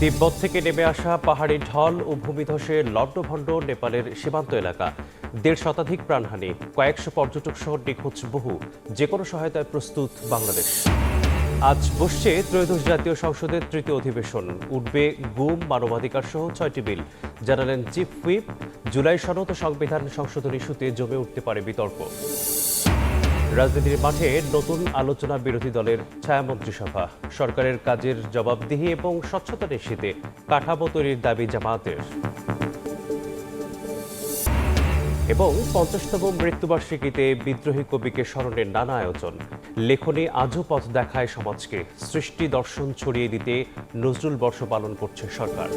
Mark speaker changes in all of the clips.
Speaker 1: তিব্বত থেকে নেমে আসা পাহাড়ি ঢল ও ভূমিধসে লণ্ডভণ্ড নেপালের সীমান্ত এলাকা। ১.৫ শতাধিক প্রাণহানি, কয়েকশো পর্যটক সহ নিখোঁজ বহু। যে কোনো সহায়তায় প্রস্তুত বাংলাদেশ। আজ বসছে ত্রয়োদশ জাতীয় সংসদের তৃতীয় অধিবেশন। উঠবে গুম, মানবাধিকার সহ ৬টি বিল, জানালেন চিফ হুইপ। জুলাই সনদ ও সংবিধান সংশোধন ইস্যুতে জমে উঠতে পারে বিতর্ক। রাজনীতির মাঠে নতুন আলোচনা বিরোধী দলের ছায়ামন্ত্রিসভা। সরকারের কাজের জবাবদিহি এবং স্বচ্ছতা নিশ্চিতে কাঠামো তৈরির দাবি জামায়াতের। এবং ৫০তম মৃত্যুবার্ষিকীতে বিদ্রোহী কবিকে স্মরণের নানা আয়োজন। লেখনী আজও পথ দেখায় সমাজকে। সৃষ্টি দর্শন ছড়িয়ে দিতে নজরুল বর্ষ পালন করছে সরকার।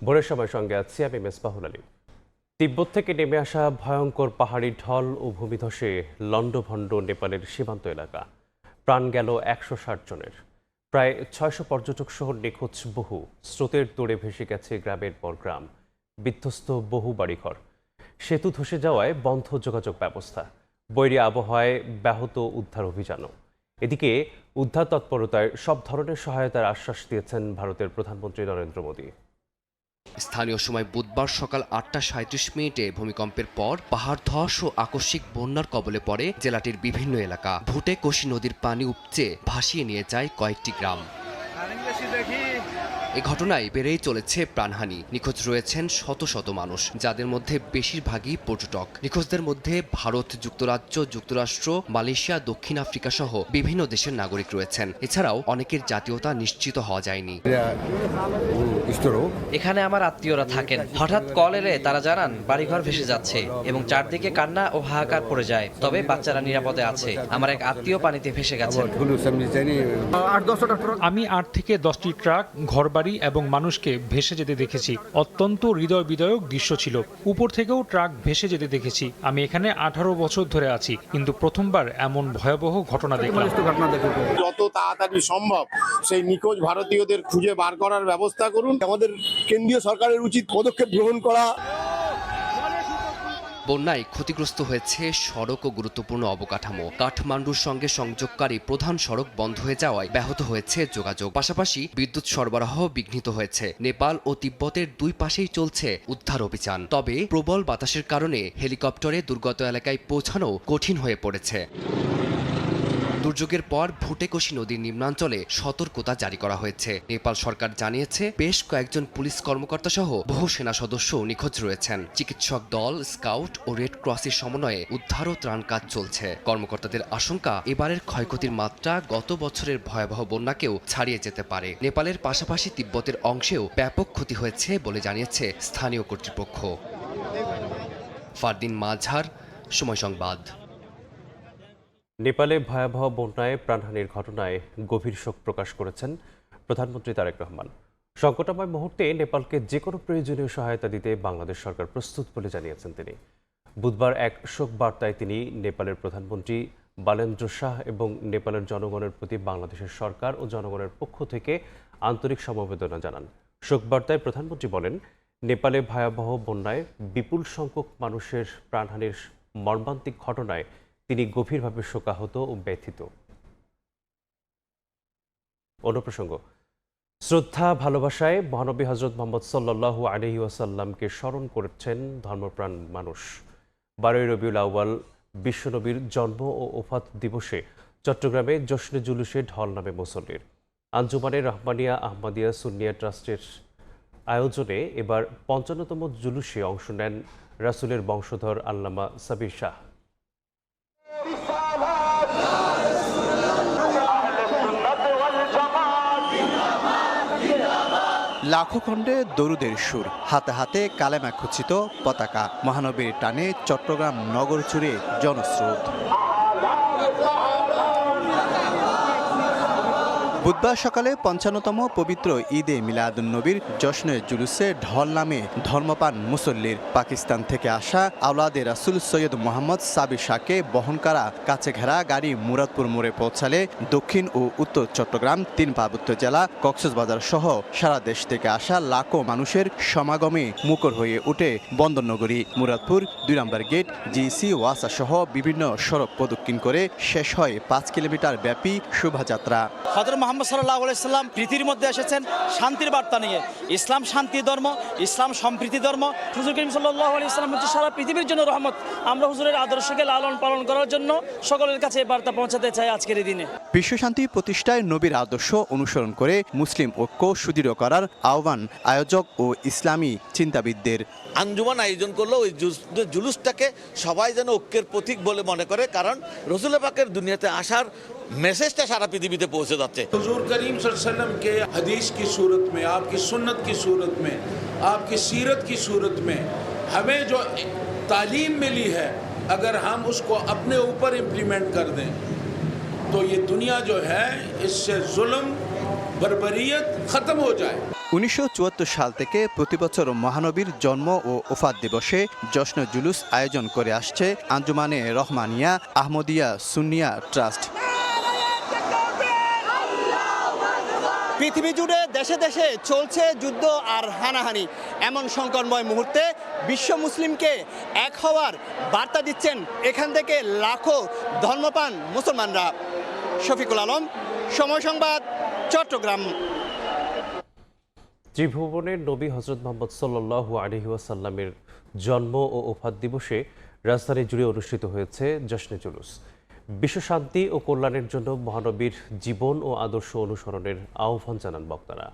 Speaker 1: ভোরের সময় সঙ্গে আছি আমি মেসবাহুল আলী। তিব্বত থেকে নেমে আসা ভয়ঙ্কর পাহাড়ি ঢল ও ভূমিধসে লণ্ডভণ্ড নেপালের সীমান্ত এলাকা। প্রাণ গেল ১৬০ জনের। প্রায় ৬০০ পর্যটক সহ নিখোঁজ বহু। স্রোতের তোড়ে ভেসে গেছে গ্রামের পর গ্রাম। বিধ্বস্ত বহু বাড়িঘর। সেতু ধসে যাওয়ায় বন্ধ যোগাযোগ ব্যবস্থা। বৈরী আবহাওয়ায় ব্যাহত উদ্ধার অভিযানও। এদিকে উদ্ধার তৎপরতায় সব ধরনের সহায়তার আশ্বাস দিয়েছেন ভারতের প্রধানমন্ত্রী নরেন্দ্র মোদী।
Speaker 2: স্থানীয় সময় বুধবার সকাল ৮টা ৩৭ ভূমিকম্পের পর পাহাড় ধস ও আকস্মিক বন্যার কবলে পড়ে জেলাটির বিভিন্ন এলাকা। ভুটে কোশি নদীর পানি উপচে ভাসিয়ে নিয়ে যায় কয়েকটি গ্রাম। এ ঘটনায় বেড়েই চলেছে প্রাণহানি। নিখোঁজ রয়েছেন শত শত মানুষ, যাদের মধ্যে বেশিরভাগই পর্যটক। নিখোঁজদের মধ্যে ভারত, যুক্তরাজ্য, যুক্তরাষ্ট্র, মালয়েশিয়া, দক্ষিণ আফ্রিকা সহ বিভিন্ন দেশের নাগরিক রয়েছেন। এছাড়াও অনেকের জাতীয়তা নিশ্চিত হওয়া যায়নি।
Speaker 3: এখানে আমার আত্মীয়রা থাকেন। হঠাৎ কল এলে তারা জানান বাড়িঘর ভেসে যাচ্ছে এবং চারদিকে কান্না ও হাহাকার পড়ে যায়। তবে বাচ্চারা নিরাপদে আছে। আমার এক আত্মীয় পানিতে ভেসে গেছেন।
Speaker 4: আমি ৮ থেকে ১০টি ট্রাক, ঘরবাড়ি এবং মানুষকে ভেসে যেতে দেখেছি। অত্যন্ত হৃদয় বিদারক দৃশ্য ছিল। উপর থেকেও ট্রাক ভেসে যেতে দেখেছি। আমি এখানে ১৮ বছর ধরে আছি, কিন্তু প্রথমবার এমন ভয়াবহ ঘটনা দেখলাম।
Speaker 5: যত তাড়াতাড়ি সম্ভব সেই নিখোঁজ ভারতীয়দের খুঁজে বার করার ব্যবস্থা করুন। আমাদের কেন্দ্রীয় সরকারের উচিত পদক্ষেপ গ্রহণ করা।
Speaker 2: বন্যায় ক্ষতিগ্রস্ত হয়েছে সড়ক ও গুরুত্বপূর্ণ অবকাঠামো। কাঠমান্ডুর সঙ্গে সংযোগকারী প্রধান সড়ক বন্ধ হয়ে যাওয়ায় ব্যাহত হয়েছে যোগাযোগ। পাশাপাশি বিদ্যুৎ সরবরাহ বিঘ্নিত হয়েছে। নেপাল ও তিব্বতের দুই পাশেই চলছে উদ্ধার অভিযান। তবে প্রবল বাতাসের কারণে হেলিকপ্টারে দুর্গত এলাকায় পৌঁছানো কঠিন হয়ে পড়েছে। দুর্যোগের পর ভুটেকোশি নদীর নিম্নাঞ্চলে সতর্কতা জারি করা হয়েছে। নেপাল সরকার জানিয়েছে বেশ কয়েকজন পুলিশ কর্মকর্তা সহ বহু সেনা সদস্য নিখোঁজ রয়েছেন। চিকিৎসক দল, স্কাউট ও রেড ক্রসের সমন্বয়ে উদ্ধার ও ত্রাণ কাজ চলছে। কর্মকর্তাদের আশঙ্কা, এবারের ক্ষয়ক্ষতির মাত্রা গত বছরের ভয়াবহ বন্যাকেও ছাড়িয়ে যেতে পারে। নেপালের পাশাপাশি তিব্বতের অংশেও ব্যাপক ক্ষতি হয়েছে বলে জানিয়েছে স্থানীয় কর্তৃপক্ষ। ফারদিন মাঝার, সময় সংবাদ।
Speaker 1: নেপালে ভয়াবহ বন্যায় প্রাণহানির ঘটনায় গভীর শোক প্রকাশ করেছেন প্রধানমন্ত্রী তারেক রহমান। সংকটাময় মুহূর্তে নেপালকে যে কোনো প্রয়োজনীয় সহায়তা দিতে বাংলাদেশ সরকার প্রস্তুত বলে জানিয়েছেন তিনি। বুধবার এক শোক বার্তায় তিনি নেপালের প্রধানমন্ত্রী বালেন্দ্র শাহ এবং নেপালের জনগণের প্রতি বাংলাদেশের সরকার ও জনগণের পক্ষ থেকে আন্তরিক সমবেদনা জানান। শোক বার্তায় প্রধানমন্ত্রী বলেন, নেপালে ভয়াবহ বন্যায় বিপুল সংখ্যক মানুষের প্রাণহানির মর্মান্তিক ঘটনায় তিনি গভীরভাবে শোকাহত ও ব্যথিত। অন্য প্রসঙ্গ, শ্রদ্ধা ভালোবাসায় মহানবী হজরত মোহাম্মদ সাল্লাল্লাহু আলাইহি ওয়াসাল্লামকে স্মরণ করছেন ধর্মপ্রাণ মানুষ। ১২ই রবিউল আউয়াল বিশ্বনবীর জন্ম ও ওফাত দিবসে চট্টগ্রামে জশ্নে জুলুসে ঢল নামে মুসল্লির। আঞ্জুমানে রহমানিয়া আহমদিয়া সুন্নিয়া ট্রাস্টের আয়োজনে এবার ৫৫তম জুলুসে অংশ নেন রাসূলের বংশধর আল্লামা সাবির শাহ।
Speaker 6: লাখো খণ্ডে দরুদের সুর, হাতে হাতে কালেমা খচিত পতাকা। মহানবীর টানে চট্টগ্রাম নগর জুড়ে জনস্রোত। বুধবার সকালে ৫৫তম পবিত্র ঈদে মিলাদুন্নবীর জশ্নে জুলুসে ঢল নামে ধর্মপান মুসল্লির পাকিস্তান থেকে আসা আওলাদে রাসূল সৈয়দ মোহাম্মদ সাবির শাহকে বহন করা কাছে ঘেরা গাড়ি মুরাদপুর মোড়ে পৌঁছালে দক্ষিণ ও উত্তর চট্টগ্রাম, ৩ পার্বত্য জেলা, কক্সবাজার সহ সারা দেশ থেকে আসা লাখো মানুষের সমাগমে মুখর হয়ে ওঠে বন্দরনগরী। মুরাদপুর ২ নম্বর গেট, জিসি, ওয়াসা সহ বিভিন্ন সড়ক প্রদক্ষিণ করে শেষ হয় ৫ কিলোমিটার ব্যাপী শোভাযাত্রা।
Speaker 7: হযরত মুহাম্মদ সাল্লাল্লাহু আলাইহি সাল্লাম পৃথিবীর মধ্যে এসেছেন শান্তির বার্তা নিয়ে। ইসলাম শান্তি ধর্ম, ইসলাম সম্প্রীতি ধর্ম। হুজুর করিম সাল্লাল্লাহু আলাইহি সাল্লাম হচ্ছে সারা পৃথিবীর জন্য রহমত। আমরা হুজুরের আদর্শকে লালন পালন করার জন্য সকলের কাছে এই বার্তা পৌঁছাতে চাই আজকের এই দিনে।
Speaker 6: বিশ্বশান্তি প্রতিষ্ঠায় নবীর আদর্শ অনুসরণ করে মুসলিম ঐক্য সুদৃঢ় করার আহ্বান আয়োজক ও ইসলামী চিন্তাবিদদের।
Speaker 8: আঞ্জুমান আয়োজন করলো ওই জুলুসটাকে সবাই যেন ঐক্যের প্রতীক বলে মনে করে, কারণ রসুল পাকের দুনিয়াতে আসার মেসেজটা সারা পৃথিবীতে পৌঁছে যাচ্ছে।
Speaker 9: हुजूर करीम सल्लल्लाहु अलैहि वसल्लम के हदीस की सूरत में, आपकी सुन्नत की सूरत में, आपकी सीरत की सूरत में हमें जो तालीम मिली है, अगर हम उसको अपने ऊपर इम्प्लीमेंट कर दें तो ये दुनिया जो है इससे जुल्म बर्बरियत खत्म हो जाए।
Speaker 6: ১৯৭৪ সাল থেকে প্রতিবছর মহানবীর জন্ম ও ওফাত দিবসে জশ্ন জুলুস আয়োজন করে আসছে আঞ্জুমানে রহমানিয়া আহমদিয়া সুন্নিয়া ট্রাস্ট।
Speaker 7: পৃথিবী জুড়ে দেশে দেশে চলছে যুদ্ধ আর হানাহানি। এমন সংকটময় মুহূর্তে বিশ্ব মুসলিমকে এক হওয়ার বার্তা দিচ্ছেন এখান থেকে লাখো ধর্মপ্রাণ মুসলমানরা। শফিকুল আলম, সময় সংবাদ, চট্টগ্রাম।
Speaker 1: ত্রিভুবনের নবী হযরত মুহাম্মদ সাল্লাল্লাহু আলাইহি ওয়াসাল্লামের জন্ম ও ওফাত দিবসে রাজধানী জুড়ে অনুষ্ঠিত হয়েছে জশ্নে জুলুস। বিশ্বশান্তি ও কল্যাণের জন্য মহানবীর জীবন ও আদর্শ অনুসরণের আহ্বান জানান বক্তারা।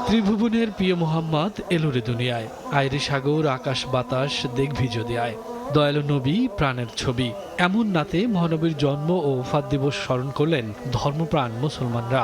Speaker 10: ত্রিভুবনের প্রিয় মোহাম্মদ এলোরে দুনিয়ায়, আইরে সাগর আকাশ বাতাস দেখবি যদি আয়, দয়ালু নবী প্রাণের ছবি। এমন নাতে মহানবীর জন্ম ও ওফাত দিবস স্মরণ করলেন ধর্মপ্রাণ মুসলমানরা।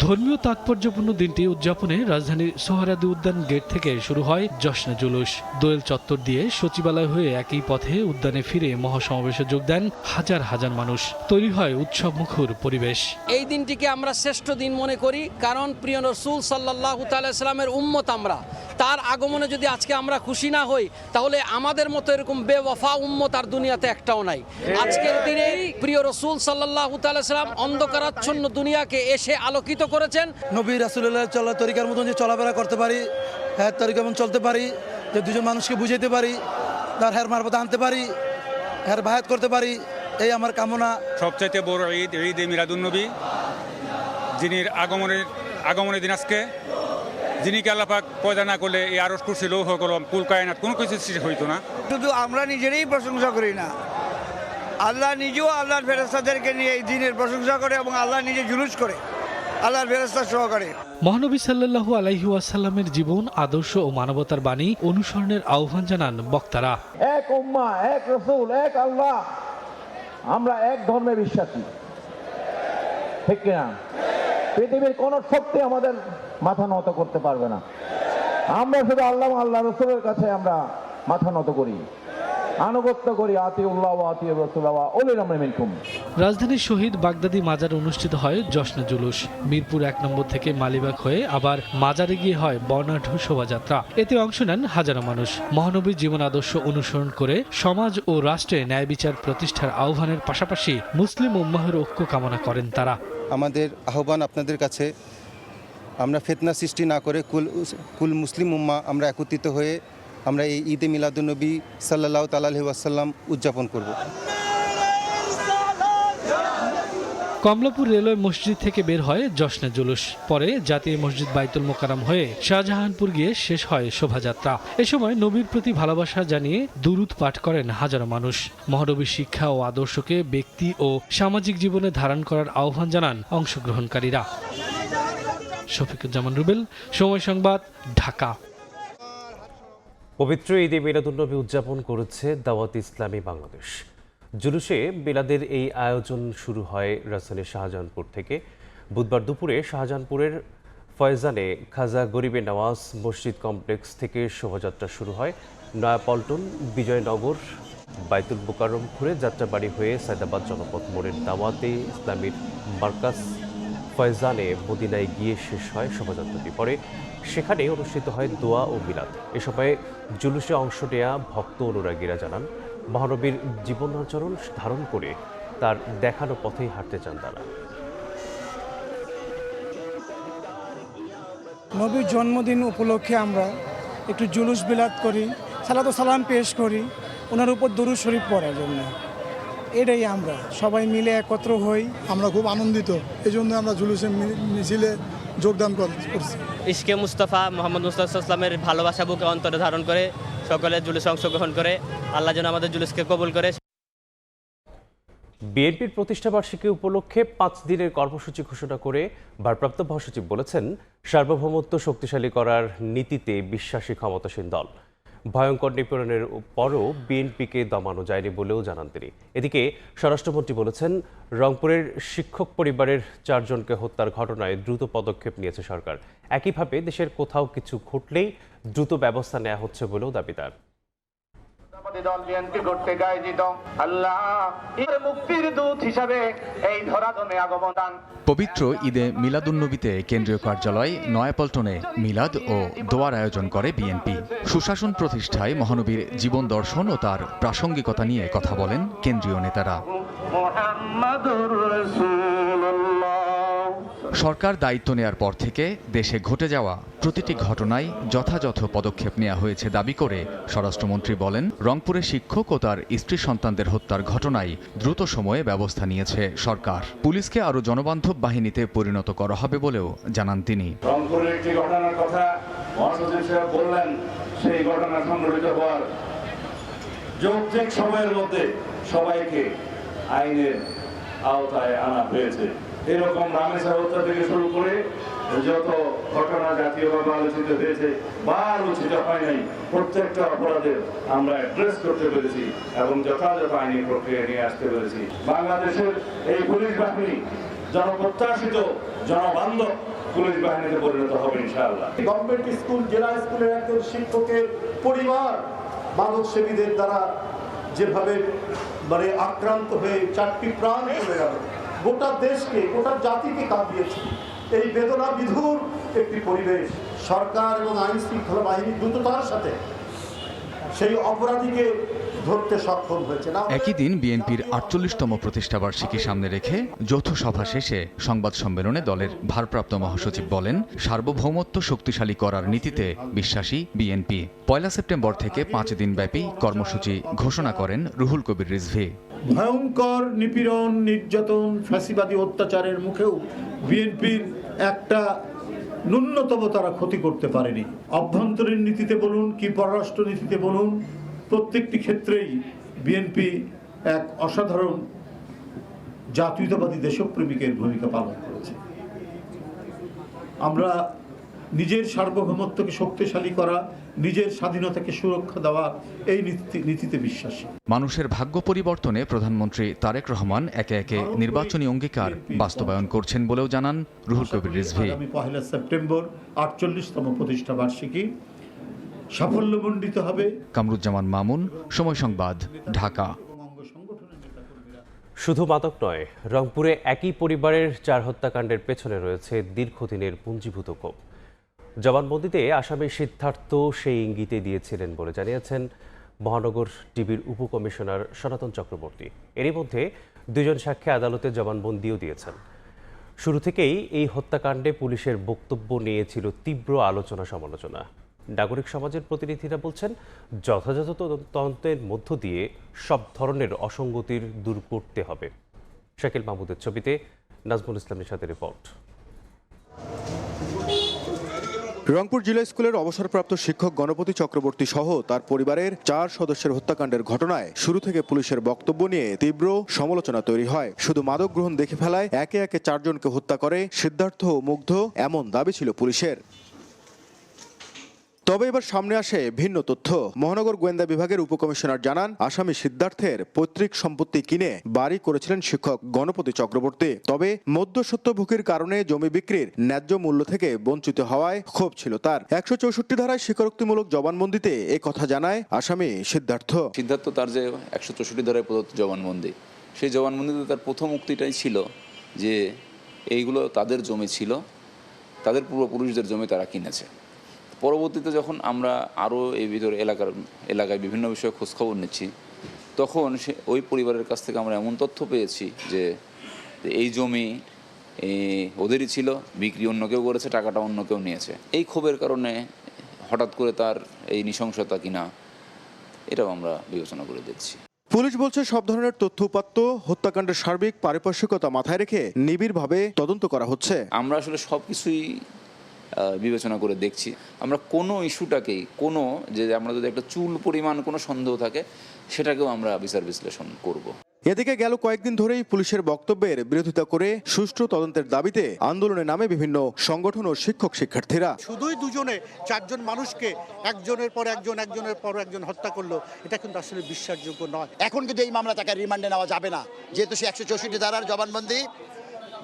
Speaker 10: ধর্মীয় তাৎপর্যপূর্ণ দিনটি উদযাপনে রাজধানীর সোহরাওয়ার্দী উদ্যান গেট থেকে শুরু হয় জশ্নে জুলুস। দোয়েল চত্বর দিয়ে সচিবালয় হয়ে একই পথে উদ্যানে ফিরে মহাসমাবেশে যোগ দেন হাজার হাজার মানুষ। তৈরি হয় উৎসব মুখর পরিবেশ।
Speaker 11: এই দিনটিকে আমরা শ্রেষ্ঠ দিন মনে করি, কারণ প্রিয় রাসূল সাল্লাল্লাহু তাআলা সাল্লামের উম্মত আমরা। তার আগমনে যদি আজকে আমরা খুশি না হই, তাহলে আমাদের মতো এরকম বেওয়াফা উম্মত আর দুনিয়াতে একটাও নাই। আজকের দিনে প্রিয় রাসূল সাল্লাল্লাহু তাআলা সাল্লাম অন্ধকারাচ্ছন্ন দুনিয়াকে এসে আলোকিত করেছেন।
Speaker 7: নবী রাসূলুল্লাহ চলা তরিকার মতন যে চলাফেরা করতে পারি, হ্যাঁ তরিকা মতন চলতে পারি, যে দুজন মানুষকে বুঝাইতে পারি, তার হ্যার মারফত আনতে পারি, হ্যার বায়াত করতে পারি, এই আমার কামনা।
Speaker 12: সবচাইতে বড় ঈদ ঈদে মিলাদুন্নবী, যিনি আগমনের দিন আজকে, যিনিকে আল্লাহ পাক পয়দা না করলে এই আরশ কুরসি লৌহ কলম কুল কায়নাত কোনো কিছু সৃষ্টি হইতো না।
Speaker 7: শুধু আমরা নিজেরই প্রশংসা করি না, আল্লাহ নিজেও আল্লাহর ফেরেশতাদেরকে নিয়ে এই দিনের প্রশংসা করে এবং আল্লাহ নিজে জুলুস করে আল্লাহর ফেরেশতা সহকারে।
Speaker 10: মহানবী সাল্লাল্লাহু আলাইহি ওয়াসাল্লামের জীবন, আদর্শ ও মানবতার বাণী অনুসরণের আহ্বান জানান বক্তারা।
Speaker 13: এক উম্মাহ, এক রাসূল, এক আল্লাহ, আমরা এক ধর্মে বিশ্বাসী, ঠিক কিনা? পৃথিবীর কোন শক্তি আমাদের মাথা নত করতে পারবে না। আমরা শুধু আল্লাহ রাসূলের কাছে আমরা মাথা নত করি, আনুগত্য করি। আতিউল্লাহ ওয়া আতিউর রাসূল ওয়া উলিল আমরি মিনকুম।
Speaker 10: রাজধানীর শহীদ বাগদাদি মাজার অনুষ্ঠিত হয় জশ্নে জুলুস। মিরপুর ১ নম্বর থেকে মালিবাগ হয়ে আবার মাজারে গিয়ে হয় বর্ণাঢ্য শোভাযাত্রা। এতে অংশ নেন হাজারো মানুষ। মহানবীর জীবন আদর্শ অনুসরণ করে সমাজ ও রাষ্ট্রে ন্যায় বিচার প্রতিষ্ঠার আহ্বানের পাশাপাশি মুসলিম উম্মাহের ঐক্য কামনা করেন তারা।
Speaker 14: আমাদের আহ্বান আপনাদের কাছে, আমরা ফিতনা সৃষ্টি না করে কুল মুসলিম উম্মাহ আমরা একত্রিত হয়ে আমরা এই ঈদে মিলাদুন্নবী সাল্লাল্লাহু তাআলা আলাইহি ওয়াসাল্লাম উদযাপন করব।
Speaker 10: কমলাপুর রেলওয়ে মসজিদ থেকে বের হয় জশ্নে জুলুস। পরে জাতীয় মসজিদ বাইতুল মোকাররম হয়ে শাহজাহানপুর গিয়ে শেষ হয় শোভাযাত্রা। এ সময় নবীর প্রতি ভালোবাসা জানিয়ে দুরূদ পাঠ করেন হাজারো মানুষ। মহানবীর শিক্ষা ও আদর্শকে ব্যক্তি ও সামাজিক জীবনে ধারণ করার আহ্বান জানান অংশগ্রহণকারীরা। শফিকুজ্জামান রুবেল, সময় সংবাদ, ঢাকা।
Speaker 1: পবিত্র ঈদে মিলাদুন্নবী উদযাপন করেছে দাওয়াত ইসলামী বাংলাদেশ। জুলুসে মিলাদের এই আয়োজন শুরু হয় রাজধানীর শাহজাহানপুর থেকে। বুধবার দুপুরে শাহজাহানপুরের ফয়জানে খাজা গরিবে নওয়াজ মসজিদ কমপ্লেক্স থেকে শোভাযাত্রা শুরু হয়। নয়াপল্টন, বিজয়নগর, বাইতুল মোকাররম ঘুরে যাত্রাবাড়ি হয়ে সায়দাবাদ জনপথ মোড়ের দাওয়াতে ইসলামীর মার্কাজ ফয়জানে মদিনায় গিয়ে শেষ হয় শোভাযাত্রাটি। পরে সেখানে অনুষ্ঠিত হয় দোয়া ও মিলাদ। এ সময় জুলুসে অংশ নেয়া ভক্ত অনুরাগীরা জানান, মহানবীর জীবনাচরণ ধারণ করে তার দেখানো পথেই হাঁটতে চান তারা।
Speaker 15: নবীর জন্মদিন উপলক্ষে আমরা একটু জুলুস বিলাত করি, সালাতু সালাম পেশ করি, ওনার উপর দরুদ শরীফ পড়ার জন্য। এটাই আমরা সবাই মিলে একত্র হই।
Speaker 16: আমরা খুব আনন্দিত, এই জন্য আমরা জুলুসে মিছিলে যোগদান করছি।
Speaker 17: ইশকে মুস্তাফা মোহাম্মদ মুস্তাফা ইসলামের ভালোবাসা বুকে অন্তরে ধারণ করে সকলে জুলুসে অংশগ্রহণ করে। আল্লাহ যেন আমাদের জুলুসকে কবুল করে।
Speaker 1: বিএনপির প্রতিষ্ঠাবার্ষিকী উপলক্ষে 5 দিনের কর্মসূচি ঘোষণা করে ভারপ্রাপ্ত মহাসচিব বলেছেন, সার্বভৌমত্ব শক্তিশালী করার নীতিতে বিশ্বাসী ক্ষমতাসীন দল। ভয়ঙ্কর নিপীড়নের পরও বিএনপিকে দমানো যায়নি বলেও জানান তিনি। এদিকে স্বরাষ্ট্রমন্ত্রী বলেছেন, রংপুরের শিক্ষক পরিবারের 4 জনকে হত্যার ঘটনায় দ্রুত পদক্ষেপ নিয়েছে সরকার। একইভাবে দেশের কোথাও কিছু ঘটলেই দ্রুত ব্যবস্থা নেওয়া হচ্ছে বলেও দাবি তার।
Speaker 18: দল বিএনপি করতে গায়জিত আল্লাহ এর মুক্তির দূত হিসাবে এই ধরাধামে আগমন।
Speaker 19: পবিত্র ঈদে মিলাদুন্নবীতে কেন্দ্রীয় কার্যালয় নয়াপল্টনে মিলাদ ও দোয়ার আয়োজন করে বিএনপি। সুশাসন প্রতিষ্ঠায় মহানবীর জীবন দর্শন ও তার প্রাসঙ্গিকতা নিয়ে কথা বলেন কেন্দ্রীয় নেতারা। সরকার দায়িত্ব নেয়ার পর থেকে দেশে ঘটে যাওয়া প্রতিটি ঘটনায় যথাযথ পদক্ষেপ নেওয়া হয়েছে দাবি করে স্বরাষ্ট্রমন্ত্রী বলেন, রংপুরে শিক্ষক ও তার স্ত্রী সন্তানদের হত্যার ঘটনায় দ্রুত সময়ে ব্যবস্থা নিয়েছে সরকার। পুলিশকে আরও জনবান্ধব বাহিনীতে পরিণত করা হবে বলেও জানান তিনি।
Speaker 20: রংপুরের একটি ঘটনার কথা মহাসচিব সাহেব বললেন, সেই ঘটনা সংঘটিত হওয়ার যৌক্তিক সময়ের মধ্যে সবাইকে আইনের আওতায় আনা হয়েছে। এরকম রামেসা হত্যা থেকে শুরু করে যত ঘটনা জাতীয়ভাবে আলোচিত হয়েছে বা আলোচিত হয় নাই, প্রত্যেকটা অপরাধের আমরা অ্যাড্রেস করতে পেরেছি এবং যথাযথ আইনি প্রক্রিয়া নিয়ে আসতে পেরেছি। বাংলাদেশের এই পুলিশ বাহিনী জনপ্রত্যাশিত জনবান্ধব পুলিশ বাহিনীতে পরিণত হবে ইনশাআল্লাহ।
Speaker 21: গভর্নমেন্ট স্কুল, জেলা স্কুলের একজন শিক্ষকের পরিবার মাদক সেবীদের দ্বারা যেভাবে আক্রান্ত হয়ে 4টি প্রাণ চলে গেল, গোটা দেশকে, গোটা জাতিকে কাঁপিয়েছে। এই বেদনা বিধুর একটি পরিবেশ। সরকার এবং আইন শৃঙ্খলা বাহিনী দ্রুততার সাথে সেই অপরাধীকে ধরতে সক্ষম হয়েছে।
Speaker 19: একই দিন বিএনপির 48তম প্রতিষ্ঠাবার্ষিকী সামনে রেখে যৌথ সভা শেষে সংবাদ সম্মেলনে দলের ভারপ্রাপ্ত মহাসচিব বলেন, সার্বভৌমত্ব শক্তিশালী করার নীতিতে বিশ্বাসী বিএনপি। 1 সেপ্টেম্বর থেকে 5 দিনব্যাপী কর্মসূচি ঘোষণা করেন রুহুল কবির রিজভী।
Speaker 21: ভয়ঙ্কর নিপীড়ন, নির্যাতন, ফ্যাসিবাদী অত্যাচারের মুখেও বিএনপির একটা ন্যূনতম তারা ক্ষতি করতে পারেনি। অভ্যন্তরীণ নীতিতে বলুন কি পররাষ্ট্র নীতিতে বলুন, প্রত্যেকটি ক্ষেত্রেই বিএনপি এক অসাধারণ জাতীয়তাবাদী দেশপ্রেমিকের ভূমিকা পালন করেছে। আমরা নিজের সার্বভৌমত্বকে শক্তিশালী করা, নিজের স্বাধীনতাকে সুরক্ষা দেওয়া, এই নীতিতে বিশ্বাসী।
Speaker 19: মানুষের ভাগ্য পরিবর্তনে প্রধানমন্ত্রী তারেক রহমান একে একে নির্বাচনী অঙ্গীকার বাস্তবায়ন করছেন বলেও জানান রুহুল কবির রিজভী।
Speaker 21: আগামী 1 সেপ্টেম্বর 48তম প্রতিষ্ঠাবার্ষিকী সাফল্যমণ্ডিত হবে।
Speaker 19: কামরুজ্জামান মামুন, সময় সংবাদ, ঢাকা।
Speaker 1: শুধু মাদক নয়, রংপুরে একই পরিবারের 4 হত্যাকাণ্ডের পেছনে রয়েছে দীর্ঘদিনের পুঞ্জীভূত ক্ষোভ। জবানবন্দিতে আসামি সিদ্ধার্থ সেই ইঙ্গিতে দিয়েছিলেন বলে জানিয়েছেন মহানগর ডিবির উপকমিশনার সনাতন চক্রবর্তী। এরই মধ্যে 2 জন সাক্ষী আদালতে জবানবন্দিও দিয়েছেন। শুরু থেকেই এই হত্যাকাণ্ডে পুলিশের বক্তব্য নিয়েছিল তীব্র আলোচনা সমালোচনা। নাগরিক সমাজের প্রতিনিধিরা বলছেন, যথাযথ তদন্তের মধ্য দিয়ে সব ধরনের অসঙ্গতির দূর করতে হবে। শাকিল মাহমুদের ছবিতে নাজমুল ইসলামের সাথে রিপোর্ট।
Speaker 22: রংপুর জেলা স্কুলের অবসরপ্রাপ্ত শিক্ষক গণপতি চক্রবর্তী সহ তার পরিবারের 4 সদস্যের হত্যাকাণ্ডের ঘটনায় শুরু থেকে পুলিশের বক্তব্য নিয়ে তীব্র সমালোচনা তৈরি হয়। শুধু মাদক গ্রহণ দেখে ফেলায় একে একে 4 জনকে হত্যা করে সিদ্ধার্থ ও মুগ্ধ, এমন দাবি ছিল পুলিশের। তবে এবার সামনে আসে ভিন্ন তথ্য। মহানগর গোয়েন্দা বিভাগের উপকমিশনার জানান, আসামি সিদ্ধার্থের পৈতৃক সম্পত্তি কিনে বাড়ি করেছিলেন শিক্ষক গণপতি চক্রবর্তী। তবে মধ্যস্বত্বভোগীর কারণে জমি বিক্রির ন্যায্য মূল্য থেকে বঞ্চিত হওয়ায় ক্ষোভ ছিল তার। 164 ধারায় স্বীকারোক্তিমূলক জবানবন্দিতে এ কথা জানায় আসামি সিদ্ধার্থ।
Speaker 3: তার যে 164 ধারায় প্রদত্ত জবানবন্দি, সেই জবানবন্দিতে তার প্রথম উক্তিটাই ছিল যে এইগুলো তাদের জমি ছিল, তাদের পূর্বপুরুষদের জমি তারা কিনেছে। পরবর্তীতে যখন আমরা আরও এই ভিতরে এলাকায় বিভিন্ন বিষয়ে খোঁজখবর নিচ্ছি, তখন ওই পরিবারের কাছ থেকে আমরা এমন তথ্য পেয়েছি যে এই জমি ওদেরই ছিল, বিক্রি অন্য কেউ করেছে, টাকাটা অন্য কেউ নিয়েছে। এই ক্ষোভের কারণে হঠাৎ করে তার এই নৃশংসতা কিনা, এটাও আমরা বিবেচনা করে দেখছি।
Speaker 22: পুলিশ বলছে, সব ধরনের তথ্য উপাত্ত হত্যাকাণ্ডের সার্বিক পারিপার্শ্বিকতা মাথায় রেখে নিবিড়ভাবে তদন্ত করা হচ্ছে।
Speaker 3: আমরা আসলে সব কিছুই বিবেচনা করে দেখছি। আমরা কোনো ইস্যুটাকেই যে আমরা যদি একটা চুল পরিমাণ কোনো সন্দেহ থাকে, সেটাকেও আমরা বিচার বিশ্লেষণ করব।
Speaker 22: এদিকে গেল কয়েকদিন ধরেই পুলিশের বক্তব্যের বিরোধিতা করে সুষ্ঠু তদন্তের দাবিতে আন্দোলনে নামে বিভিন্ন সংগঠন ও শিক্ষক শিক্ষার্থীরা।
Speaker 4: শুধুই দুজনে 4 জন মানুষকে একজনের পর একজন হত্যা করলো, এটা কিন্তু আসলে বিশ্বাসযোগ্য নয়।
Speaker 23: এখন কিন্তু এই মামলা তাকে রিমান্ডে নেওয়া যাবে না, যেহেতু সে 164 ধারার জবানবন্দি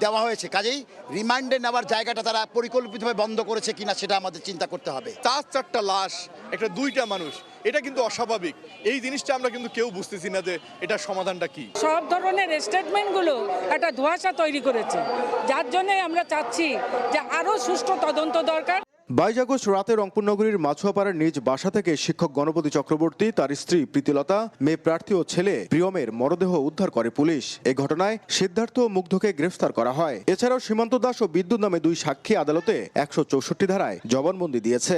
Speaker 23: দেওয়া হয়েছে। কাজেই রিমান্ডে নেওয়ার জায়গাটা তারা পরিকল্পিতভাবে বন্ধ করেছে কিনা সেটা আমাদের চিন্তা করতে হবে।
Speaker 24: তার 4টা লাশ, একটা 2টা মানুষ, এটা কিন্তু অস্বাভাবিক। এই জিনিসটা আমরা কিন্তু কেউ বুঝতেছি না যে এটার সমাধানটা কি।
Speaker 25: সব ধরনের স্টেটমেন্টগুলো একটা ধোঁয়াশা তৈরি করেছে, যার জন্য আমরা চাচ্ছি যে আরো সুষ্ঠু তদন্ত দরকার।
Speaker 22: 22 আগস্ট রাতে রংপুর নগরীর মাছুয়াপাড়ার নিজ বাসা থেকে শিক্ষক গণপতি চক্রবর্তী, তার স্ত্রী প্রীতিলতা, মেয়ে প্রার্থী ও ছেলে প্রিয়মের মরদেহ উদ্ধার করে পুলিশ। এই ঘটনায় সিদ্ধার্থ ও মুগ্ধকে গ্রেফতার করা হয়। এছাড়াও সীমান্ত দাস ও বিদ্যুৎ নামে 2 সাক্ষী আদালতে 164 ধারায় জবানবন্দি দিয়েছে।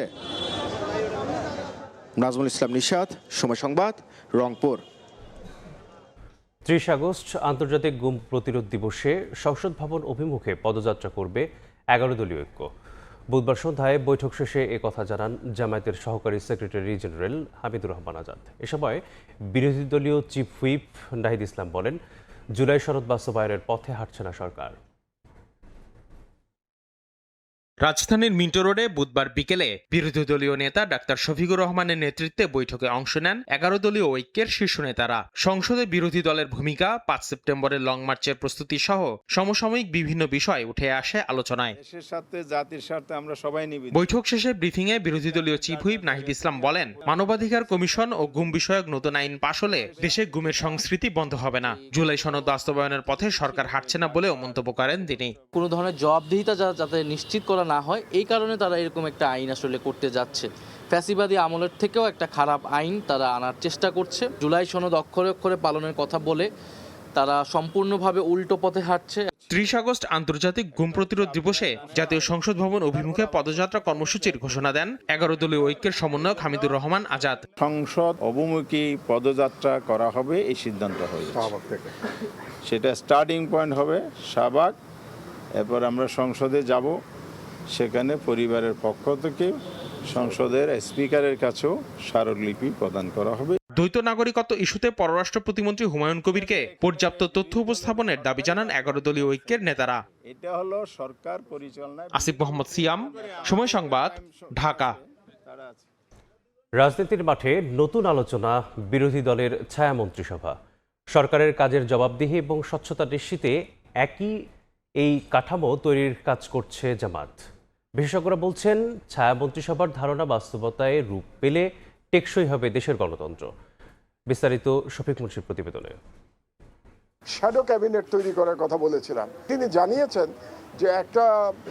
Speaker 22: নাজমুল ইসলাম নিশাত, সময় সংবাদ, রংপুর।
Speaker 1: 30 আগস্ট আন্তর্জাতিক গুম প্রতিরোধ দিবসে সংসদ ভবন অভিমুখে পদযাত্রা করবে 11 দলীয় ঐক্য। বুধবার সন্ধ্যায় বৈঠক শেষে একথা জানান জামায়াতের সহকারী সেক্রেটারি জেনারেল হামিদুর রহমান আজাদ। এ সময় বিরোধী দলীয় চিফ হুইপ নাহিদ ইসলাম বলেন, জুলাই সনদ বাস্তবায়নের পথে হাঁটছে না সরকার।
Speaker 26: রাজধানীর মিন্টো রোডে বুধবার বিকেলে বিরোধী দলীয় নেতা ডাক্তার শফিকুর রহমানের নেতৃত্বে বৈঠকে অংশ নেন 11 দলীয় ঐক্যের শীর্ষ নেতারা। সংসদে বিরোধী দলের ভূমিকা, 5 সেপ্টেম্বরের লং মার্চের প্রস্তুতি সহ সমসাময়িক বিভিন্ন বিষয় উঠে আসে আলোচনায়।
Speaker 27: দেশের স্বার্থে, জাতির স্বার্থে আমরা সবাই নিবেদিত।
Speaker 26: বৈঠক শেষে ব্রিফিংয়ে বিরোধী দলীয় চিফ হুইপ নাহিদ ইসলাম বলেন, মানবাধিকার কমিশন ও গুম বিষয়ক নতুন আইন পাশ হলে দেশে গুমের সংস্কৃতি বন্ধ হবে না। জুলাই সনদ বাস্তবায়নের পথে সরকার হাঁটছে না বলেও মন্তব্য করেন তিনি।
Speaker 28: কোনো ধরনের জবাবদিহিতা যাতে নিশ্চিত করা না হয়, এই কারণে তারা এরকম একটা আইন আসলে করতে যাচ্ছে। ফ্যাসিবাদী আমলের থেকেও একটা খারাপ আইন তারা আনার চেষ্টা করছে। জুলাই সনদ অক্ষরে অক্ষরে পালনের কথা বলে তারা সম্পূর্ণভাবে উল্টো পথে হাঁটছে।
Speaker 26: 30 আগস্ট আন্তর্জাতিক গুম প্রতিরোধ দিবসে জাতীয় সংসদ ভবন অভিমুখে পদযাত্রা কর্মসূচির ঘোষণা দেন 11 দলীয় ঐক্যের সমন্বয়ক হামিদুর রহমান আজাদ।
Speaker 27: সংসদ অভিমুখী পদযাত্রা করা হবে, এই সিদ্ধান্ত হয়েছে। সেটা স্টার্টিং পয়েন্ট হবে শাহবাগ, এরপর আমরা সংসদে যাব। সেখানে পরিবারের পক্ষ থেকে সংসদের স্পিকারের কাছেও স্মারকলিপি প্রদান করা হবে।
Speaker 26: দ্বৈত নাগরিকত্ব ইস্যুতে পররাষ্ট্র প্রতিমন্ত্রী হুমায়ুন কবিরকে পর্যাপ্ত তথ্য উপস্থাপনের দাবি জানান 11 দলীয় ঐক্যের নেতারা।
Speaker 27: এটা হলো সরকার পরিচালনায়।
Speaker 26: আসিফ মোহাম্মদ সিয়াম, সময় সংবাদ, ঢাকা।
Speaker 1: রাজনীতির মাঠে নতুন আলোচনা বিরোধী দলের ছায়া মন্ত্রিসভা। সরকারের কাজের জবাবদিহি এবং স্বচ্ছতা নিশ্চিতে এই কাঠামো তৈরির কাজ করছে জামাত। বিশেষজ্ঞরা বলছেন, ছায়া মন্ত্রিসভার ধারণা বাস্তবতায় রূপ পেলে টেকসই হবে দেশের গণতন্ত্র। বিস্তারিত শফিক মুন্সির প্রতিবেদনে।
Speaker 29: শ্যাডো ক্যাবিনেট তৈরি করার কথা বলেছিলাম, তিনি জানিয়েছেন যে একটা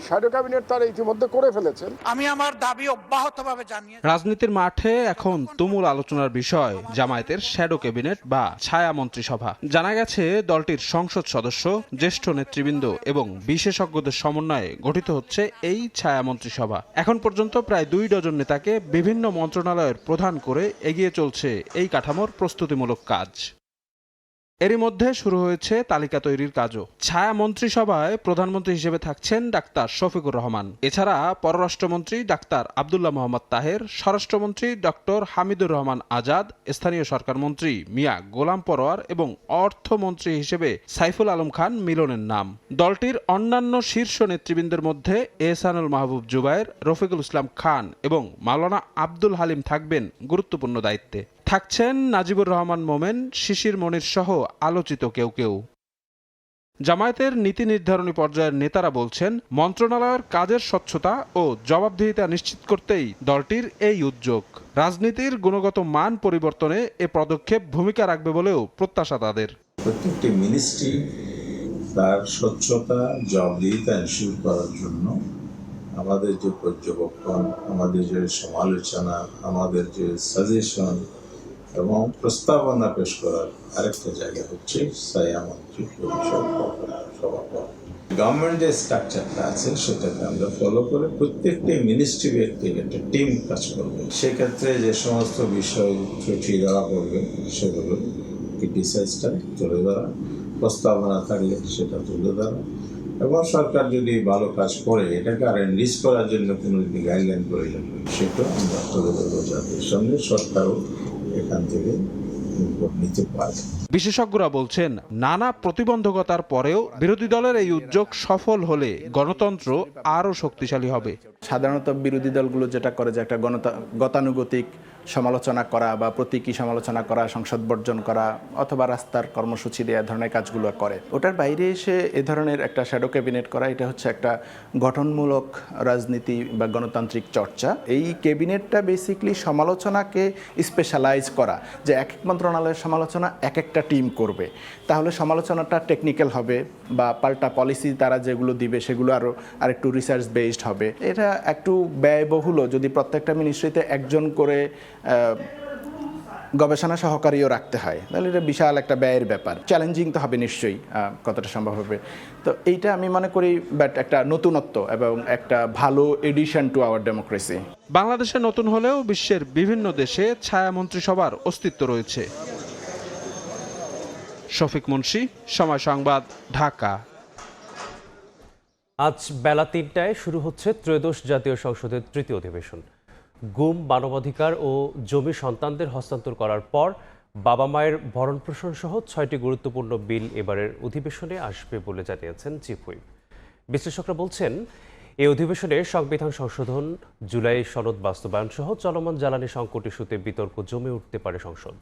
Speaker 29: শ্যাডো ক্যাবিনেট তারা ইতিমধ্যে করে ফেলেছেন।
Speaker 30: আমি আমার দাবি অব্যাহতভাবে জানিয়ে।
Speaker 31: রাজনীতির মাঠে এখন তুমুল আলোচনার বিষয় জামায়াতের শ্যাডো ক্যাবিনেট বা ছায়া মন্ত্রিসভা। জানা গেছে দলটির সংসদ সদস্য, জ্যেষ্ঠ নেতৃবৃন্দ এবং বিশেষজ্ঞদের সমন্বয়ে গঠিত হচ্ছে এই ছায়া মন্ত্রিসভা। এখন পর্যন্ত প্রায় 2 ডজন নেতাকে বিভিন্ন মন্ত্রণালয়ের প্রধান করে এগিয়ে চলছে এই কাঠামোর প্রস্তুতিমূলক কাজ। এরই মধ্যে শুরু হয়েছে তালিকা তৈরির কাজও। ছায়া মন্ত্রিসভায় প্রধানমন্ত্রী হিসেবে থাকছেন ডাক্তার শফিকুর রহমান। এছাড়া পররাষ্ট্রমন্ত্রী ডাক্তার আব্দুল্লাহ মোহাম্মদ তাহের, স্বরাষ্ট্রমন্ত্রী ডক্টর হামিদুর রহমান আজাদ, স্থানীয় সরকার মন্ত্রী মিয়া গোলাম পরোয়ার এবং অর্থমন্ত্রী হিসেবে সাইফুল আলম খান মিলনের নাম। দলটির অন্যান্য শীর্ষ নেতৃবৃন্দের মধ্যে এহসানুল মাহবুব জুবায়ের, রফিকুল ইসলাম খান এবং মাওলানা আব্দুল হালিম থাকবেন গুরুত্বপূর্ণ দায়িত্বে। থাকছেন নাজিবুর রহমান মোমেন, শিশির মনির সহ আলোচিত কেউ কেউ। জামায়াতের নীতি নির্ধারণী পর্যায়ের নেতারা বলছেন, মন্ত্রণালয়ের কাজের স্বচ্ছতা ও জবাবদিহিতা নিশ্চিত করতেই দলটির এই উদ্যোগ। রাজনীতির গুণগত মান পরিবর্তনে এ পদক্ষেপ ভূমিকা রাখবে বলেও প্রত্যাশা তাদের।
Speaker 2: প্রত্যেকটি মিনিস্ট্রি তার স্বচ্ছতা জবাবদিহিতা এনশিওর করার জন্য আমাদের যে পর্যবেক্ষণ, আমাদের যে সমালোচনা, আমাদের যে সাজেশন এবং প্রস্তাবনা পেশ করার আরেকটা জায়গা হচ্ছে ছায়া মন্ত্রী পরিষদ সভাপতি। গভর্নমেন্ট যে স্ট্রাকচারটা আছে সেটাকে আমরা ফলো করে প্রত্যেকটি মিনিস্ট্রি ব্যক্তিগত টিম কাজ করবে। সেক্ষেত্রে যে সমস্ত বিষয় ত্রুটি ধরা পড়বে সেগুলো ক্রিটিসাইজটা তুলে ধরা, প্রস্তাবনা থাকলে সেটা তুলে ধরা, এবং সরকার যদি ভালো কাজ করে এটাকে আর এনরিচ করার জন্য কোনো যদি গাইডলাইন প্রয়োজন হয় সেটা আমরা তুলে ধরবো, যাদের সঙ্গে সরকারও এখান থেকে নিতে পারে।
Speaker 31: বিশেষজ্ঞরা বলছেন, নানা প্রতিবন্ধকতার পরেও বিরোধী দলের এই উদ্যোগ সফল হলে গণতন্ত্র আরও শক্তিশালী হবে।
Speaker 5: সাধারণত বিরোধী দলগুলো যেটা করে যে একটা গতানুগতিক সমালোচনা করা বা প্রতীকী সমালোচনা করা, সংসদ বর্জন করা অথবা রাস্তার কর্মসূচি দেওয়া ধরনের কাজগুলো করে। ওটার বাইরে এসে এ ধরনের একটা শ্যাডো ক্যাবিনেট করা, এটা হচ্ছে একটা গঠনমূলক রাজনীতি বা গণতান্ত্রিক চর্চা। এই ক্যাবিনেটটা বেসিক্যালি সমালোচনাকে স্পেশালাইজ করা, যে এক এক মন্ত্রণালয়ের সমালোচনা এক একটা টিম করবে, তাহলে সমালোচনাটা টেকনিক্যাল হবে বা পাল্টা পলিসি তারা যেগুলো দিবে সেগুলো আরেকটু রিসার্চ বেসড হবে। এটা একটু ব্যয়বহুল, যদি প্রত্যেকটা মিনিস্ট্রিতে একজন করে গবেষণা সহকারীও রাখতে হয় তাহলে এটা বিশাল একটা ব্যয়ের ব্যাপার। চ্যালেঞ্জিং তো হবে নিশ্চয়ই, কতটা সম্ভব হবে। তো এইটা আমি মনে করি বাট একটা নতুনত্ব এবং একটা ভালো এডিশন টু আওয়ার ডেমোক্রেসি।
Speaker 31: বাংলাদেশে নতুন হলেও বিশ্বের বিভিন্ন দেশে ছায়া মন্ত্রিসভার অস্তিত্ব রয়েছে। শফিক মুন্সি, সময় সংবাদ, ঢাকা।
Speaker 1: আজ বেলা ৩টায় শুরু হচ্ছে ত্রয়োদশ জাতীয় সংসদের তৃতীয় অধিবেশন। গুম, মানবাধিকার ও জমি সন্তানদের হস্তান্তর করার পর বাবা মায়ের ভরণপোষণ সহ ৬টি গুরুত্বপূর্ণ বিল এবারের অধিবেশনে আসবে বলে জানিয়েছেন চিফ হুইপ। বিশ্লেষকরা বলছেন, এই অধিবেশনে সংবিধান সংশোধন, জুলাই সনদ বাস্তবায়ন সহ চলমান জ্বালানি সংকট ইস্যুতে বিতর্ক জমে উঠতে পারে সংসদ।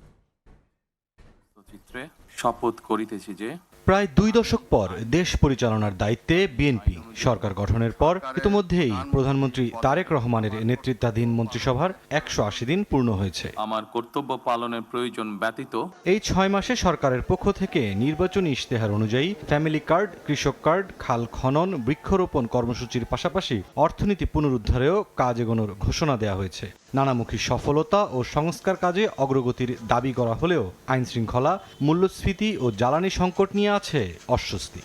Speaker 6: শপথ করিতেছি যে
Speaker 7: প্রায় ২ দশক পর দেশ পরিচালনার দায়িত্বে বিএনপি সরকার গঠনের পর ইতিমধ্যেই প্রধানমন্ত্রী তারেক রহমানের নেতৃত্বাধীন মন্ত্রিসভার ১৮০ দিন পূর্ণ হয়েছে।
Speaker 6: আমার কর্তব্য পালনের প্রয়োজন ব্যতীত
Speaker 7: এই ৬ মাসে সরকারের পক্ষ থেকে নির্বাচনী ইশতেহার অনুযায়ী ফ্যামিলি কার্ড, কৃষক কার্ড, খাল খনন, বৃক্ষরোপণ কর্মসূচির পাশাপাশি অর্থনীতি পুনরুদ্ধারেও কাজ এগোনোর ঘোষণা দেওয়া হয়েছে। নানামুখী সফলতা ও সংস্কার কাজে অগ্রগতির দাবি করা হলেও আইন শৃঙ্খলা, মূল্যস্ফীতি ও জ্বালানি সংকট নিয়ে আছে অস্বস্তি।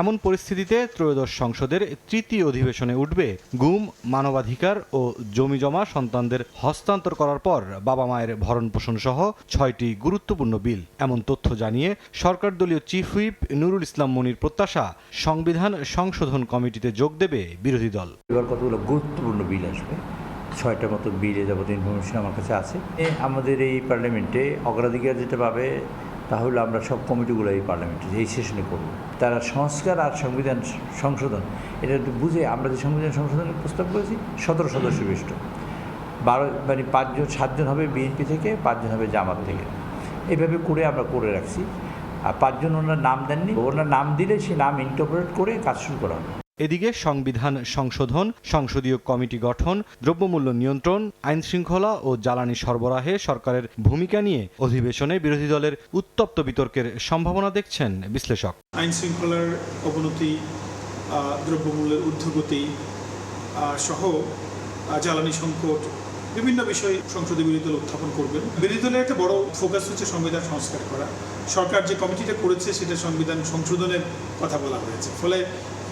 Speaker 7: এমন পরিস্থিতিতে ত্রয়োদশ সংসদের তৃতীয় অধিবেশনে উঠবে গুম, মানবাধিকার ও জমিজমা সন্তানদের হস্তান্তর করার পর বাবা মায়ের ভরণপোষণ সহ ৬টি গুরুত্বপূর্ণ বিল। এমন তথ্য জানিয়ে সরকার দলীয় চিফ হুইপ নুরুল ইসলাম মনির প্রত্যাশা, সংবিধান সংশোধন কমিটিতে যোগ দেবে বিরোধী দল।
Speaker 8: এবার কতগুলো গুরুত্বপূর্ণ বিল আসবে, 6টা মতো বিলে যাবতীয় ইনফরমেশন আমার কাছে আছে। আমাদের এই পার্লামেন্টে অগ্রাধিকার যেটা পাবে তাহলে আমরা সব কমিটিগুলো এই পার্লামেন্টে এই সেশনে করব। তারা সংস্কার আর সংবিধান সংশোধন এটা একটু বুঝে, আমরা যে সংবিধান সংশোধনের প্রস্তাব করেছি 17 সদস্য বিশিষ্ট, 7জন হবে বিএনপি থেকে, 5জন হবে জামাত থেকে, এইভাবে করে আমরা করে রাখছি। আর 5জন ওনার নাম দেননি, ওনার নাম দিলে সেই নাম ইন্টারপ্রেট করে কাজ শুরু করা হবে।
Speaker 7: এদিকে সংবিধান সংশোধন, সংসদীয় কমিটি গঠন, দ্রব্যমূল্য নিয়ন্ত্রণ, আইন শৃঙ্খলা ও জ্বালানি সরবরাহে সরকারের ভূমিকা নিয়ে অধিবেশনে বিরোধী দলের উত্তপ্ত বিতর্কের সম্ভাবনা দেখছেন বিশ্লেষক।
Speaker 9: আইন শৃঙ্খলার অবনতি, দ্রব্যমূল্যের ঊর্ধ্বগতি সহ জ্বালানি সংকট, বিভিন্ন বিষয় সংসদে বিরোধী দল উত্থাপন করবেন। বিরোধী দলের একটা বড় ফোকাস হচ্ছে সংবিধান সংস্কার করা। সরকার যে কমিটিটা করেছে সেটা সংবিধান সংশোধনের কথা বলা হয়েছে, ফলে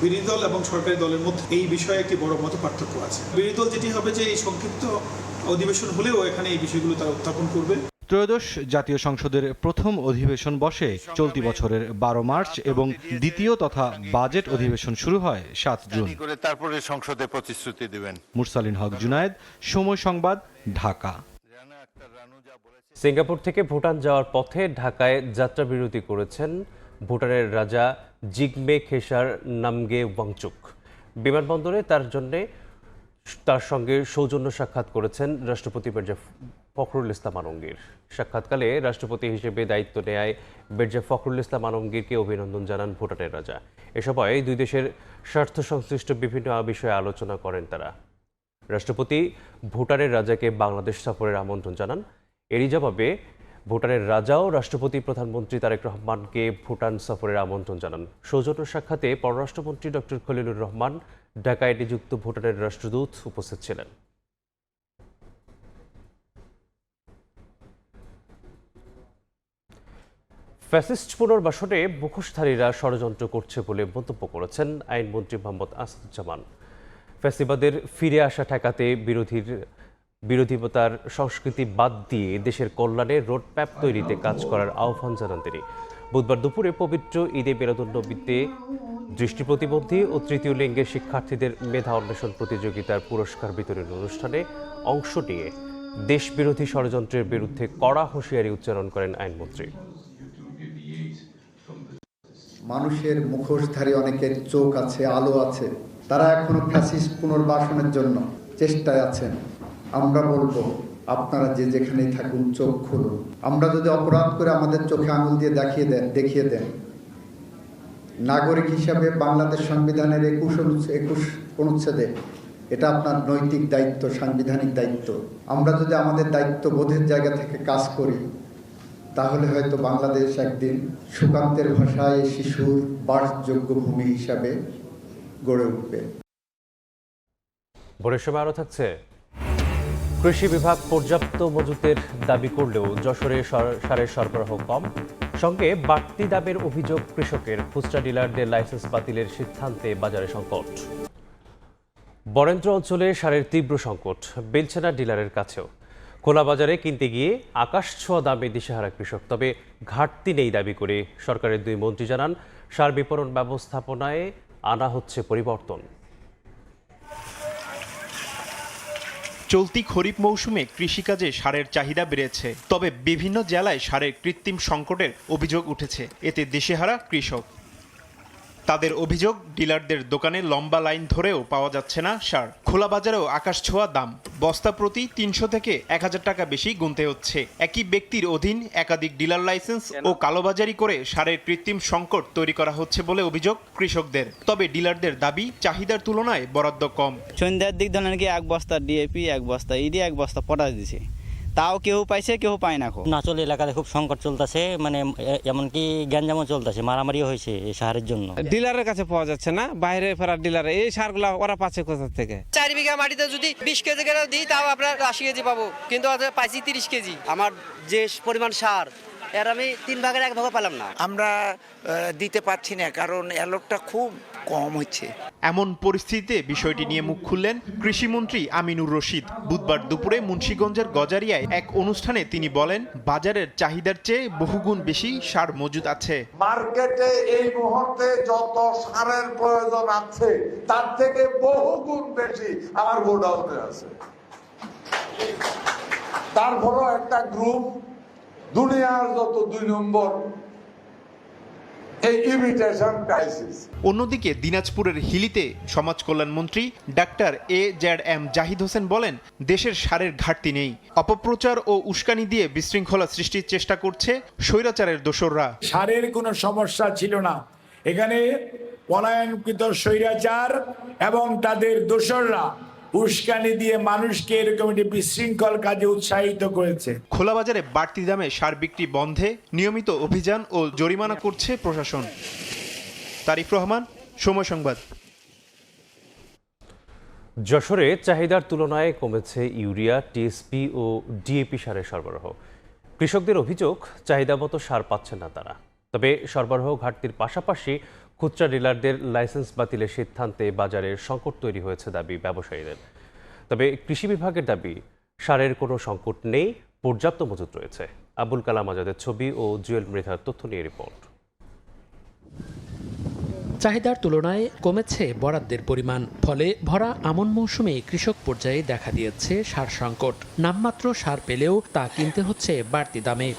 Speaker 9: বিরোধী দল এবং সরকারি দলের মধ্যে এই বিষয়ে একটি বড় মত পার্থক্য আছে। বিরোধী দল যেটি হবে যে এই সংক্ষিপ্ত অধিবেশন হলেও এখানে এই বিষয়গুলো তারা উত্থাপন করবে।
Speaker 7: ত্রয়োদশ জাতীয় সংসদের প্রথম অধিবেশন বসে চলতি বছরের 12 মার্চ এবং দ্বিতীয় তথা বাজেট অধিবেশন শুরু হয় 7 জুন।
Speaker 10: তারপরে সংসদে প্রতিশ্রুতি দিবেন।
Speaker 7: মুরসালিন হক জুনায়েদ, সময় সংবাদ, ঢাকা।
Speaker 1: সিঙ্গাপুর থেকে ভুটান যাওয়ার পথে ঢাকায় যাত্রা বিরতি করেছেন ভুটানের রাজা জিগমে খেসার নামগে ওয়াংচুক। বিমানবন্দরে তার সঙ্গে সৌজন্য সাক্ষাৎ করেছেন রাষ্ট্রপতি মির্জা ফখরুল ইসলাম আলমগীর। সাক্ষাৎকালে রাষ্ট্রপতি হিসেবে দায়িত্ব নেয় মির্জা ফখরুল ইসলাম আলমগীরকে অভিনন্দন জানান ভুটানের রাজা। এ সময় দুই দেশের স্বার্থ সংশ্লিষ্ট বিভিন্ন বিষয়ে আলোচনা করেন তারা। রাষ্ট্রপতি ভুটানের রাজাকে বাংলাদেশ সফরের আমন্ত্রণ জানান। এরই জবাবে ভুটানের রাজাও রাষ্ট্রপতি প্রধানমন্ত্রী তারেক রহমানকে ভুটান সফরের আমন্ত্রণ জানান। সৌজন্য সাক্ষাতে পররাষ্ট্রমন্ত্রী ডক্টর খলিলুর রহমান, ঢাকায় নিযুক্ত ভুটানের রাষ্ট্রদূত উপস্থিত ছিলেন। ফ্যাসিস্ট পুনর্বাসনে মুখোশধারীরা ষড়যন্ত্র করছে বলে মন্তব্য করেছেন আইনমন্ত্রী মোহাম্মদ আসাদুজ্জামান। ফ্যাসিবাদের ফিরে আসা ঠেকাতে বিরোধিতার সংস্কৃতি বাদ দিয়ে দেশের কল্যাণে রোডম্যাপ তৈরিতে কাজ করার আহ্বান জানান তিনি। বুধবার দুপুরে পবিত্র ঈদে মেরুদণ্ডবিদ্যে দৃষ্টি প্রতিবন্ধী ও তৃতীয় লিঙ্গের শিক্ষার্থীদের মেধা অন্বেষণ প্রতিযোগিতার পুরস্কার বিতরণ অনুষ্ঠানে অংশ নিয়ে দেশবিরোধী ষড়যন্ত্রের বিরুদ্ধে কড়া হুঁশিয়ারি উচ্চারণ করেন আইনমন্ত্রী।
Speaker 11: মানুষের মুখোশধারী অনেকের চোখ আছে, আলো আছে, তারা এখনো ফ্যাসিস্ট পুনর্বাসনের জন্য চেষ্টায় আছেন। আমরা বলবো, আপনারা যে যেখানেই থাকুন, চোখ খুলুন। আমরা যদি অপরাধ করে আমাদের চোখে আঙুল দিয়ে দেখিয়ে দেন, নাগরিক হিসাবে বাংলাদেশ সংবিধানের 21 অনুচ্ছেদে এটা আপনার নৈতিক দায়িত্ব, সাংবিধানিক দায়িত্ব। আমরা যদি আমাদের দায়িত্ববোধের জায়গা থেকে কাজ করি, তাহলে হয়তো বাংলাদেশ একদিন সুকান্তের ভাষায় শিশুর বাসযোগ্য ভূমি হিসাবে গড়ে উঠবে।
Speaker 1: ভোরের সময় আরও থাকছে, কৃষি বিভাগ পর্যাপ্ত মজুতের দাবি করলেও যশোরে সারের সরবরাহ কম, সঙ্গে বাড়তি দামের অভিযোগ কৃষকের। খুচরা ডিলারদের লাইসেন্স বাতিলের সিদ্ধান্তে বাজারে সংকট। বরেন্দ্র অঞ্চলে সারের তীব্র সংকট মিলছে না ডিলারের কাছেও। খোলা বাজারে কিনতে গিয়ে আকাশ ছোঁয়া দামে দিশেহারা কৃষক। তবে ঘাটতি নেই দাবি করে সরকারের দুই মন্ত্রী জানান, সার বিপণন ব্যবস্থাপনায় আনা হচ্ছে পরিবর্তন।
Speaker 12: চলতি খরিফ মৌসুমে কৃষিকাজে সারের চাহিদা বেড়েছে, তবে বিভিন্ন জেলায় সারের কৃত্রিম সংকটের অভিযোগ উঠেছে। এতে দিশেহারা কৃষক। তাদের অভিযোগ, ডিলারদের দোকানে লম্বা লাইন ধরেও পাওয়া যাচ্ছে না সার। খোলা বাজারেও আকাশ ছোঁয়া দাম, বস্তা প্রতি 300 থেকে 1000 টাকা বেশি গুনতে হচ্ছে। একই ব্যক্তির অধীন একাধিক ডিলার লাইসেন্স ও কালোবাজারি করে সারের কৃত্রিম সংকট তৈরি করা হচ্ছে বলে অভিযোগ কৃষকদের। তবে ডিলারদের দাবি, চাহিদার তুলনায় বরাদ্দ কম।
Speaker 13: সন্ধ্যার দিক ধরেন কি 1 বস্তা ডিএপি, 1 বস্তা ইডি, 1 বস্তা পটাশ দিছে, তাও কেউ পাইছে কেউ পায় না।
Speaker 14: নাচল এলাকাতে খুব সংকট চলতেছে, মানে এমনকি গ্যাঞ্জামও চলতেছে, মারামারিও হয়েছে এই সারের জন্য।
Speaker 15: ডিলারের কাছে পাওয়া যাচ্ছে না, বাইরে ফেরার ডিলার এই সারগুলা ওরা পাচ্ছে কোথা থেকে?
Speaker 16: 4 বিঘা মাটিতে যদি 20 কেজি করে দিই, তাও আমরা 80 কেজি পাবো, কিন্তু পাইছি 30 কেজি। আমার যে পরিমাণ সার, এর আমি 3 ভাগের 1 ভাগও পেলাম না।
Speaker 17: আমরা দিতে পারছি না, কারণ অ্যালটটা খুব কম হচ্ছে।
Speaker 12: এমন পরিস্থিতিতে বিষয়টি নিয়ে মুখ খুললেন কৃষিমন্ত্রী আমিনুর রশিদ। বুধবার দুপুরে মুন্সিগঞ্জের গজারিয়ায় এক অনুষ্ঠানে তিনি বলেন, বাজারের চাহিদার চেয়ে বহুগুণ বেশি সার মজুদ আছে।
Speaker 18: মার্কেটে এই মুহূর্তে যত সারের প্রয়োজন আছে, তার থেকে বহুগুণ বেশি আমার গোডাউনে আছে। তারপরও একটা গ্রুপ দুনিয়ার যত 2 নম্বর
Speaker 12: অন্যদিকে দিনাজপুরের হিলিতে সমাজ কল্যাণ মন্ত্রী ডাক্তার AZM জাহিদ হোসেন বলেন, দেশের সারের ঘাটতি নেই। অপপ্রচার ও উস্কানি দিয়ে বিশৃঙ্খলা সৃষ্টির চেষ্টা করছে স্বৈরাচারের দোসররা।
Speaker 18: সারের কোনো সমস্যা ছিল না, এখানে পলায়নকৃত স্বৈরাচার এবং তাদের দোসররা উস্কানি দিয়ে মানুষকে এরকম একটি বিশৃঙ্খল কাজে উৎসাহিত করেছে।
Speaker 12: খোলা বাজারে বাড়তি দামে সার বিক্রি বন্ধে নিয়মিত অভিযান ও জরিমানা করছে প্রশাসন। তারিক রহমান, সময় সংবাদ।
Speaker 1: যশোরে চাহিদার তুলনায় কমেছে ইউরিয়া, টিএসপি ও ডিএপি সারের সরবরাহ। কৃষকদের অভিযোগ, চাহিদা মতো সার পাচ্ছেন না তারা। তবে সরবরাহ ঘাটতির পাশাপাশি খুচরা ডিলারদের লাইসেন্স বাতিলের সিদ্ধান্তে বাজারের সংকট তৈরি হয়েছে দাবি ব্যবসায়ীদের। তবে কৃষি বিভাগের দাবি, সারের কোনো সংকট নেই, পর্যাপ্ত মজুত রয়েছে। আবুল কালাম আজাদের ছবি ও জুয়েল মৃধার তথ্য নিয়ে রিপোর্ট।
Speaker 3: চাহিদার তুলনায় কমেছে বরাদ্দের পরিমাণ, ফলে ভরা আমন মৌসুমে কৃষক পর্যায়ে দেখা দিয়েছে সার সংকট। নামমাত্র সার পেলেও তা কিনতে হচ্ছে বাড়তি দামে।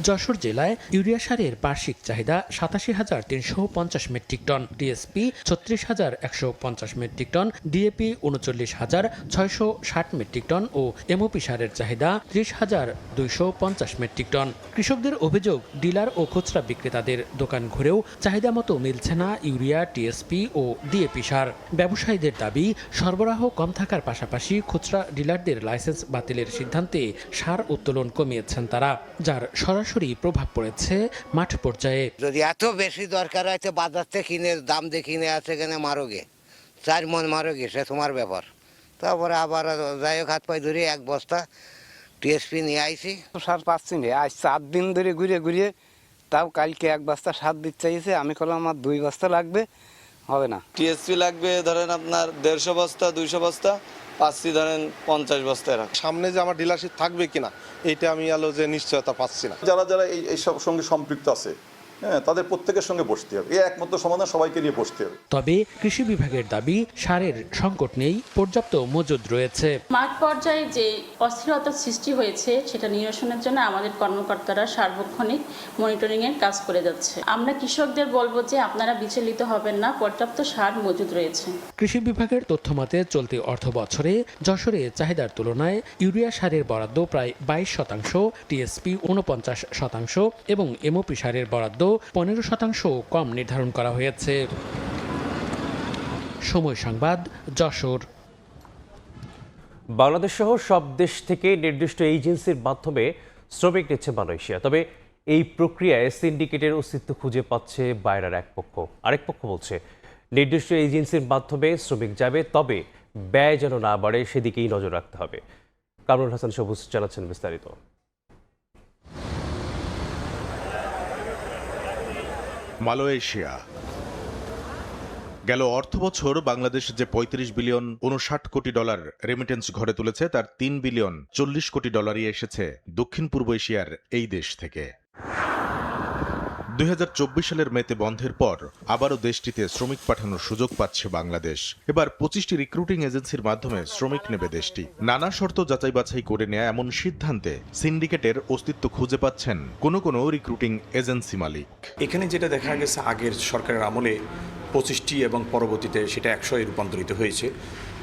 Speaker 3: যশোর জেলায় ইউরিয়া সারের বার্ষিক চাহিদা ৮৭,৩৫০ মেট্রিক টন, টিএসপি ৩৬,১৫০ মেট্রিক টন, ডিএপি ৩৯,৬৬০ মেট্রিক টন ও এমওপি সারের চাহিদা ৩০,২৫০ মেট্রিক টন। কৃষকদের অভিযোগ, ডিলার ও খুচরা বিক্রেতাদের দোকান ঘুরেও চাহিদা মতো মিলছে না ইউরিয়া, টিএসপি ও ডিএপি সার। ব্যবসায়ীদের দাবি, সরবরাহ কম থাকার পাশাপাশি খুচরা ডিলারদের লাইসেন্স বাতিলের সিদ্ধান্তে সার উত্তোলন কমিয়েছেন তারা, যার সরাসরি প্রভাব পড়েছে মাঠ পর্যায়ে।
Speaker 4: যদি এত বেশি দরকার হয় তো বাজার থেকে কিনে দাম দিয়ে কিনে আছে কেন মারোগে, 4 মণ মারোগে, সে তোমার ব্যাপার। তারপরে আবার যাই হোক হাত পায়ে ধরে 1 বস্তা টিএসপি নিয়ে আইছি।
Speaker 15: সার পাচ্ছি না, আজ 4 দিন ধরে ঘুরে ঘুরে, তাও কালকে 1 বস্তা সার দিতে চাইছে। আমি বললাম আমার 2 বস্তা লাগবে, হবে না।
Speaker 19: টিএসপি লাগবে ধরেন আপনার 150 বস্তা, 200 বস্তা, পাচ্ছি ধরেন 50 বস্তা।
Speaker 20: সামনে যে আমার ডিলারশিপ থাকবে কিনা এইটা আমি যে নিশ্চয়তা পাচ্ছি না। যারা যারা এইসব সঙ্গে সম্পৃক্ত আছে, তাদের প্রত্যেকের সঙ্গে বসতে হবে, এই একমাত্র সমাধান, সবাইকে নিয়ে বসতে হবে।
Speaker 3: তবে কৃষি বিভাগের দাবি, সারের সংকট নেই, পর্যাপ্ত মজুদ রয়েছে।
Speaker 21: মাঠ পর্যায়ে যে অস্থিরতার সৃষ্টি হয়েছে সেটা নিরসনের জন্য আমাদের কর্মকর্তারা সার্বক্ষণিক মনিটরিংয়ের কাজ করে যাচ্ছে। আমরা কৃষকদের বলবো যে আপনারা বিচলিত হবেন না, পর্যাপ্ত সার মজুদ রয়েছে।
Speaker 3: কৃষি বিভাগের তথ্যমতে চলতি অর্থ বছরে যশোরে চাহিদার তুলনায় ইউরিয়া সারের বরাদ্দ প্রায় 22%, টিএসপি 49% এবং এমওপি সারের বরাদ্দ 15% কম নির্ধারণ করা হয়েছে। সময় সংবাদ, যশোর।
Speaker 1: বাংলাদেশ সহ সব দেশ থেকে নির্দিষ্ট এজেন্সির মাধ্যমে শ্রমিক নিচ্ছে মালয়েশিয়া। তবে এই প্রক্রিয়ায় সিন্ডিকেটের অস্তিত্ব খুঁজে পাচ্ছে বাইরের এক পক্ষ। আরেক পক্ষ বলছে, নির্দিষ্ট এজেন্সির মাধ্যমে শ্রমিক যাবে, তবে ব্যয় যেন না বাড়ে সেদিকেই নজর রাখতে হবে। কামরুল হাসান সবুজ জানাচ্ছেন বিস্তারিত।
Speaker 22: মালয়েশিয়া। গেল অর্থবছর বাংলাদেশ যে 35 বিলিয়ন 59 কোটি ডলার রেমিটেন্স ঘরে তুলেছে, তার 3 বিলিয়ন 40 কোটি ডলারই এসেছে দক্ষিণ পূর্ব এশিয়ার এই দেশ থেকে। 2024 সালের মেতে বন্ধের পর আবারও দেশটিতে শ্রমিক পাঠানোর সুযোগ পাচ্ছে বাংলাদেশ। এবার 25টি রিক্রুটিং এজেন্সির মাধ্যমে শ্রমিক নেবে দেশটি। নানা শর্ত যাচাই বাছাই করে নেয়া এমন সিদ্ধান্তে সিন্ডিকেটের অস্তিত্ব খুঁজে পাচ্ছেন কোনো রিক্রুটিং এজেন্সি মালিক।
Speaker 23: এখানে যেটা দেখা গেছে, আগের সরকারের আমলে 25টি এবং পরবর্তীতে সেটা 100-এ রূপান্তরিত হয়েছে।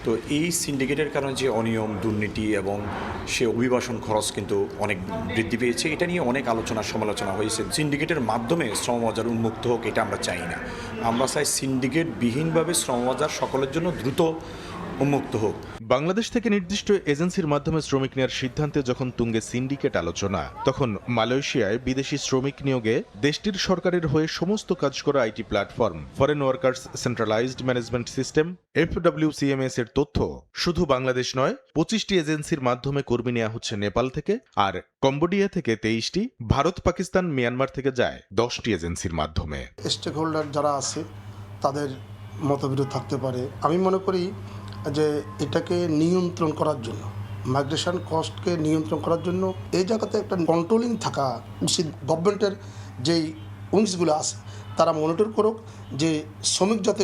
Speaker 23: তো এই সিন্ডিকেটের কারণে যে অনিয়ম, দুর্নীতি এবং সে অভিবাসন খরচ কিন্তু অনেক বৃদ্ধি পেয়েছে। এটা নিয়ে অনেক আলোচনা সমালোচনা হয়েছে। সিন্ডিকেটের মাধ্যমে শ্রমবাজার উন্মুক্ত হোক, এটা আমরা চাই না। আমরা চাই সিন্ডিকেট বিহীনভাবে শ্রমবাজার সকলের জন্য দ্রুত উন্মুক্ত হোক।
Speaker 22: বাংলাদেশ থেকে নির্দিষ্ট এজেন্সির মাধ্যমে শ্রমিক নেওয়ার সিদ্ধান্তে যখন তুঙ্গে সিন্ডিকেট আলোচনা, তখন মালয়েশিয়ায় বিদেশি শ্রমিক নিয়োগে দেশটির সরকারের হয়ে সমস্ত কাজ করা IT platform foreign workers centralised management system FWCMS এর তথ্য, শুধু বাংলাদেশ নয় 25টি এজেন্সির মাধ্যমে কর্মী নেওয়া হচ্ছে নেপাল থেকে, আর কম্বোডিয়া থেকে 23টি, ভারত, পাকিস্তান, মিয়ানমার থেকে যায় 10টি এজেন্সির মাধ্যমে।
Speaker 24: স্টেক হোল্ডার যারা আছে তাদের মতবিরোধ থাকতে পারে। আমি মনে করি যে এটাকে নিয়ন্ত্রণ করার জন্য, মাইগ্রেশন কস্টকে নিয়ন্ত্রণ করার জন্য এই জায়গাতে একটা কন্ট্রোলিং থাকা উচিত। গভর্নমেন্টের যেই উইংসগুলো আছে তারা মনিটর করুক যে শ্রমিক যাতে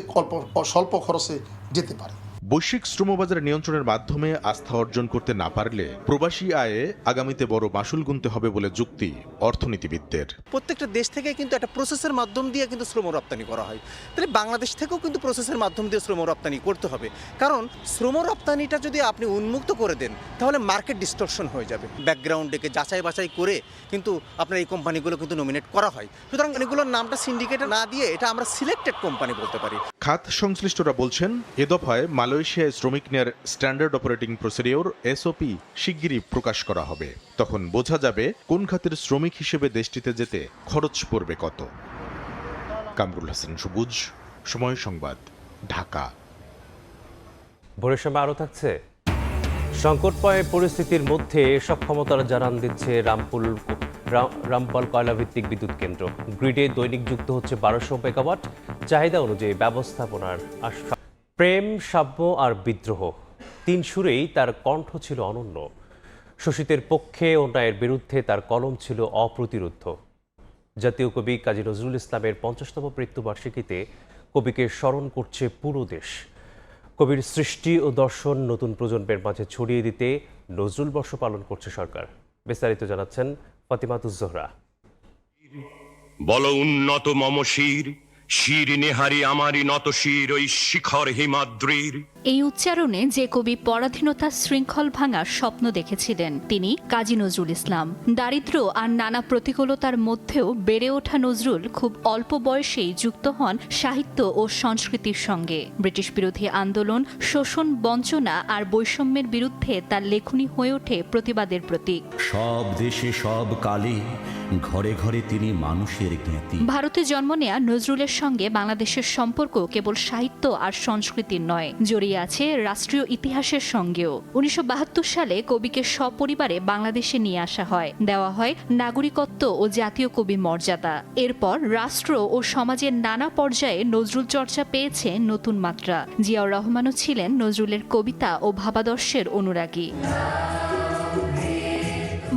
Speaker 24: স্বল্প খরচে যেতে পারে।
Speaker 22: বৈশ্বিক শ্রমবাজার নিয়ন্ত্রণের মাধ্যমে আস্থা অর্জন করতে না পারলে প্রবাসী আয়ে আগামীতে বড় মাসুল গুনতে হবে বলে যুক্তি অর্থনীতিবিদদের।
Speaker 25: প্রত্যেকটা দেশ থেকে কিন্তু একটা প্রসেসের মাধ্যম দিয়ে কিন্তু শ্রম রপ্তানি করা হয়, তাহলে বাংলাদেশ থেকেও কিন্তু প্রসেসের মাধ্যম দিয়ে শ্রম রপ্তানি করতে হবে। কারণ শ্রম রপ্তানিটা যদি আপনি উন্মুক্ত করে দেন তাহলে মার্কেট ডিস্টরশন হয়ে যাবে। ব্যাকগ্রাউন্ডকে যাচাই বাছাই করে কিন্তু আপনার এই কোম্পানিগুলো কিন্তু নমিনেট করা হয়। সুতরাং এগুলোর নামটা সিন্ডিকেটে না দিয়ে এটা আমরা সিলেক্টেড কোম্পানি বলতে পারি।
Speaker 22: খাত সংশ্লিষ্টরা বলছেন, এ দফায় মালয়েশিয়ায় শ্রমিক নেয়ার স্ট্যান্ডার্ড অপারেটিং প্রসিডিওর SOP শিগগিরই প্রকাশ করা হবে। তখন বোঝা যাবে কোন খাতের শ্রমিক হিসেবে দেশটিতে যেতে খরচ পড়বে কত। কামরুল হাসান সবুজ, সময় সংবাদ, ঢাকা।
Speaker 1: ভোরের সময় আরও থাকছে, সংকটময় পরিস্থিতির মধ্যে সক্ষমতার জানান দিচ্ছে রামপাল কয়লাভিত্তিক বিদ্যুৎ কেন্দ্র। গ্রিডে দৈনিক যুক্ত হচ্ছে 1200 মেগাওয়াট। চাহিদা অনুযায়ী ব্যবস্থাপনার আশ্বাস। প্রেম, সাম্য আর বিদ্রোহ, 3 সুরেই তার কণ্ঠ ছিল অনন্য। শোষিতের পক্ষে অন্যায়ের বিরুদ্ধে তার কলম ছিল অপ্রতিরোধ্য। জাতীয় কবি কাজী নজরুল ইসলামের ৫০তম মৃত্যুবার্ষিকীতে কবিকে স্মরণ করছে পুরো দেশ। কবির সৃষ্টি ও দর্শন নতুন প্রজন্মের মাঝে ছড়িয়ে দিতে নজরুল বর্ষ পালন করছে সরকার। বিস্তারিত জানাচ্ছেন ফাতিমাতুজ জোহরা।
Speaker 2: বল উন্নত মম শির, শির নেহারি আমারি নত শির ওই শিখর হিমাদ্রির।
Speaker 5: এই উচ্চারণে যে কবি পরাধীনতার শৃঙ্খল ভাঙার স্বপ্ন দেখেছিলেন তিনি কাজী নজরুল ইসলাম। দারিদ্র্য আর নানা প্রতিকূলতার মধ্যেও বেড়ে ওঠা নজরুল খুব অল্প বয়সেই যুক্ত হন সাহিত্য ও সংস্কৃতির সঙ্গে। ব্রিটিশ বিরোধী আন্দোলন, শোষণ, বঞ্চনা আর বৈষম্যের বিরুদ্ধে তার লেখনী হয়ে ওঠে প্রতিবাদের প্রতীক।
Speaker 6: সব দেশে সব কালে ঘরে ঘরে তিনি মানুষের জ্ঞাতি।
Speaker 5: ভারতে জন্ম নেয়া নজরুলের সঙ্গে বাংলাদেশের সম্পর্ক কেবল সাহিত্য আর সংস্কৃতির নয়, জড়িয়ে আছে রাষ্ট্রীয় ইতিহাসের সঙ্গেও। ১৯৭২ সালে কবিকে সপরিবারে বাংলাদেশে নিয়ে আসা হয়, দেওয়া হয় নাগরিকত্ব ও জাতীয় কবি মর্যাদা। এরপর রাষ্ট্র ও সমাজের নানা পর্যায়ে নজরুল চর্চা পেয়েছে নতুন মাত্রা। জিয়াউর রহমানও ছিলেন নজরুলের কবিতা ও ভাবাদর্শের অনুরাগী।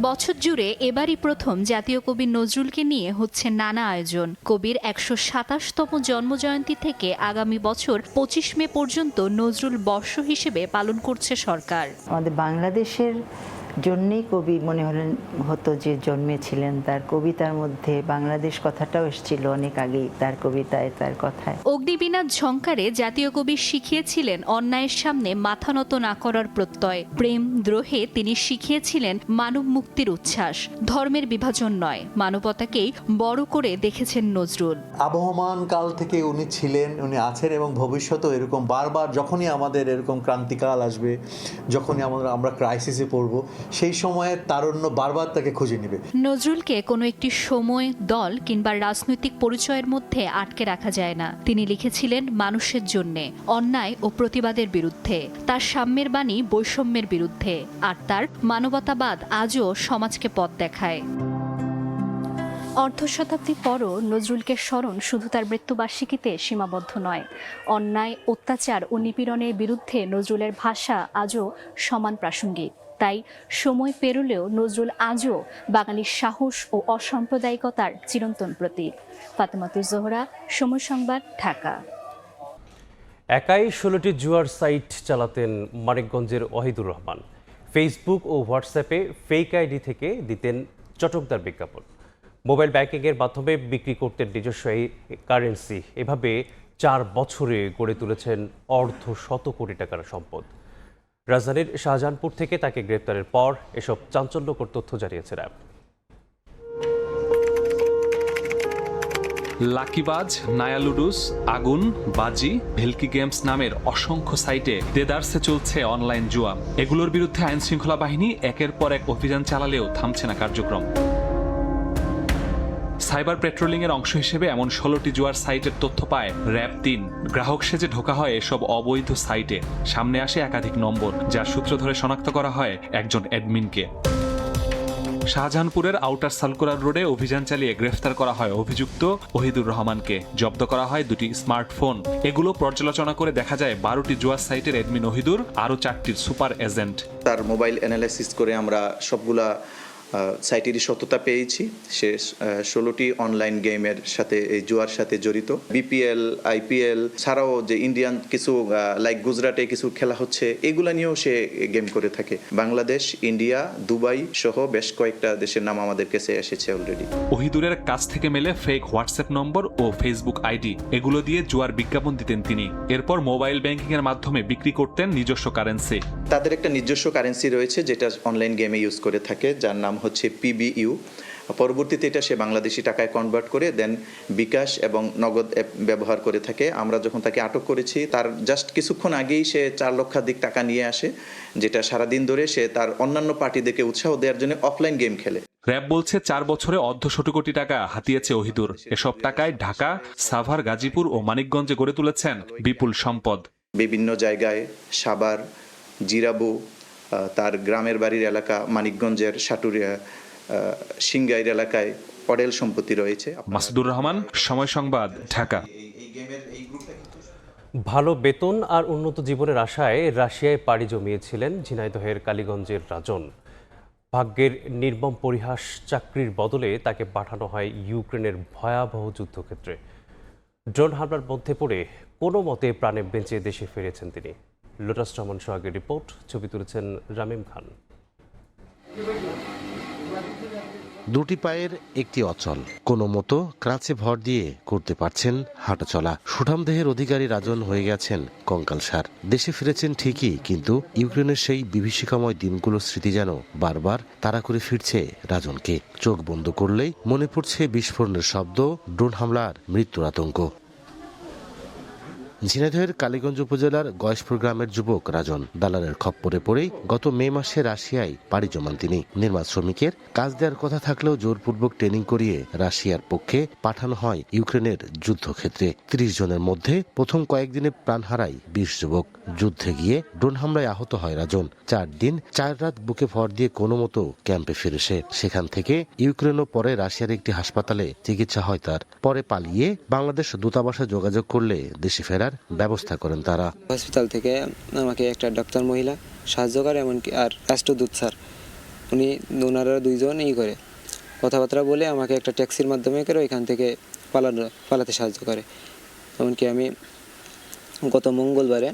Speaker 5: বছর জুড়ে এবারই প্রথম জাতীয় কবি নজরুলকে নিয়ে হচ্ছে নানা আয়োজন। কবির ১২৭তম জন্মজয়ন্তী থেকে আগামী বছর ২৫ মে পর্যন্ত নজরুল বর্ষ হিসেবে পালন করছে সরকার।
Speaker 8: আমাদের বাংলাদেশের জন্যই কবি মনে হতো যে জন্মেছিলেন। তার কবিতার মধ্যে বাংলাদেশ কথাটাও এসেছিল অনেক আগেই তার কবিতায়, তার কথায়।
Speaker 5: অগ্নিবীণার ঝংকারে জাতীয় কবি শিখিয়েছিলেন অন্যায়ের সামনে মাথা নত না করার প্রত্যয়। প্রেম দ্রোহে তিনি শিখিয়েছিলেন মানব মুক্তির উচ্ছ্বাস। ধর্মের বিভাজন নয়, মানবতাকেই বড় করে দেখেছেন নজরুল।
Speaker 9: আবহমান কাল থেকে উনি ছিলেন, উনি আছেন এবং ভবিষ্যতেও এরকম বারবার যখনই আমাদের এরকম ক্রান্তিকাল আসবে, যখনই আমরা ক্রাইসিসে পড়ব, সেই সময়ে তারুণ্য বারবার তাকে খুঁজে নেবে।
Speaker 5: নজরুলকে কোনো একটি সময়, দল কিংবা রাজনৈতিক পরিচয়ের মধ্যে আটকে রাখা যায় না। তিনি লিখেছিলেন মানুষের জন্যে, অন্যায় ও প্রতিবাদের বিরুদ্ধে। তার সাম্যের বাণী বৈষম্যের বিরুদ্ধে, আর তার মানবতাবাদ আজও সমাজকে পথ দেখায়। অর্ধশতাব্দী পরও নজরুলকে স্মরণ শুধু তার মৃত্যুবার্ষিকীতে সীমাবদ্ধ নয়। অন্যায়, অত্যাচার ও নিপীড়নের বিরুদ্ধে নজরুলের ভাষা আজও সমান প্রাসঙ্গিক। তাই সময় পেরোলেও নজরুল আজও বাঙালির সাহস ও অসাম্প্রদায়িকতার চিরন্তন প্রতীক। ফাতেমাতুজ জোহরা, সময় সংবাদ, ঢাকা।
Speaker 1: একাই ১৬টি জুয়ার সাইট চালাতেন মানিকগঞ্জের ওয়াহিদুর রহমান। ফেসবুক ও হোয়াটসঅ্যাপে ফেক আইডি থেকে দিতেন চটকদার বিজ্ঞাপন। মোবাইল ব্যাংকিংয়ের মাধ্যমে বিক্রি করতেন নিজস্ব এই কারেন্সি। এভাবে ৪ বছরে গড়ে তুলেছেন অর্ধশত কোটি টাকার সম্পদ। রাজধানীর শাহজাহানপুর থেকে তাকে গ্রেপ্তারের পর এসব চাঞ্চল্যকর তথ্য জানিয়েছে র্যাব।
Speaker 26: লাকিবাজ, নায়ালুডুস, আগুন, বাজি, ভেলকি গেমস নামের অসংখ্য সাইটে দেদারসে চলছে অনলাইন জুয়া। এগুলোর বিরুদ্ধে আইন শৃঙ্খলা বাহিনী একের পর এক অভিযান চালালেও থামছে না কার্যক্রম। সাইবার পেট্রোলিং এর অংশ হিসেবে এমন 16টি জুয়ার সাইটের তথ্য পায় র্যাব ৩। গ্রাহক সেজে ঢোকা হয় এসব অবৈধ সাইটে। সামনে আসে একাধিক নম্বর, যার সূত্র ধরে শনাক্ত করা হয় একজন অ্যাডমিনকে। শাহজাহানপুরের আউটার সার্কুলার রোডে অভিযান চালিয়ে গ্রেফতার করা হয় অভিযুক্ত ওহিদুর রহমানকে। জব্দ করা হয় 2টি স্মার্টফোন। এগুলো পর্যালোচনা করে দেখা যায় 12টি জুয়ার সাইটের অ্যাডমিন ওহিদুর, আরও 4টির সুপার এজেন্ট।
Speaker 27: তার মোবাইল অ্যানালাইসিস করে আমরা সবগুলা সাইটেরই সত্যতা পেয়েছি। সে 16টি অনলাইন গেমের সাথে, এই জুয়ার সাথে জড়িত। বিপিএল, আইপিএল ছাড়াও যে ইন্ডিয়ান কিছু লাইক গুজরাটে কিছু খেলা হচ্ছে, এগুলা নিয়েও সে গেম করে থাকে। বাংলাদেশ, ইন্ডিয়া, দুবাই সহ বেশ কয়েকটা দেশের নাম আমাদের কাছে এসেছে অলরেডি।
Speaker 26: ওহিদুরের কাছ থেকে মেলে ফেক হোয়াটসঅ্যাপ নম্বর ও ফেসবুক আইডি। এগুলো দিয়ে জুয়ার বিজ্ঞাপন দিতেন তিনি। এরপর মোবাইল ব্যাংকিং এর মাধ্যমে বিক্রি করতেন নিজস্ব কারেন্সি।
Speaker 27: তাদের একটা নিজস্ব কারেন্সি রয়েছে যেটা অনলাইন গেমে ইউজ করে থাকে, যার নাম হচ্ছে PBU। পরবর্তীতে এটা সে বাংলাদেশি টাকায় কনভার্ট করে দেন বিকাশ এবং নগদ অ্যাপ ব্যবহার করে থাকে। আমরা যখন তাকে আটক করেছি, তার জাস্ট কিছুক্ষণ আগেই সে 4 লক্ষাধিক টাকা নিয়ে আসে, যেটা সারাদিন ধরে সে তার অন্যান্য পার্টিদেরকে উৎসাহ দেওয়ার জন্য অফলাইন গেম খেলে।
Speaker 26: র্যাব বলছে 4 বছরে অর্ধশত কোটি টাকা হাতিয়েছে ওহিদুর। এসব টাকায় ঢাকা, সাভার, গাজীপুর ও মানিকগঞ্জে গড়ে তুলেছেন বিপুল সম্পদ।
Speaker 27: বিভিন্ন জায়গায় সাভার, জিরাবু, তার গ্রামের বাড়ির এলাকা মানিকগঞ্জের সাটুরিয়া, সিংগাইর এলাকায় অডেল সম্পত্তি রয়েছে।
Speaker 26: মাসুদুর রহমান, সময় সংবাদ, ঢাকা।
Speaker 1: ভালো বেতন আর উন্নত জীবনের আশায় রাশিয়ায় পাড়ি জমিয়েছিলেন ঝিনাইদহের কালীগঞ্জের রাজন। ভাগ্যের নির্মম পরিহাস, চাকরির বদলে তাকে পাঠানো হয় ইউক্রেনের ভয়াবহ যুদ্ধক্ষেত্রে। ড্রোন হামলার মধ্যে পড়ে কোনো মতে প্রাণে বেঁচে দেশে ফিরেছেন তিনি। লোটাস রহমান সোহাগের রিপোর্ট, ছবি তুলেছেন রামিম খান।
Speaker 7: দুটি পায়ের একটি অচল, কোনো মতো ক্রাঁচে ভর দিয়ে করতে পারছেন হাঁটাচলা। সুঠামদেহের অধিকারী রাজন হয়ে গেছেন কঙ্কালসার। দেশে ফিরেছেন ঠিকই, কিন্তু ইউক্রেনের সেই বিভীষিকাময় দিনগুলোর স্মৃতি যেন বারবার তাড়া করে ফিরছে রাজনকে। চোখ বন্ধ করলেই মনে পড়ছে বিস্ফোরণের শব্দ, ড্রোন হামলার মৃত্যুর আতঙ্ক। ঝিনাইদহের কালীগঞ্জ উপজেলার গয়েশপুর গ্রামের যুবক রাজন দালালের খপ্পরে পড়েই গত মে মাসে রাশিয়ায় পাড়ি জমান তিনি। নির্মাণ শ্রমিকের কাজ দেওয়ার কথা থাকলেও জোরপূর্বক ট্রেনিং করিয়ে রাশিয়ার পক্ষে পাঠানো হয় ইউক্রেনের যুদ্ধক্ষেত্রে। ৩০ জনের মধ্যে প্রথম কয়েকদিনে প্রাণ হারায় ২০ যুবক। যুদ্ধে গিয়ে ড্রোন হামলায় আহত হয় রাজন। ৪ দিন ৪ রাত বুকে ভর দিয়ে কোনো মতো ক্যাম্পে ফিরে সেখান থেকে ইউক্রেন ও পরে রাশিয়ার একটি হাসপাতালে চিকিৎসা হয় তার। পরে পালিয়ে বাংলাদেশ দূতাবাসে যোগাযোগ করলে দেশে ফেরার ব্যবস্থা করেন তারা।
Speaker 10: হসপিটাল থেকে আমাকে একটা ডাক্তার মহিলা সাহায্য করে, এমনকি আর রাষ্ট্রদূত স্যার, ওনারা দুইজন করে কথাবার্তা বলে আমাকে একটা ট্যাক্সির মাধ্যমে করে ওইখান থেকে পালাতে সাহায্য করে। এমনকি আমি গত মঙ্গলবারে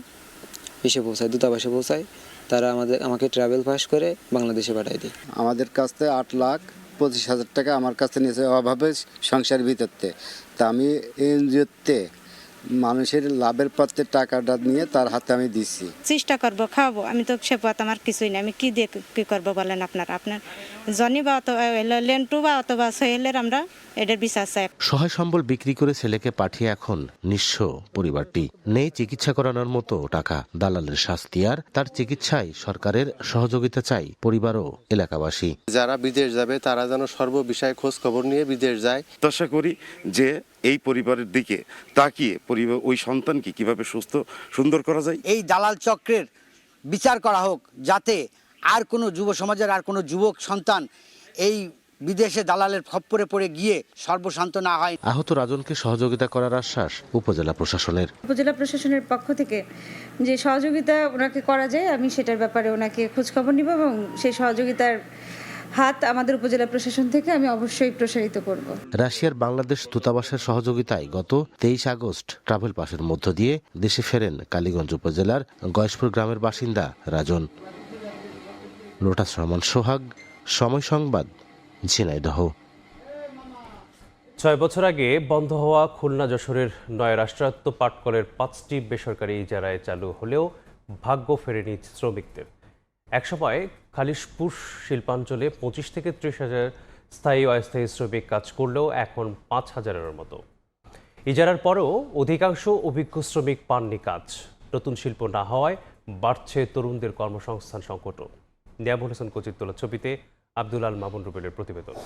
Speaker 10: এসে পৌঁছাই, দূতাবাসে পৌঁছাই। তারা আমাকে ট্রাভেল পাস করে বাংলাদেশে পাঠাই দেয়।
Speaker 11: আমাদের কাছ থেকে 8,25,000 টাকা আমার কাছে নিয়েছে অভাবে সংসার ভিতরতে। তা আমি এনজিওতে মানুষের লাভের পথে টাকাটা নিয়ে তার হাতে আমি দিচ্ছি।
Speaker 13: চেষ্টা করবো, খাওয়াবো। আমি তো সে পথ আমার কিছুই না, আমি কি দিয়ে কি করবো বলেন আপনার জনি বা লেন্টু বা অথবা সোহেলের আমরা এটার বিশ্বাস চাই।
Speaker 7: সহায় সম্বল বিক্রি করে ছেলেকে পাঠিয়ে এখন নিঃস্ব পরিবারটি। নেই চিকিৎসা করানোর মতো টাকা। দালালের শাস্তি আর তার চিকিৎসায় সরকারের সহযোগিতা চাই পরিবার ও এলাকাবাসী।
Speaker 11: যারা বিদেশ যাবে তারা যেন সর্ববিষয়ে খোঁজ খবর নিয়ে বিদেশ যায়।
Speaker 14: আশা করি যে এই পরিবারের দিকে তাকিয়ে পরিবার ওই সন্তানকে কিভাবে সুন্দর করা যায়,
Speaker 16: এই দালাল চক্রের বিচার করা হোক, যাতে আর কোনো যুব সমাজের আর কোনো যুবক সন্তান এই বিদেশে দালালের খপ্পরে পড়ে গিয়ে সর্বশান্ত না হয়।
Speaker 7: আহত রাজনকে সহযোগিতা করার আশ্বাস উপজেলা প্রশাসনের।
Speaker 17: উপজেলা প্রশাসনের পক্ষ থেকে যে সহযোগিতা ওনাকে করা যায়, আমি সেটার ব্যাপারে ওনাকে খোঁজখবর নিব এবং সেই সহযোগিতার হাত আমাদের উপজেলা প্রশাসন থেকে আমি অবশ্যই প্রসারিত করব।
Speaker 7: রাশিয়ার বাংলাদেশ দূতাবাসের সহযোগিতায় গত 23 আগস্ট ট্রাভেল পাসের মধ্য দিয়ে দেশে ফেরেন কালীগঞ্জ উপজেলার গয়েশপুর গ্রামের বাসিন্দা রাজন। লোটাস রহমান সোহাগ, সময় সংবাদ, ঝিনাইদহ।
Speaker 1: ৬ বছর আগে বন্ধ হওয়া খুলনা যশোরের ৯ রাষ্ট্রায়ত্ত পাটকলের ৫টি বেসরকারি ইজারায় চালু হলেও ভাগ্য ফেরেনি শ্রমিকদের। একসময় খালিশপুর শিল্পাঞ্চলে ২৫ থেকে ৩০ হাজার স্থায়ী অস্থায়ী শ্রমিক কাজ করলেও এখন ৫,০০০-এর মতো। ইজারার পরেও অধিকাংশ অভিজ্ঞ শ্রমিক পাননি কাজ। নতুন শিল্প না হওয়ায় বাড়ছে তরুণদের কর্মসংস্থান সংকটও। নিয়ামুল হোসেন কোচির তোলা ছবিতে আব্দুল আল মামুন রুবেলের প্রতিবেদন।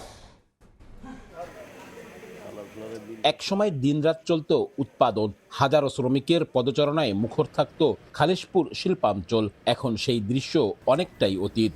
Speaker 28: একসময় দিনরাত চলত উৎপাদন, হাজারো শ্রমিকের পদচারণায় মুখর থাকত খালিশপুর শিল্পাঞ্চল। এখন সেই দৃশ্য অনেকটাই অতীত।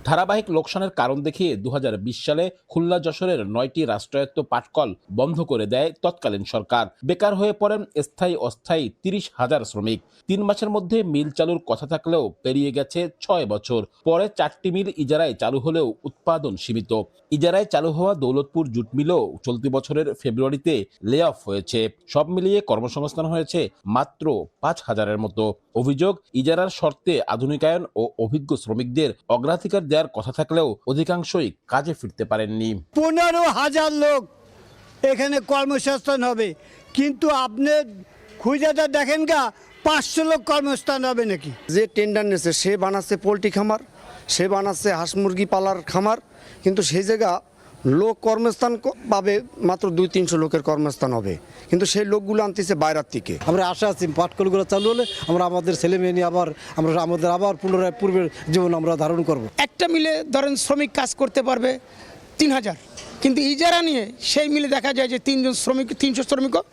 Speaker 28: ধারাবাহিক লোকসানের কারণ দেখিয়ে ২০২০ সালে খুলনা যশোরের ৯টি রাষ্ট্রায়ত্ত পাটকল বন্ধ করে দেয় তৎকালীন সরকার। বেকার হয়ে পড়েন স্থায়ী অস্থায়ী ৩০,০০০ শ্রমিক। ৩ মাসের মধ্যে মিল চালুর কথা থাকলেও পেরিয়ে গেছে ৬ বছর। পরে ৪টি মিল ইজারায় চালু হলেও উৎপাদন সীমিত। ইজারায় চালু হওয়া দৌলতপুর জুট মিলও চলতি বছরের ফেব্রুয়ারিতে লে অফ হয়েছে। সব মিলিয়ে কর্মসংস্থান হয়েছে মাত্র ৫,০০০-এর মতো। অভিযোগ, ইজারার শর্তে আধুনিকায়ন ও অভিজ্ঞ শ্রমিকদের অগ্রাধিকার দেওয়ার কথা থাকলেও অধিকাংশই কাজে ফিরতে পারেননি।
Speaker 29: ১৫,০০০ লোক এখানে কর্মসংস্থান হবে, কিন্তু আপনি খুঁজেটা দেখেন গা ৫০০ লোক কর্মসংস্থান হবে নাকি?
Speaker 11: যে টেন্ডার নিয়েছে সে বানাচ্ছে পোলট্রি খামার, সে বানাচ্ছে হাঁস মুরগি পালার খামার, কিন্তু সেই জায়গা লোক কর্মস্থান পাবে মাত্র ২০০-৩০০ লোকের কর্মস্থান হবে, কিন্তু সেই লোকগুলো আনতেছে বাইরের থেকে।
Speaker 30: আমরা আশা আছি পাটকলগুলো চালু হলে আমরা আমাদের ছেলে মেয়ে নিয়ে আবার পুনরায় পূর্বের জীবন আমরা ধারণ করব।
Speaker 31: একটা মিলে ধরেন শ্রমিক কাজ করতে পারবে ৩,০০০, কিন্তু ইজারা নিয়ে সেই মিলে দেখা যায় যে ৩০০ শ্রমিকও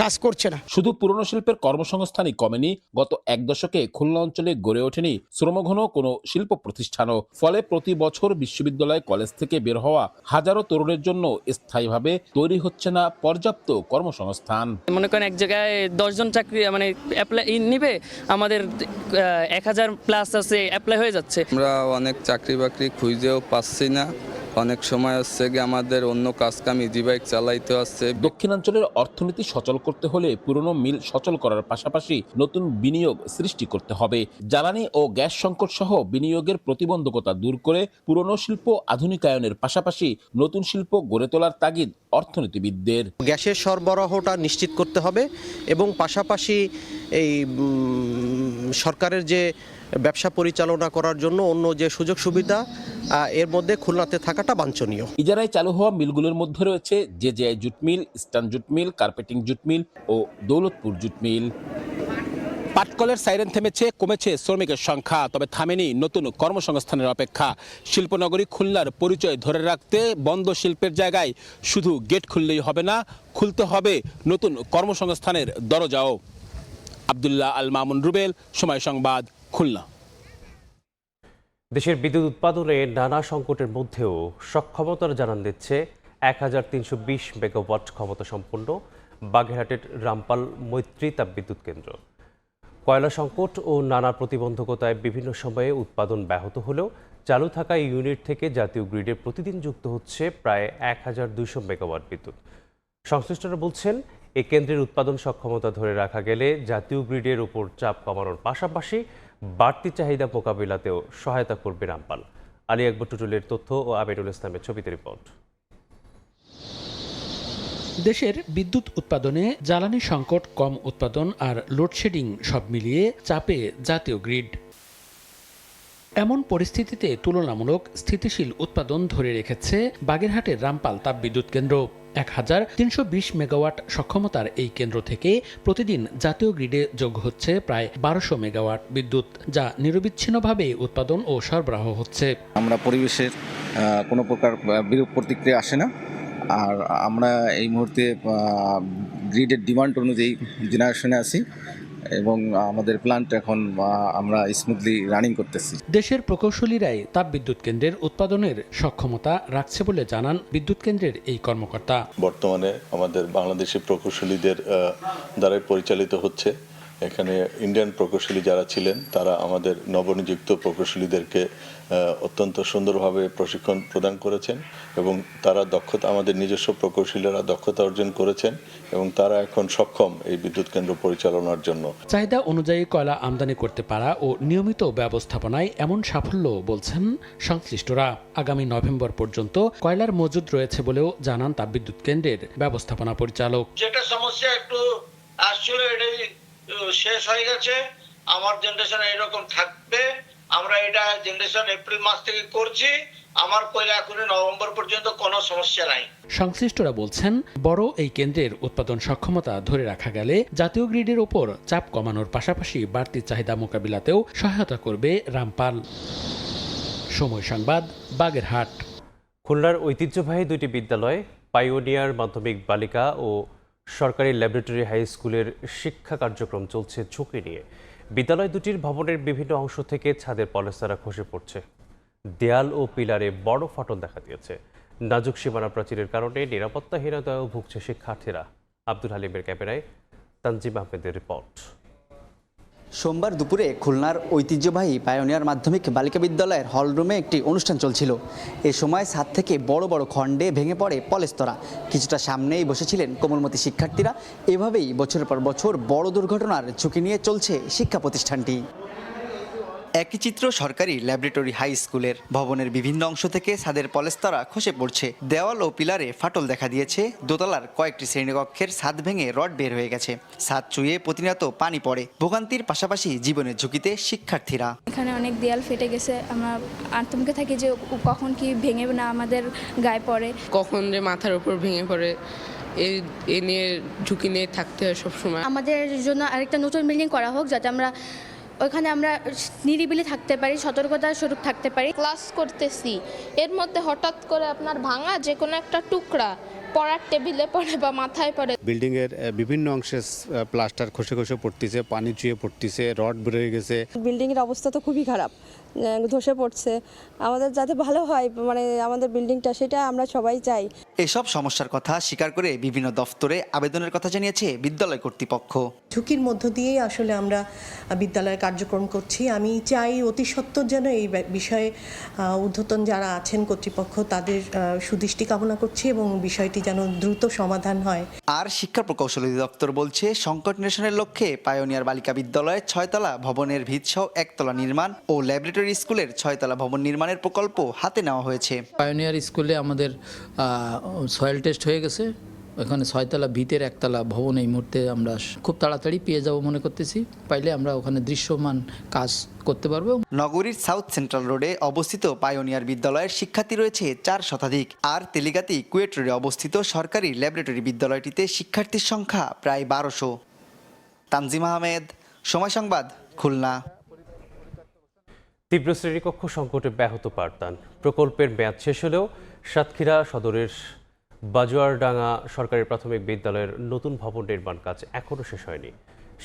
Speaker 31: কাজ করছে না।
Speaker 28: শুধু পুরনো শিল্পের কর্মসংস্থানই কমেনি, গত এক দশকে খুলনা অঞ্চলে গড়ে ওঠেনি শ্রমঘন কোনো শিল্প প্রতিষ্ঠানও। ফলে প্রতি বছর বিশ্ববিদ্যালয় কলেজ থেকে বের হওয়া হাজারো তরুণের জন্য স্থায়ীভাবে তৈরি হচ্ছে না পর্যাপ্ত কর্মসংস্থান।
Speaker 3: মনে করেন এক জায়গায় 10 জন চাকরি মানে অ্যাপ্লাই নিবে, আমাদের 1000 প্লাস আছে, অ্যাপ্লাই হয়ে যাচ্ছে।
Speaker 4: আমরা অনেক চাকরি বাকরি খুঁজেও পাচ্ছি না। অনেক সময় হচ্ছে গিয়ে আমাদের অন্য কাজকাম ইজি বাইক চালাইতে হচ্ছে।
Speaker 28: দক্ষিণাঞ্চলের অর্থনীতি সচল করতে হলে পুরনো মিল সচল করার পাশাপাশি নতুন বিনিয়োগ সৃষ্টি করতে হবে। জ্বালানি ও গ্যাস সংকট সহ বিনিয়োগের প্রতিবন্ধকতা দূর করে পুরনো শিল্প আধুনিকায়নের পাশাপাশি নতুন শিল্প গড়ে তোলার তাগিদ অর্থনীতিবিদদের।
Speaker 12: গ্যাসের সরবরাহটা নিশ্চিত করতে হবে এবং পাশাপাশি এই সরকারের যে ব্যবসা পরিচালনা করার জন্য অন্য যে সুযোগ সুবিধা এর মধ্যে খুলনাতে থাকাটা বাঞ্ছনীয়।
Speaker 28: ইজারায় চালু হওয়া মিলগুলোর মধ্যে রয়েছে JJI jute mill, Eastern jute mill, carpeting jute mill ও দৌলতপুর জুট মিল। পাটকলের সাইরেন থেমেছে, কমেছে শ্রমিকের সংখ্যা, তবে থামেনি নতুন কর্মসংস্থানের অপেক্ষা। শিল্পনগরী খুলনার পরিচয় ধরে রাখতে বন্ধ শিল্পের জায়গায় শুধু গেট খুললেই হবে না, খুলতে হবে নতুন কর্মসংস্থানের দরজাও। আব্দুল্লাহ আল মামুন রুবেল, সময় সংবাদ, খুলনা।
Speaker 1: দেশের বিদ্যুৎ উৎপাদনে নানা সংকটের মধ্যেও সক্ষমতার জানান দিচ্ছে 1320 মেগাওয়াট ক্ষমতা সম্পন্ন বাগেরহাটের রামপাল মৈত্রী তাপবিদ্যুৎ কেন্দ্র। কয়লা সংকট ও নানা প্রতিবন্ধকতায় বিভিন্ন সময়ে উৎপাদন ব্যাহত হলেও চালু থাকা ইউনিট থেকে জাতীয় গ্রিডে প্রতিদিন যুক্ত হচ্ছে প্রায় 1200 মেগাওয়াট বিদ্যুৎ। সংশ্লিষ্টরা বলছেন, এই কেন্দ্রের উৎপাদন সক্ষমতা ধরে রাখা গেলে জাতীয় গ্রিডের উপর চাপ কমানোর পাশাপাশি বাড়তি চাহিদা মোকাবিলাতেও সহায়তা করবে রামপাল। আলী আকবর টুটুলের তথ্য ও আমিনুল ইসলামের ছবিতে রিপোর্ট।
Speaker 15: দেশের বিদ্যুৎ উৎপাদনে জ্বালানি সংকট, কম উৎপাদন আর লোডশেডিং সব মিলিয়ে চাপে জাতীয় গ্রিড। এমন পরিস্থিতিতে তুলনামূলক স্থিতিশীল উৎপাদন ধরে রেখেছে বাগেরহাটের রামপাল তাপবিদ্যুৎ কেন্দ্র। 1320 মেগাওয়াট সক্ষমতার এই কেন্দ্র থেকে প্রতিদিন জাতীয় গ্রিডে যোগ হচ্ছে প্রায় 1200 মেগাওয়াট বিদ্যুৎ, যা নিরবিচ্ছিন্নভাবে উৎপাদন ও সরবরাহ হচ্ছে।
Speaker 18: আমরা পরিবেশের কোনো প্রকার বিরূপ প্রতিক্রিয়া আসে না, আর আমরা এই মুহূর্তে গ্রিডের ডিমান্ড অনুযায়ী জেনারেশনে আছি এবং আমাদের প্ল্যান্ট এখন আমরা স্মুথলি রানিং করতেছি।
Speaker 15: দেশের প্রকৌশলীরাই তাপবিদ্যুৎ কেন্দ্রের উৎপাদনের সক্ষমতা রাখছে বলে জানান বিদ্যুৎ কেন্দ্রের এই কর্মকর্তা।
Speaker 19: বর্তমানে আমাদের বাংলাদেশি প্রকৌশলীদের দ্বারাই পরিচালিত হচ্ছে। এখানে ইন্ডিয়ান প্রকৌশলী যারা ছিলেন তারা আমাদের নবনিযুক্ত প্রকৌশলীদেরকে অত্যন্ত সুন্দরভাবে প্রশিক্ষণ প্রদান করেছেন এবং তারা দক্ষতা, আমাদের নিজস্ব প্রকৌশলীরা দক্ষতা অর্জন করেছেন এবং তারা এখন সক্ষম এই বিদ্যুৎ কেন্দ্র পরিচালনার জন্য।
Speaker 15: চাহিদা অনুযায়ী কয়লা আমদানি করতে পারা ও নিয়মিত ব্যবস্থাপনায় এমন সাফল্য বলছেন সংশ্লিষ্টরা। আগামী নভেম্বর পর্যন্ত কয়লার মজুদ রয়েছে বলেও জানান তাপবিদ্যুৎ কেন্দ্রের ব্যবস্থাপনা পরিচালক।
Speaker 20: যেটা সমস্যা একটু আসলে এটাই শেষ হয়ে গেছে, আমার জেনারেশন এরকম থাকবে। আমরা এটা জেনারেশন এপ্রিল মাস থেকে করছি, আমার কয়লা এখন নভেম্বর পর্যন্ত কোনো সমস্যা নাই।
Speaker 15: সংশ্লিষ্টরা বলছেন, বড় এই কেন্দ্রের উৎপাদন সক্ষমতা ধরে রাখা গেলে জাতীয় গ্রিডের ওপর চাপ কমানোর পাশাপাশি বাড়তি চাহিদা মোকাবিলাতেও সহায়তা করবে রামপাল। সময় সংবাদ, বাগেরহাট।
Speaker 1: খুলনার ঐতিহ্যবাহী দুটি বিদ্যালয় পাইওনিয়ার মাধ্যমিক বালিকা ও সরকারি ল্যাবরেটরি হাই স্কুলের শিক্ষা কার্যক্রম চলছে ঝুঁকি নিয়ে। বিদ্যালয় দুটির ভবনের বিভিন্ন অংশ থেকে ছাদের পলেস্তারা খসে পড়ছে। দেয়াল ও পিলারে বড় ফাটল দেখা দিয়েছে। নাজুক সীমানা প্রাচীরের কারণে নিরাপত্তাহীনতায়ও ভুগছে শিক্ষার্থীরা। আব্দুল হালিমের ক্যামেরায় তানজিম আহমেদের রিপোর্ট।
Speaker 21: সোমবার দুপুরে খুলনার ঐতিহ্যবাহী পায়োনিয়ার মাধ্যমিক বালিকা বিদ্যালয়ের হলরুমে একটি অনুষ্ঠান চলছিল। এ সময় ছাদ থেকে বড় বড় খণ্ডে ভেঙে পড়ে পলেস্তরা। কিছুটা সামনেই বসেছিলেন কোমলমতি শিক্ষার্থীরা। এভাবেই বছরের পর বছর বড় দুর্ঘটনার ঝুঁকি নিয়ে চলছে শিক্ষা প্রতিষ্ঠানটি। একই চিত্র সরকারি ল্যাবরেটরি হাই স্কুলের ভবনের বিভিন্ন অংশ থেকে ছাদের পলেস্তরা খসে পড়ছে। দেওয়াল ও পিলারে ফাটল দেখা দিয়েছে। দোতলার কয়েকটি শ্রেণীকক্ষের ছাদ ভেঙে রড বের হয়ে গেছে। ছাদ চুইয়ে প্রতিনিয়ত পানি পড়ে। ভোগান্তির পাশাপাশি জীবনের ঝুঁকিতে শিক্ষার্থীরা।
Speaker 23: এখানে অনেক দেয়াল ফেটে গেছে, আমরা আতঙ্কে থাকি যে কখন কি ভেঙে না আমাদের গায়ে পড়ে,
Speaker 24: কখন যে মাথার উপর ভেঙে পড়ে। এই নিয়ে ঝুঁকি নিয়ে থাকতে হয় সবসময়।
Speaker 23: আমাদের জন্য আরেকটা নতুন বিল্ডিং করা হোক, যাতে আমরা ওখানে আমরা নিরিবিলি থাকতে পারি, সতর্কতার স্বরূপ থাকতে পারি।
Speaker 25: ক্লাস করতেছি, এর মধ্যে হঠাৎ করে আপনার ভাঙা যে কোনো একটা টুকরা
Speaker 23: পড়ার টেবিলে পড়ে বা মাথায় পড়ে।
Speaker 2: বিল্ডিংয়ের বিভিন্ন অংশে প্লাস্টার খসে খসে পড়তেছে, পানি চুয়ে পড়তেছে, রড বেরিয়ে গেছে।
Speaker 5: বিল্ডিংয়ের অবস্থা তো খুবই খারাপ, ধসে পড়ছে। আমাদের যাতে ভালো হয়, মানে আমাদের বিল্ডিংটা, সেটা আমরা সবাই চাই।
Speaker 21: এসব সমস্যার কথা স্বীকার করে বিভিন্ন দফতরে আবেদনের কথা জানিয়েছে বিদ্যালয় কর্তৃপক্ষ।
Speaker 6: ঝুঁকির মধ্য দিয়েই আসলে আমরা বিদ্যালয়ের কার্যক্রম করছি। আমি চাই অতি সত্বর যেন এই বিষয়ে ঊর্ধ্বতন যারা আছেন কর্তৃপক্ষ তাদের সুদৃষ্টি কামনা করছি এবং বিষয়টি যেন দ্রুত সমাধান হয়।
Speaker 21: আর শিক্ষা প্রকৌশলী দপ্তর বলছে সংকট নিরসনের লক্ষ্যে পায়োনিয়ার বালিকা বিদ্যালয়ের 6তলা ভবনের ভিতসহ 1তলা নির্মাণ ও ল্যাবরেটরি স্কুলের 6তলা ভবন নির্মাণের প্রকল্প হাতে নেওয়া হয়েছে।
Speaker 8: পায়োনিয়ার স্কুলে আমাদের সয়েল টেস্ট হয়ে গেছে, ওখানে 6তলা ভিতের 1তলা ভবন এই মুহূর্তে আমরা খুব তাড়াতাড়ি পেয়ে যাব মনে করতেছি। পাইলে আমরা ওখানে দৃশ্যমান কাজ করতে পারবো।
Speaker 21: নগরীর সাউথ সেন্ট্রাল রোডে অবস্থিত পায়োনিয়ার বিদ্যালয়ের শিক্ষার্থী রয়েছে 4 শতাধিক। আর তেলিগাতি কুয়েট রোডে অবস্থিত সরকারি ল্যাবরেটরি বিদ্যালয়টিতে শিক্ষার্থীর সংখ্যা প্রায় 1200। তানজিম আহমেদ, সময় সংবাদ, খুলনা।
Speaker 1: তীব্র শ্রেণীকক্ষ সংকটে ব্যাহত পাঠদান। প্রকল্পের মেয়াদ শেষ হলেও সাতক্ষীরা সদরের বাজুয়ারডাঙ্গা সরকারি প্রাথমিক বিদ্যালয়ের নতুন ভবন নির্মাণ কাজ এখনও শেষ হয়নি।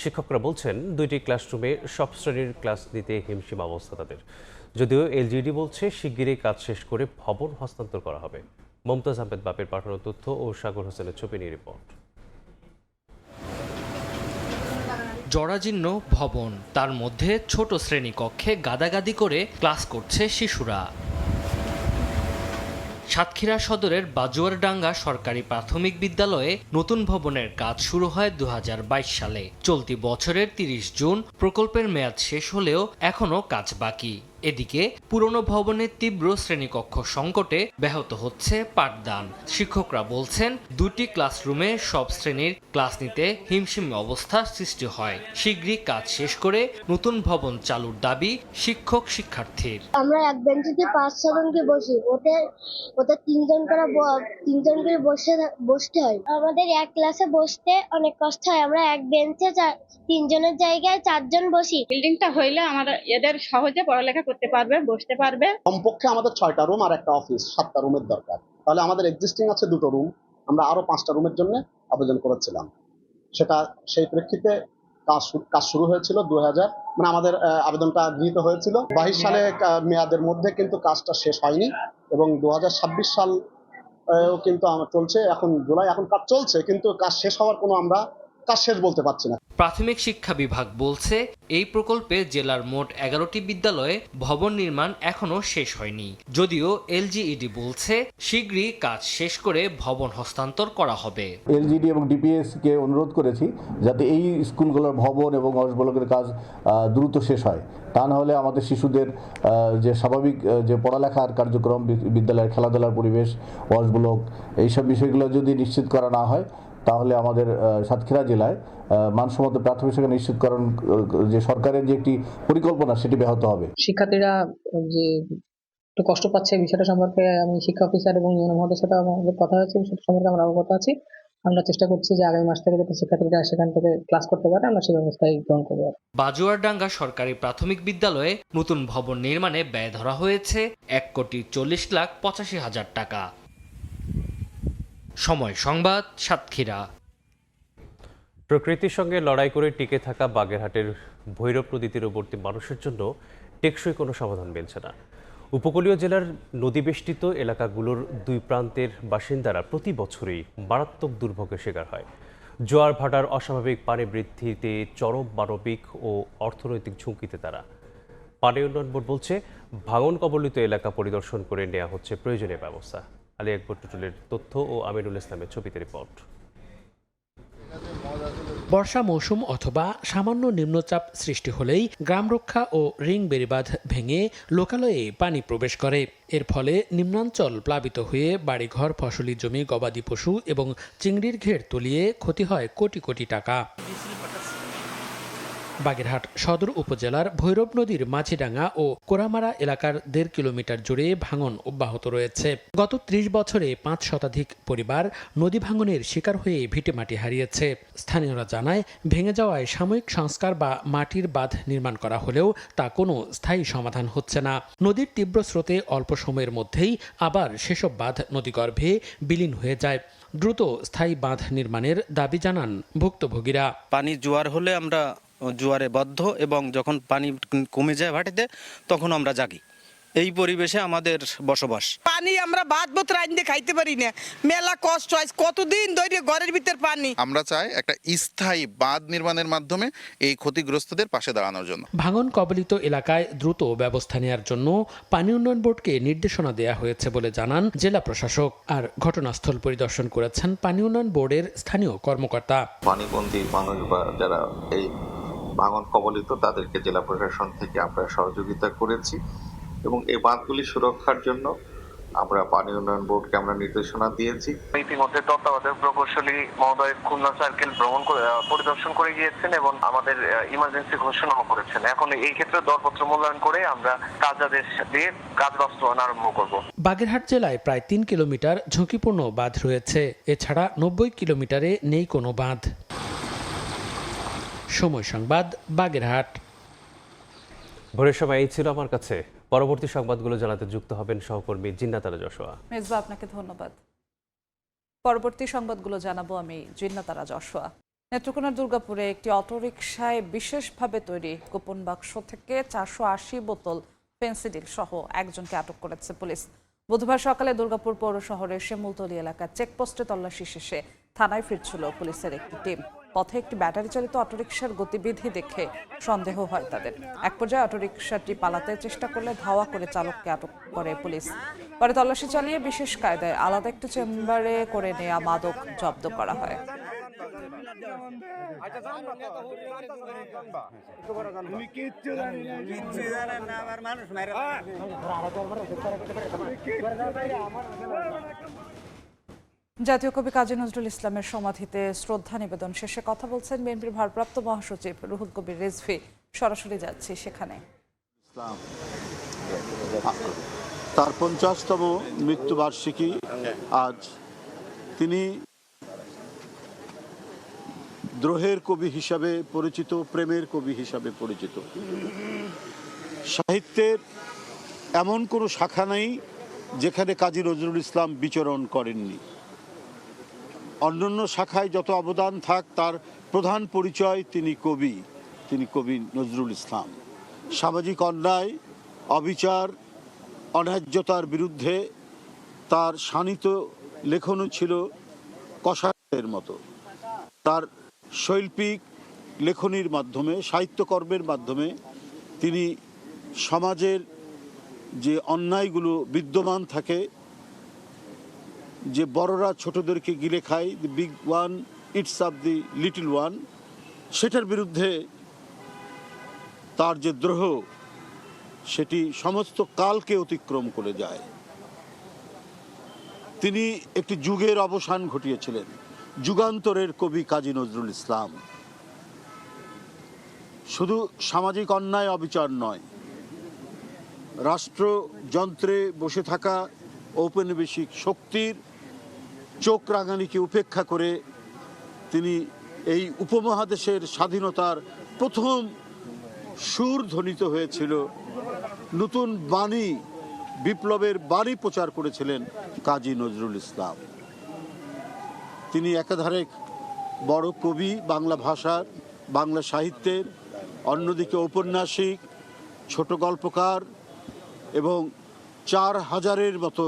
Speaker 1: শিক্ষকরা বলছেন 2টি ক্লাসরুমে সব শ্রেণীর ক্লাস নিতে হিমশিম অবস্থা তাদের। যদিও এলজিইডি বলছে শিগগিরই কাজ শেষ করে ভবন হস্তান্তর করা হবে। মমতাজ আহমেদ বাপের পাঠানো তথ্য ও সাগর হোসেনের ছবি নিয়ে রিপোর্ট।
Speaker 9: জরাজীর্ণ ভবন, তার মধ্যে ছোট শ্রেণীকক্ষে গাদাগাদি করে ক্লাস করছে শিশুরা। সাতক্ষীরা সদরের বাজুয়ারডাঙ্গা সরকারি প্রাথমিক বিদ্যালয়ে নতুন ভবনের কাজ শুরু হয় 2022 সালে। চলতি বছরের 30 জুন প্রকল্পের মেয়াদ শেষ হলেও এখনও কাজ বাকি। এদিকে পুরনো ভবনের তীব্র শ্রেণীকক্ষ সংকটে ব্যাহত হচ্ছে পাঠদান। শিক্ষকরা বলছেন 2টি ক্লাসরুমে সব শ্রেণীর ক্লাস নিতে হিমশিম অবস্থার সৃষ্টি হয়। শীঘ্রই কাজ শেষ করে নতুন ভবন চালুর দাবি শিক্ষক শিক্ষার্থীর।
Speaker 10: আমরা এক বেঞ্চিতে 5-6 জনকে বসি, ওতে 3 জন করে বসতে হয়। আমাদের এক ক্লাসে বসতে অনেক কষ্ট হয়। আমরা এক বেঞ্চে 3 জনের জায়গায় 4 জন বসি।
Speaker 13: বিল্ডিংটা হইলে আমাদের এদের সহজে পড়ালেখা করতে পারবে, বসতে পারবে।
Speaker 22: কমপক্ষে আমাদের 6টা রুম আর একটা অফিস, 7টা রুমের দরকার। তাহলে আমাদের এক্সিস্টিং আছে 2টো রুম, আমরা আরো 5টা রুমের জন্য আবেদন করেছিলাম। সেই প্রেক্ষিতে কাজ শুরু হয়েছিল 2000, মানে আমাদের আবেদনটা গৃহীত হয়েছিল 22 সালে মেয়াদের মধ্যে, কিন্তু কাজটা শেষ হয়নি এবং 2026 সাল কিন্তু আমার চলছে, এখন জুলাই, এখন কাজ চলছে, কিন্তু কাজ শেষ হওয়ার কোনো আমরা কাজ শেষ বলতে পারছি না।
Speaker 9: প্রাথমিক শিক্ষা বিভাগ বলছে এই প্রকল্পে জেলার মোট 11টি বিদ্যালয়ে ভবন নির্মাণ এখনো শেষ হয়নি। যদিও এলজিইডি বলছে শীঘ্রই কাজ শেষ করে ভবন হস্তান্তর করা হবে।
Speaker 25: এলজিইডি এবং ডিপিএস কে অনুরোধ করেছি যাতে এই স্কুলগুলোর ভবন এবং অবকাঠামোর কাজ দ্রুত শেষ হয়। তা না হলে আমাদের শিশুদের যে স্বাভাবিক যে পড়ালেখার কার্যক্রম, বিদ্যালয়ের খেলাধুলার পরিবেশ, ওয়াশব্লক, এইসব বিষয়গুলো যদি নিশ্চিত করা না হয় তাহলে আমাদের সাতক্ষীরা জেলায় মানসম্মত প্রাথমিক শিক্ষা নিশ্চিতকরণ যে সরকারের যে একটি পরিকল্পনা সেটি ব্যাহত হবে।
Speaker 6: শিক্ষার্থীরা যে একটু কষ্ট পাচ্ছে বিষয়টা সম্পর্কে আমি শিক্ষা অফিসার এবং ইউনো মহোদয়ের সাথে আমাদের কথা হয়েছে, সেটা সম্পর্কে আমরা অবগত আছি। আমরা চেষ্টা করছি যে আগামী মাস থেকে যাতে শিক্ষার্থীরা সেখান থেকে ক্লাস করতে পারে, আমরা সেই ব্যবস্থায় গ্রহণ করব।
Speaker 9: বাজুয়ারডাঙ্গা সরকারি প্রাথমিক বিদ্যালয়ে নতুন ভবন নির্মাণে ব্যয় ধরা হয়েছে 1,40,85,000 টাকা। সময় সংবাদ, সাতক্ষীরা।
Speaker 1: প্রকৃতির সঙ্গে লড়াই করে টিকে থাকা বাগেরহাটের ভৈরব নদী তীরবর্তী মানুষের জন্য টেকসই কোনো সমাধান মিলছে না। উপকূলীয় জেলার নদীবেষ্টিত এলাকাগুলোর 2 প্রান্তের বাসিন্দারা প্রতি বছরই মারাত্মক দুর্ভোগের শিকার হয়। জোয়ার ভাটার অস্বাভাবিক পানি বৃদ্ধিতে চরম মানবিক ও অর্থনৈতিক ঝুঁকিতে তারা। পানি উন্নয়ন বোর্ড বলছে ভাঙন কবলিত এলাকা পরিদর্শন করে নেওয়া হচ্ছে প্রয়োজনীয় ব্যবস্থা। আলী আকবর টুটুলের তথ্য ও আমিনুল ইসলামের ছবিতে রিপোর্ট।
Speaker 15: বর্ষা মৌসুম অথবা সামান্য নিম্নচাপ সৃষ্টি হলেই গ্রাম রক্ষা ও রিং বেড়িবাঁধ ভেঙে লোকালয়ে পানি প্রবেশ করে। এর ফলে নিম্নাঞ্চল প্লাবিত হয়ে বাড়িঘর, ফসলি জমি, গবাদি পশু এবং চিংড়ির ঘের তলিয়ে ক্ষতি হয় কোটি কোটি টাকা। বাগেরহাট সদর উপজেলার ভৈরব নদীর মাঝিডাঙ্গা ও কোরামারা এলাকার 1.5 কিলোমিটার জুড়ে ভাঙন অব্যাহত রয়েছে। গত 30 বছরে 5 শতাধিক পরিবার নদী ভাঙনের শিকার হয়ে ভিটেমাটি হারিয়েছে। স্থানীয়রা জানায় ভেঙে যাওয়ায় সাময়িক সংস্কার বা মাটির বাঁধ নির্মাণ করা হলেও তা কোনো স্থায়ী সমাধান হচ্ছে না। নদীর তীব্র স্রোতে অল্প সময়ের মধ্যেই আবার সেসব বাঁধ নদীগর্ভে বিলীন হয়ে যায়। দ্রুত স্থায়ী বাঁধ নির্মাণের দাবি জানান ভুক্তভোগীরা।
Speaker 3: পানি জোয়ার হলে আমরা জোয়ারে বদ্ধ এবং যখন পানি কমে যায় ভাটিতে তখন আমরা জাগি। এই পরিবেশে আমাদের বসবাস।
Speaker 7: পানি আমরা ভাত ভাত রাঁধতে খাইতে পারি না, মেলা কষ্ট হয়, কতদিন ধরে ঘরের ভিতর পানি।
Speaker 11: আমরা চাই একটা স্থায়ী বাঁধ নির্মাণের মাধ্যমে এই ক্ষতিগ্রস্তদের পাশে দাঁড়ানোর জন্য।
Speaker 15: ভাঙন কবলিত এলাকায় দ্রুত ব্যবস্থা নেওয়ার জন্য পানি উন্নয়ন বোর্ডকে নির্দেশনা দেওয়া হয়েছে বলে জানান জেলা প্রশাসক। আর ঘটনাস্থল পরিদর্শন করেছেন পানি উন্নয়ন বোর্ডের স্থানীয় কর্মকর্তা।
Speaker 14: পানিবন্দী মানুষ বা যারা এই ভাঙন কবলিত তাদেরকে জেলা প্রশাসন থেকে আমরা সহযোগিতা করেছি এবং এই বাঁধগুলি সুরক্ষার জন্য আমরা পানি উন্নয়ন বোর্ডকে আমরা নির্দেশনা দিয়েছি।
Speaker 16: ইতিমধ্যে তত্ত্বাবধায়ক প্রকৌশলী মহোদয় খুলনা সার্কেল পরিদর্শন করে গিয়েছেন এবং আমাদের ইমার্জেন্সি ঘোষণাও করেছেন। এখন এই ক্ষেত্রে দরপত্র মূল্যায়ন করে আমরা কার্যাদেশ দিয়ে কাজ বাস্তবায়ন আরম্ভ করব।
Speaker 15: বাগেরহাট জেলায় প্রায় 3 কিলোমিটার ঝুঁকিপূর্ণ বাঁধ রয়েছে। এছাড়া 90 কিলোমিটারে নেই কোনো বাঁধ। সময় সংবাদ, বাগেরহাট।
Speaker 1: ভোরের সময় এই ছিল আমার কাছে। পরবর্তী সংবাদগুলো জানাতে যুক্ত হবেন সহকর্মী জিন্নাত আরা যশোয়া।
Speaker 17: মেজবা, আপনাকে ধন্যবাদ। পরবর্তী সংবাদগুলো জানাবো আমি জিন্নাত আরা যশোয়া। নেত্রকোনার দুর্গাপুরে একটি অটোরিকশায় বিশেষভাবে তৈরি গোপন বাক্স থেকে 480 বোতল ফেন্সিডিল সহ একজনকে আটক করেছে পুলিশ। বুধবার সকালে দুর্গাপুর পৌর শহরের শিমুলতলী এলাকার চেকপোস্টে তল্লাশি শেষে থানায় ফিরছিল পুলিশের একটি টিম। পথে একটি ব্যাটারি চালিত অটোরিকশার গতিবিধি দেখে সন্দেহ হয় তাদের। এক পর্যায়ে অটোরিকশাটি পালাতে চেষ্টা করলে ধাওয়া করে চালককে আটক করে পুলিশ। পরে তল্লাশি চালিয়ে বিশেষ কায়দায় আলাদা একটি চেম্বারে করে নেওয়া মাদক জব্দ করা হয়। জাতীয় কবি কাজী নজরুল ইসলামের সমাধিতে শ্রদ্ধা নিবেদন শেষে কথা বলছেন বিএনপির ভারপ্রাপ্ত মহাসচিব রুহুল কবির রিজভী। সরাসরি যাচ্ছি সেখানে।
Speaker 26: তার 50তম মৃত্যুবার্ষিকী আজ। তিনি দ্রোহের কবি হিসাবে পরিচিত, প্রেমের কবি হিসাবে পরিচিত। সাহিত্যের এমন কোনো শাখা নেই যেখানে কাজী নজরুল ইসলাম বিচরণ করেননি। অন্যান্য শাখায় যত অবদান থাক, তার প্রধান পরিচয় তিনি কবি নজরুল ইসলাম। সামাজিক অন্যায়, অবিচার, অন্যায্যতার বিরুদ্ধে তার শানিত লেখনও ছিল কষায়ের মতো। তার শৈল্পিক লেখনীর মাধ্যমে, সাহিত্যকর্মের মাধ্যমে তিনি সমাজের যে অন্যায়গুলো বিদ্যমান থাকে, যে বড়রা ছোটদেরকে গিলে খায়, the big one it's of the little one, সেটার বিরুদ্ধে তার যে দ্রোহ সেটি সমস্ত কালকে অতিক্রম করে যায়। তিনি একটি যুগের অবসান ঘটিয়েছিলেন, যুগান্তরের কবি কাজী নজরুল ইসলাম। শুধু সামাজিক অন্যায় অবিচার নয়, রাষ্ট্রযন্ত্রে বসে থাকা ঔপনিবেশিক শক্তির চোখ রাঙানিকে উপেক্ষা করে তিনি এই উপমহাদেশের স্বাধীনতার প্রথম সুর ধ্বনিত হয়েছিল, নতুন বাণী, বিপ্লবের বাণী প্রচার করেছিলেন কাজী নজরুল ইসলাম। তিনি একাধারে বড় কবি বাংলা ভাষার, বাংলা সাহিত্যের, অন্যদিকে ঔপন্যাসিক, ছোট গল্পকার এবং 4000-এর মতো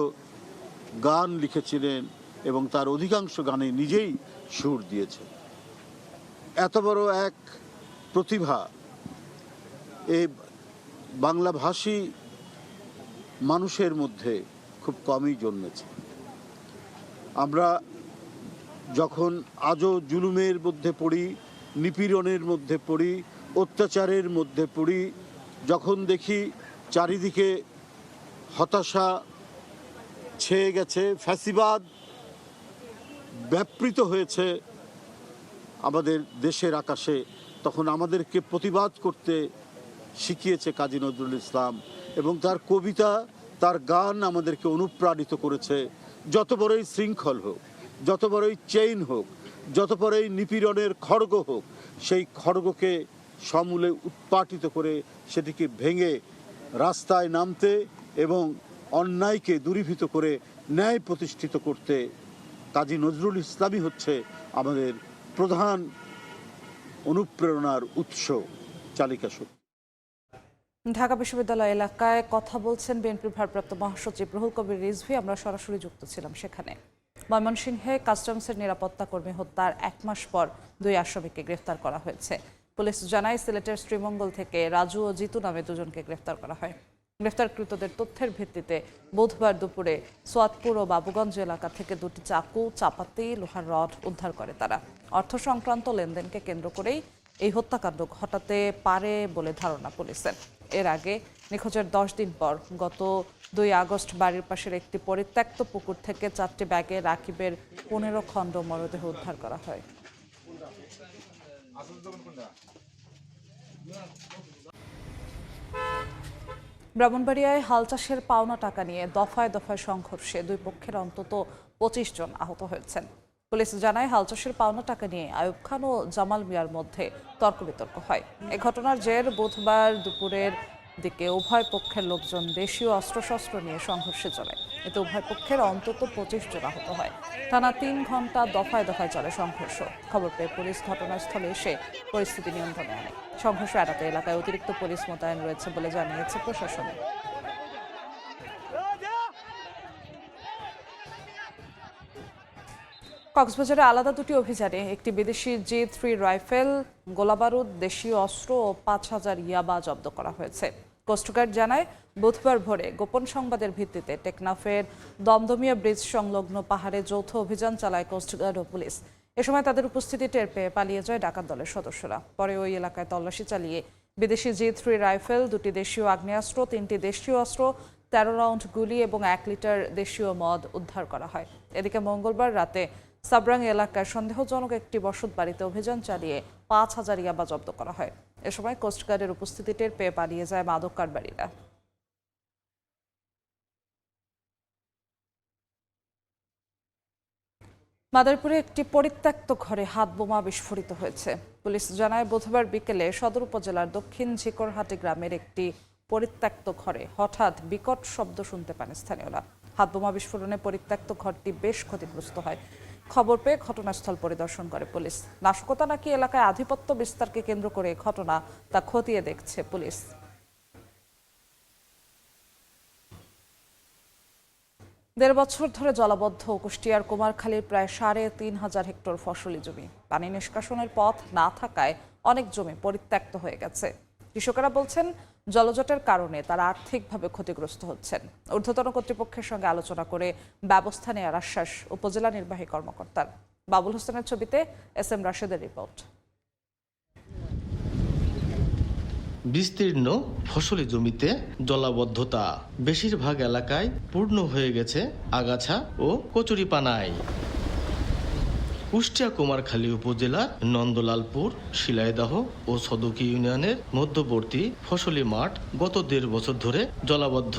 Speaker 26: গান লিখেছিলেন এবং তার অধিকাংশ গানে নিজেই সুর দিয়েছেন। এত বড় এক প্রতিভা এই বাংলাভাষী মানুষের মধ্যে খুব কমই জন্মেছে। আমরা যখন আজও জুলুমের মধ্যে পড়ি, নিপীড়নের মধ্যে পড়ি, অত্যাচারের মধ্যে পড়ি, যখন দেখি চারিদিকে হতাশা ছেয়ে গেছে, ফ্যাসিবাদ ব্যাপৃত হয়েছে আমাদের দেশের আকাশে, তখন আমাদেরকে প্রতিবাদ করতে শিখিয়েছে কাজী নজরুল ইসলাম। এবং তার কবিতা, তার গান আমাদেরকে অনুপ্রাণিত করেছে। যত বড়ই শৃঙ্খল হোক, যত বড়ই চেইন হোক, যত বড়ই নিপীড়নের খড়গ হোক, সেই খড়গকে সমূলে উৎপাটিত করে সেটিকে ভেঙে রাস্তায় নামতে এবং অন্যায়কে দূরীভূত করে ন্যায় প্রতিষ্ঠিত করতে কাজী নজরুল ইসলামই হচ্ছে আমাদের প্রধান অনুপ্রেরণার উৎস, চালিকা শক্তি।
Speaker 17: ঢাকা বিশ্ববিদ্যালয় এলাকায় কথা বলছেন বিএনপির ভারপ্রাপ্ত মহাসচিব রুহুল কবির রিজভী। আমরা সরাসরি যুক্ত ছিলাম সেখানে। ময়মনসিংহে কাস্টমসের নিরাপত্তা কর্মী হত্যার 1 মাস পর 2 আসামিকে গ্রেফতার করা হয়েছে। পুলিশ জানায় সিলেটের শ্রীমঙ্গল থেকে রাজু ও জিতু নামে 2 জনকে গ্রেফতার করা হয়। গ্রেফতারকৃতদের তথ্যের ভিত্তিতে বুধবার দুপুরে সোয়াতপুর ও বাবুগঞ্জ এলাকা থেকে 2টি চাকু, চাপাতি, লোহার রড উদ্ধার করে তারা। অর্থ সংক্রান্ত লেনদেনকে কেন্দ্র করেই এই হত্যাকাণ্ড ঘটাতে পারে বলে ধারণা পুলিশের। এর আগে নিখোঁজের 10 দিন পর গত 2 আগস্ট বাড়ির পাশের একটি পরিত্যক্ত পুকুর থেকে 4টি ব্যাগে রাকিবের 15 খণ্ড মরদেহ উদ্ধার করা হয়। ব্রাহ্মণবাড়িয়ায় হাল চাষের পাওনা টাকা নিয়ে দফায় দফায় সংঘর্ষে 2 পক্ষের অন্তত 25 জন আহত হয়েছেন। পুলিশ জানায় হাল চাষের পাওনা টাকা নিয়ে আয়ুব খান ও জামাল মিয়ার মধ্যে তর্ক বিতর্ক হয়। এই ঘটনার জের বুধবার দুপুরের দিকে উভয় পক্ষের লোকজন দেশীয় অস্ত্রশস্ত্র নিয়ে সংঘর্ষে চলে। এতে উভয় পক্ষের অন্তত 25 জন আহত হয়। টানা 3 ঘন্টা দফায় দফায় চলে সংঘর্ষ। খবর পেয়ে পুলিশ ঘটনাস্থলে এসে পরিস্থিতি নিয়ন্ত্রণে আনে। সংঘর্ষ এড়াতে এলাকায় অতিরিক্ত পুলিশ মোতায়েন রয়েছে বলে জানিয়েছে প্রশাসন। কক্সবাজারে আলাদা 2টি অভিযানে একটি বিদেশি G3 রাইফেল, গোলাবারুদ, দেশীয় অস্ত্র ও 5000 ইয়াবা জব্দ করা হয়েছে। কোস্টগার্ড জানায় বুধবার ভোরে গোপন সংবাদের ভিত্তিতে টেকনাফের দমদমিয়া ব্রিজ সংলগ্ন পাহাড়ে যৌথ অভিযান চালায় কোস্টগার্ড ও পুলিশ। এ সময় তাদের উপস্থিতি টের পেয়ে পালিয়ে যায় ডাকাত দলের সদস্যরা। পরে ওই এলাকায় তল্লাশি চালিয়ে বিদেশি G3 রাইফেল, 2টি দেশীয় আগ্নেয়াস্ত্র, 3টি দেশীয় অস্ত্র, 13 রাউন্ড গুলি এবং 1 লিটার দেশীয় মদ উদ্ধার করা হয়। এদিকে মঙ্গলবার রাতে সাবরাং এলাকায় সন্দেহজনক একটি বসত বাড়িতে অভিযান চালিয়ে 5000 ইয়াবা জব্দ করা হয়। এ সময় কোস্টগার্ডের উপস্থিতি টের পেয়ে পালিয়ে যায় মাদক কারবারিরা। মাদারীপুরে একটি পরিত্যক্ত ঘরে হাত বোমা বিস্ফোরিত হয়েছে। পুলিশ জানায় বুধবার বিকেলে সদর উপজেলার দক্ষিণ ঝিকরহাটি গ্রামের একটি পরিত্যক্ত ঘরে হঠাৎ বিকট শব্দ শুনতে পান স্থানীয়রা। হাত বোমা বিস্ফোরণে পরিত্যক্ত ঘরটি বেশ ক্ষতিগ্রস্ত হয়। খবর পেয়ে ঘটনাস্থল পরিদর্শন করে পুলিশ। নাশকতা নাকি এলাকায় আধিপত্য বিস্তারকে কেন্দ্র করে ঘটনা তা খতিয়ে দেখছে পুলিশ। দেড় বছর ধরে জলাবদ্ধ কুষ্টিয়ার কুমারখালীর প্রায় 3500 হেক্টর ফসলি জমি। পানি নিষ্কাশনের পথ না থাকায় অনেক জমি পরিত্যক্ত হয়ে গেছে। কৃষকেরা বলছেন জলজটের কারণে তারা আর্থিকভাবে ক্ষতিগ্রস্ত হচ্ছেন। ঊর্ধ্বতন কর্তৃপক্ষের সঙ্গে আলোচনা করে ব্যবস্থা নেওয়ার আশ্বাস উপজেলা নির্বাহী কর্মকর্তার। বাবুল হোসেনের ছবিতে SM রাশেদের রিপোর্ট।
Speaker 4: বিস্তীর্ণ ফসলি জমিতে জলাবদ্ধতা, বেশিরভাগ এলাকায় পূর্ণ হয়ে গেছে আগাছা ও কচুরিপানায়। কুষ্টিয়া কুমারখালী উপজেলার নন্দলালপুর, শিলাইদহ ও সদকি ইউনিয়নের মধ্যবর্তী ফসলি মাঠ গত 1.5 বছর ধরে জলাবদ্ধ।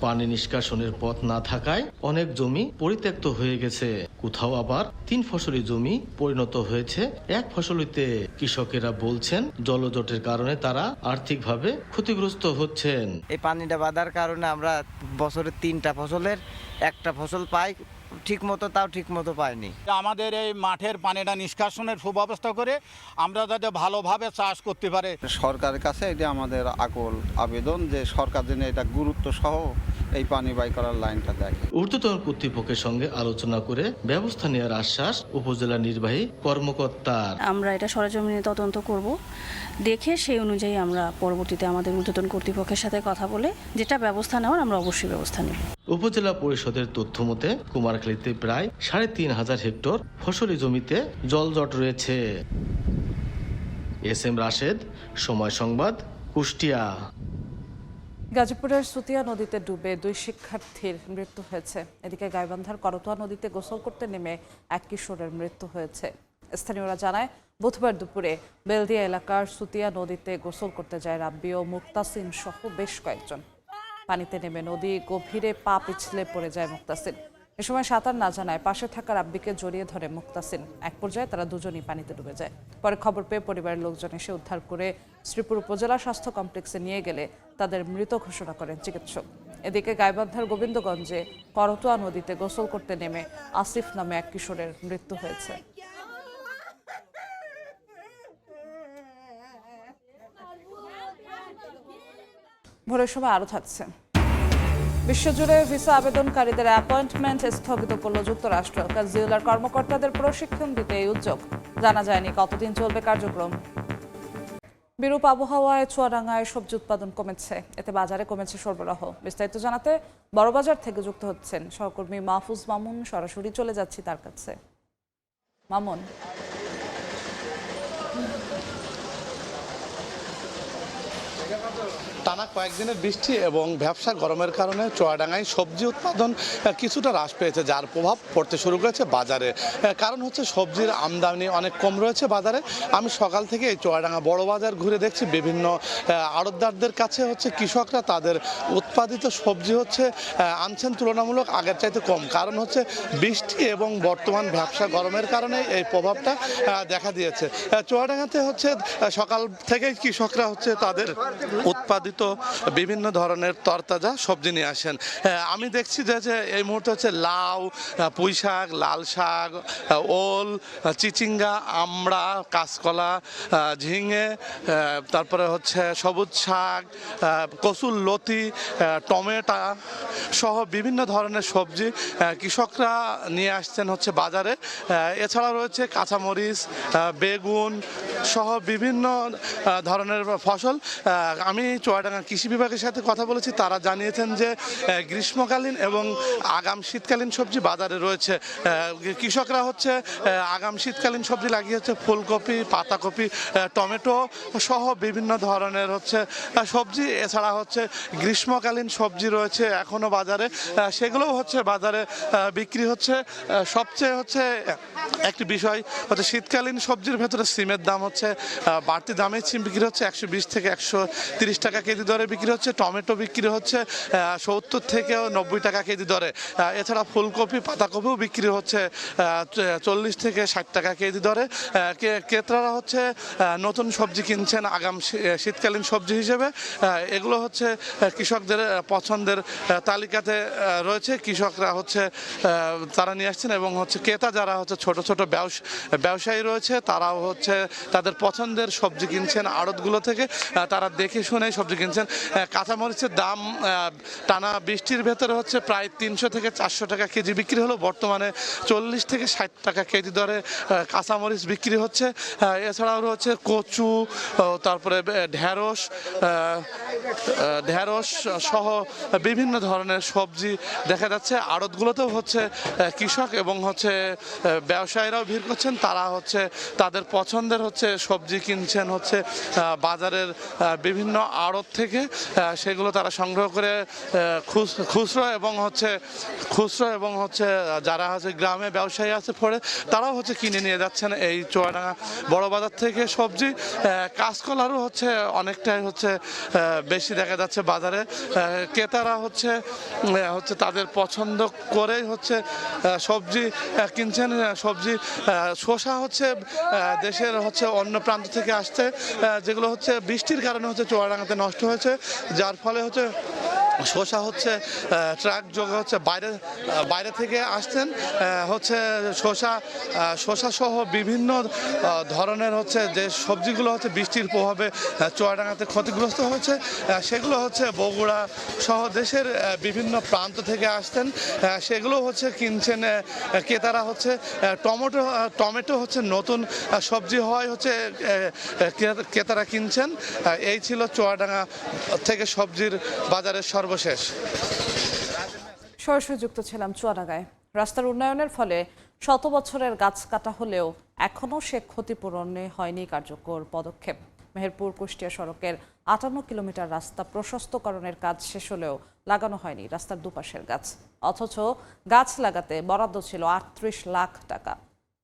Speaker 4: পানি নিষ্কাশনের পথ না থাকায় অনেক জমি পরিত্যক্ত হয়ে গেছে। কোথাও আবার 3 ফসলি জমি পরিণত হয়েছে 1 ফসলিতে। কৃষকেরা বলছেন জলজটের কারণে তারা আর্থিকভাবে ক্ষতিগ্রস্ত হচ্ছেন।
Speaker 12: এই পানিটা বাঁধার কারণে আমরা বছরে 3টা ফসলের 1টা ফসল পাই, ঠিক মতো তাও ঠিক মতো পাইনি।
Speaker 18: আমাদের এই মাঠের পানিটা নিষ্কাশনের সুব্যবস্থা করে আমরা যাতে ভালোভাবে চাষ করতে পারে।
Speaker 19: সরকারের কাছে এটা আমাদের আকুল আবেদন যে সরকার যেন এটা গুরুত্ব সহ এই পানি বাই করার লাইনটা দেখে।
Speaker 4: ঊর্ধ্বতন কর্তৃপক্ষের সঙ্গে আলোচনা করে ব্যবস্থা নেওয়ার আশ্বাস উপজেলা নির্বাহী কর্মকর্তার।
Speaker 20: আমরা এটা সরেজমিনে তদন্ত করব, দেখে সেই অনুযায়ী আমরা পরবর্তীতে আমাদের ঊর্ধ্বতন কর্তৃপক্ষের সাথে কথা বলে যেটা ব্যবস্থা নেওয়ার আমরা অবশ্যই ব্যবস্থা নেব।
Speaker 4: উপজেলা পরিষদের তথ্য মতে কুমারখালীতে প্রায় 3500 হেক্টর ফসলি জমিতে জলজট রয়েছে। SM রাশেদ, সময় সংবাদ, কুষ্টিয়া।
Speaker 17: গাজীপুরের সুতিয়া নদীতে ডুবে 2 শিক্ষার্থীর মৃত্যু হয়েছে। এদিকে গাইবান্ধার করতোয়া নদীতে গোসল করতে নেমে 1 কিশোরের মৃত্যু হয়েছে। স্থানীয়রা জানায় বুধবার দুপুরে বেলদিয়া এলাকার সুতিয়া নদীতে গোসল করতে যায় রাব্বি ও মুক্তাসিন সহ বেশ কয়েকজন। পানিতে নেমে নদী গভীরে পা পিছলে পড়ে যায় মুক্তাসিন। এ সময় সাঁতার না জানায় পাশে থাকা রাব্বিকে জড়িয়ে ধরে মুক্তাসিন। এক পর্যায়ে তারা দুজনই পানিতে ডুবে যায়। পরে খবর পেয়ে পরিবারের লোকজন এসে উদ্ধার করে শ্রীপুর উপজেলা স্বাস্থ্য কমপ্লেক্সে নিয়ে গেলে তাদের মৃত ঘোষণা করেন চিকিৎসক। এদিকে গাইবান্ধার গোবিন্দগঞ্জে করতোয়া নদীতে গোসল করতে নেমে আসিফ নামে এক কিশোরের মৃত্যু হয়েছে। ভোরের সময় আরো থাকছে। বিশ্বজুড়ে ভিসা আবেদনকারীদের অ্যাপয়েন্টমেন্ট স্থগিত করল যুক্তরাষ্ট্র। কনস্যুলার কর্মকর্তাদের প্রশিক্ষণ দিতে এই উদ্যোগ। জানা যায়নি কতদিন চলবে কার্যক্রম। বিরূপ আবহাওয়ায় চুয়াডাঙ্গায় সবজি উৎপাদন কমেছে, এতে বাজারে কমেছে সরবরাহ। বিস্তারিত জানাতে বড়বাজার থেকে যুক্ত হচ্ছেন সহকর্মী মাহফুজ মামুন। সরাসরি চলে যাচ্ছি তার কাছে। মামুন,
Speaker 2: টানা কয়েকদিনের বৃষ্টি এবং ব্যবসা গরমের কারণে চুয়াডাঙ্গায় সবজি উৎপাদন কিছুটা হ্রাস পেয়েছে, যার প্রভাব পড়তে শুরু করেছে বাজারে। কারণ হচ্ছে সবজির আমদানি অনেক কম রয়েছে বাজারে। আমি সকাল থেকে এই চুয়াডাঙ্গা বড় বাজার ঘুরে দেখছি বিভিন্ন আড়তদারদের কাছে হচ্ছে কৃষকরা তাদের উৎপাদিত সবজি হচ্ছে আনছেন তুলনামূলক আগের চাইতে কম। কারণ হচ্ছে বৃষ্টি এবং বর্তমান ব্যবসা গরমের কারণে এই প্রভাবটা দেখা দিয়েছে। চুয়াডাঙ্গাতে হচ্ছে সকাল থেকেই কৃষকরা হচ্ছে তাদের উৎপাদিত বিভিন্ন ধরনের তরতাজা সবজি নিয়ে আসেন। আমি দেখছি যে এই মুহূর্তে হচ্ছে লাউ, পুঁই শাক, লাল শাক, ওল, চিচিঙ্গা, আমড়া, কাঁচকলা, ঝিঙে, তারপরে হচ্ছে সবুজ শাক, কচুর লতি, টমেটো সহ বিভিন্ন ধরনের সবজি কৃষকরা নিয়ে আসছেন হচ্ছে বাজারে। এছাড়া রয়েছে কাঁচামরিচ, বেগুন সহ বিভিন্ন ধরনের ফসল। আমি চুয়াডাঙ্গা কৃষি বিভাগের সাথে কথা বলেছি, তারা জানিয়েছেন যে গ্রীষ্মকালীন এবং আগাম শীতকালীন সবজি বাজারে রয়েছে। কৃষকরা হচ্ছে আগাম শীতকালীন সবজি লাগিয়েছে ফুলকপি, পাতাকপি, টমেটো সহ বিভিন্ন ধরনের হচ্ছে সবজি। এছাড়া হচ্ছে গ্রীষ্মকালীন সবজি রয়েছে এখনো বাজারে, সেগুলোও হচ্ছে বাজারে বিক্রি হচ্ছে। সবচেয়ে হচ্ছে একটি বিষয় হচ্ছে শীতকালীন সবজির ভেতরে সিমের দাম হচ্ছে বাড়তি দামে সিম বিক্রি হচ্ছে 120 থেকে 130 টাকা কেজি দরে বিক্রি হচ্ছে। টমেটো বিক্রি হচ্ছে 70 থেকে 90 টাকা কেজি দরে। এছাড়া ফুলকপি, পাতাকপিও বিক্রি হচ্ছে 40 থেকে 60 টাকা কেজি দরে। ক্রেতারা হচ্ছে নতুন সবজি কিনছেন আগাম শীতকালীন সবজি হিসেবে। এগুলো হচ্ছে কৃষকদের পছন্দের তালিকাতে রয়েছে। কৃষকরা হচ্ছে তারা নিয়ে আসছেন এবং হচ্ছে ক্রেতা যারা হচ্ছে ছোট ছোট ব্যবসায়ী রয়েছে তারাও হচ্ছে তাদের পছন্দের সবজি কিনছেন আড়তগুলো থেকে। তারা দেখে শুনে সবজি কিনছেন। কাঁচামরিচের দাম টানা বৃষ্টির ভেতরে হচ্ছে প্রায় 300 থেকে 400 টাকা কেজি বিক্রি হলো। বর্তমানে 40 থেকে 60 টাকা কেজি দরে কাঁচামরিচ বিক্রি হচ্ছে। এছাড়াও রয়েছে কচু, তারপরে ঢেঁড়স সহ বিভিন্ন ধরনের সবজি দেখা যাচ্ছে। আড়তগুলোতেও হচ্ছে কৃষক এবং হচ্ছে ব্যবসায়ীরাও ভিড় করছেন। তারা হচ্ছে তাদের পছন্দের হচ্ছে সবজি কিনছেন হচ্ছে বাজারের বিভিন্ন আড়ত থেকে। সেগুলো তারা সংগ্রহ করে খুচরো এবং হচ্ছে যারা হচ্ছে গ্রামে ব্যবসায়ী আছে পড়ে তারাও হচ্ছে কিনে নিয়ে যাচ্ছেন এই চুয়াডাঙ্গা বড় বাজার থেকে সবজি। কাঁচকলারও হচ্ছে অনেকটাই হচ্ছে বেশি দেখা যাচ্ছে বাজারে। ক্রেতারা হচ্ছে তাদের পছন্দ করেই হচ্ছে সবজি কিনছেন। সবজি শসা হচ্ছে দেশের হচ্ছে অন্য প্রান্ত থেকে আসছে, যেগুলো হচ্ছে বৃষ্টির কারণে হচ্ছে চুয়াডাঙ্গাতে নষ্ট হয়েছে, যার ফলে হচ্ছে শসা হচ্ছে ট্রাক যোগে হচ্ছে বাইরে থেকে আসছেন। হচ্ছে শসা সহ বিভিন্ন ধরনের হচ্ছে যে সবজিগুলো হচ্ছে বৃষ্টির প্রভাবে চুয়াডাঙ্গাতে ক্ষতিগ্রস্ত হয়েছে, সেগুলো হচ্ছে বগুড়া সহ দেশের বিভিন্ন প্রান্ত থেকে আসছেন। সেগুলো হচ্ছে কিনছেন ক্রেতারা। হচ্ছে টমেটো হচ্ছে নতুন সবজি হওয়ায় হচ্ছে ক্রেতারা কিনছেন। এই ছিল চুয়াডাঙ্গা থেকে সবজির বাজারের সর্বশেষ।
Speaker 17: সরাসরি যুক্ত ছিলাম চুয়াডাঙ্গায়। রাস্তার উন্নয়নের ফলে 100 বছরের গাছ কাটা হলেও এখনও সে ক্ষতিপূরণে হয়নি কার্যকর পদক্ষেপ। মেহেরপুর কুষ্টিয়া সড়কের 58 কিলোমিটার রাস্তা প্রশস্তকরণের কাজ শেষ হলেও লাগানো হয়নি রাস্তার দুপাশের গাছ। অথচ গাছ লাগাতে বরাদ্দ ছিল 38 লাখ টাকা।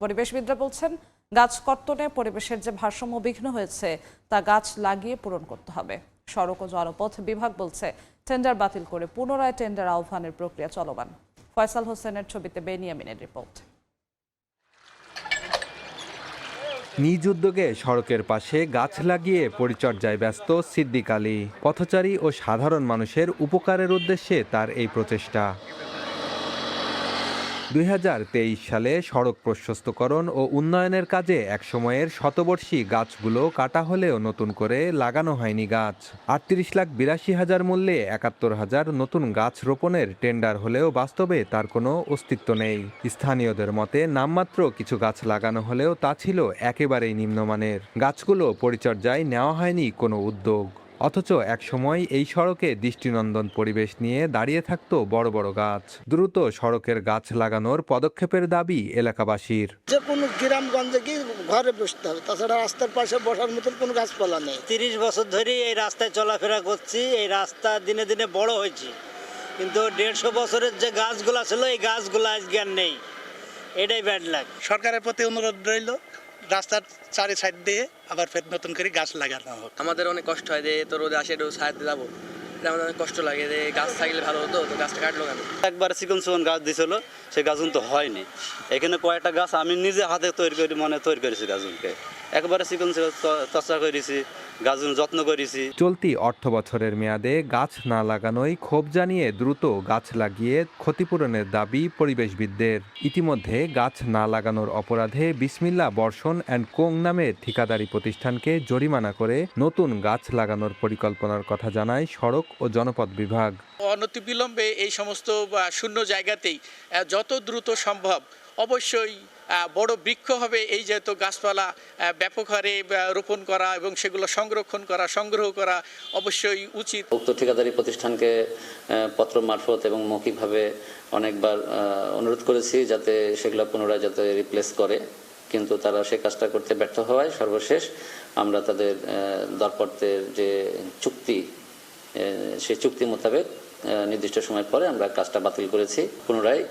Speaker 17: পরিবেশবিদরা বলছেন গাছ কর্তনে পরিবেশের যে ভারসাম্য বিঘ্ন হয়েছে তা গাছ লাগিয়ে পূরণ করতে হবে। সড়ক ও জলপথ বিভাগ বলছে টেন্ডার বাতিল করে পুনরায় টেন্ডার আহ্বানের প্রক্রিয়া চলমান। ফয়সাল হোসেনের ছবিতে বেনিয়ামিনের রিপোর্ট।
Speaker 5: নিজ উদ্যোগে সড়কের পাশে গাছ লাগিয়ে পরিচর্যায় ব্যস্ত সিদ্দিক আলী। পথচারী ও সাধারণ মানুষের উপকারের উদ্দেশ্যে তার এই প্রচেষ্টা। 2023 সালে সড়ক প্রশস্তকরণ ও উন্নয়নের কাজে একসময়ের শতবর্ষী গাছগুলো কাটা হলেও নতুন করে লাগানো হয়নি গাছ। 38,82,000 মূল্যে 71,000 নতুন গাছ রোপণের টেন্ডার হলেও বাস্তবে তার কোনো অস্তিত্ব নেই। স্থানীয়দের মতে নামমাত্র কিছু গাছ লাগানো হলেও তা ছিল একেবারেই নিম্নমানের। গাছগুলো পরিচর্যায় নেওয়া হয়নি কোনো উদ্যোগ। অথচ একসময় এই সড়কে দৃষ্টিনন্দন পরিবেশ নিয়ে দাঁড়িয়ে থাকতো বড় বড় গাছ। দ্রুত সড়কের গাছ লাগানোর পদক্ষেপের দাবি এলাকাবাসীর।
Speaker 8: যে কোনো গ্রামগঞ্জে কি ঘরে বসতে হবে, তাছাড়া রাস্তার পাশে বসার মতন কোনো গাছপালা নেই।
Speaker 10: 30 বছর ধরে এই রাস্তায় চলাফেরা করছি, এই রাস্তা দিনে দিনে বড় হয়েছে, কিন্তু 150 বছরের যে গাছগুলা ছিল এই গাছগুলো আজকে আর নেই। এটাই ব্যাড লাগ।
Speaker 21: সরকারের প্রতি অনুরোধ রইল রাস্তার চারি সাইড দিয়ে আবার ফের নতুন করে গাছ লাগানো হোক।
Speaker 23: আমাদের অনেক কষ্ট হয় যে তো রোদে আসে একটু ছায়াতে যাবো, আমাদের অনেক কষ্ট লাগে যে গাছ থাকলে ভালো হতো, তো গাছটা কাটলো কেন?
Speaker 24: একবার চিকন গাছ দিছিল, সে গাছুন তো হয়নি। এখানে কয়েকটা গাছ আমি নিজে হাতে তৈরি করেছি গাছুনকে, একবারে চিকন চর্চা করেছি, গাছুন যত্ন করেছি।
Speaker 5: চলতি অর্থ বছরের মেয়াদে গাছ না লাগানোই ক্ষোভ জানিয়ে দ্রুত গাছ লাগিয়ে ক্ষতিপূরণের দাবি পরিবেশবিদদের। ইতিমধ্যে গাছ না লাগানোর অপরাধে বিসমিল্লাহ বর্ষণ অ্যান্ড কোং নামের ঠিকাদারি প্রতিষ্ঠানকে জরিমানা করে নতুন গাছ লাগানোর পরিকল্পনার কথা জানায় সড়ক ও জনপথ বিভাগ।
Speaker 21: অনতিবিলম্বে এই সমস্ত শূন্য জায়গাতেই যত দ্রুত সম্ভব অবশ্যই বড় বৃক্ষ হবে, এই যেহেতু গাছপালা ব্যাপক হারে রোপণ করা এবং সেগুলো সংরক্ষণ করা, সংগ্রহ করা অবশ্যই উচিত।
Speaker 24: উক্ত ঠিকাদারি প্রতিষ্ঠানকে পত্র মারফত এবং মৌখিকভাবে অনেকবার অনুরোধ করেছি যাতে সেগুলো পুনরায় যাতে রিপ্লেস করে, কিন্তু তারা সে কাজটা করতে ব্যর্থ হওয়ায় সর্বশেষ আমরা তাদের দরপত্রের যে চুক্তি, সেই চুক্তি মোতাবেক নির্দিষ্ট সময় পরে আমরা কাজটা বাতিল করেছি, পুনরায়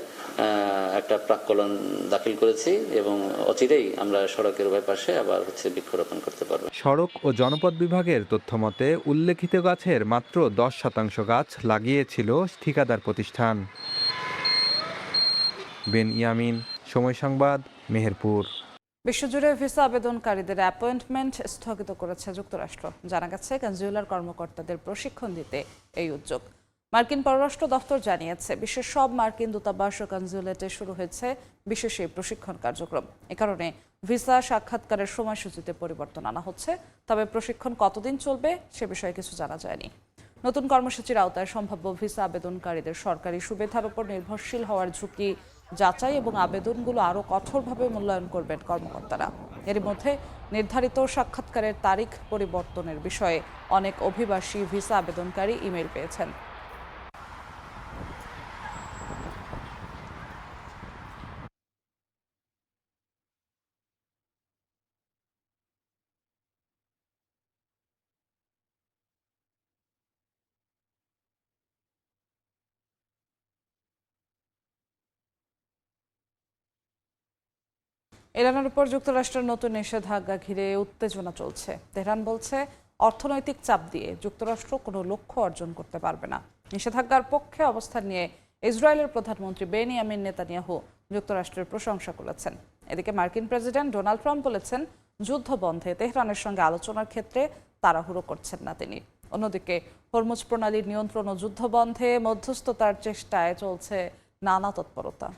Speaker 24: একটা প্রাক্কলন দাখিল করেছি এবং অচিরেই আমরা সড়কের উভয় পাশে আবার বৃক্ষরোপণ করতে পারবো।
Speaker 5: সড়ক ও জনপথ বিভাগের তথ্যমতে উল্লেখিত গাছের মাত্র 10% গাছ লাগিয়েছিল ঠিকাদার প্রতিষ্ঠান। বেন ইয়ামিন, সময় সংবাদ, মেহেরপুর।
Speaker 17: বিশ্বজুড়ে ভিসা আবেদনকারীদের অ্যাপয়েন্টমেন্ট স্থগিত করেছে যুক্তরাষ্ট্র। জানা গেছে কনস্যুলার কর্মকর্তাদের প্রশিক্ষণ দিতে এই উদ্যোগ। মার্কিন পররাষ্ট্র দপ্তর জানিয়েছে বিশ্বের সব মার্কিন দূতাবাস ও কনস্যুলেটে শুরু হয়েছে বিশেষ এই প্রশিক্ষণ কার্যক্রম। এ কারণে ভিসা সাক্ষাৎকারের সময়সূচিতে পরিবর্তন আনা হচ্ছে, তবে প্রশিক্ষণ কতদিন চলবে সে বিষয়ে কিছু জানা যায়নি। নতুন কর্মসূচির আওতায় সম্ভাব্য ভিসা আবেদনকারীদের সরকারি সুবিধার উপর নির্ভরশীল হওয়ার ঝুঁকি যাচাই এবং আবেদনগুলো আরও কঠোরভাবে মূল্যায়ন করবেন কর্মকর্তারা। এর মধ্যে নির্ধারিত সাক্ষাৎকারের তারিখ পরিবর্তনের বিষয়ে অনেক অভিবাসী ভিসা আবেদনকারী ইমেল পেয়েছেন। ইরানের উপর যুক্তরাষ্ট্রের নতুন নিষেধাজ্ঞা ঘিরে উত্তেজনা চলছে। তেহরান বলছে অর্থনৈতিক চাপ দিয়ে যুক্তরাষ্ট্র কোনো লক্ষ্য অর্জন করতে পারবে না। নিষেধাজ্ঞার পক্ষে অবস্থান নিয়ে ইসরায়েলের প্রধানমন্ত্রী বেনিয়ামিন নেতানিয়াহু যুক্তরাষ্ট্রের প্রশংসা করেছেন। এদিকে মার্কিন প্রেসিডেন্ট ডোনাল্ড ট্রাম্প বলেছেন যুদ্ধ বন্ধে তেহরানের সঙ্গে আলোচনার ক্ষেত্রে তাড়াহুড়ো করছেন না তিনি। অন্যদিকে হরমুজ প্রণালীর নিয়ন্ত্রণ ও যুদ্ধ বন্ধে মধ্যস্থতার চেষ্টায় চলছে নানা তৎপরতা।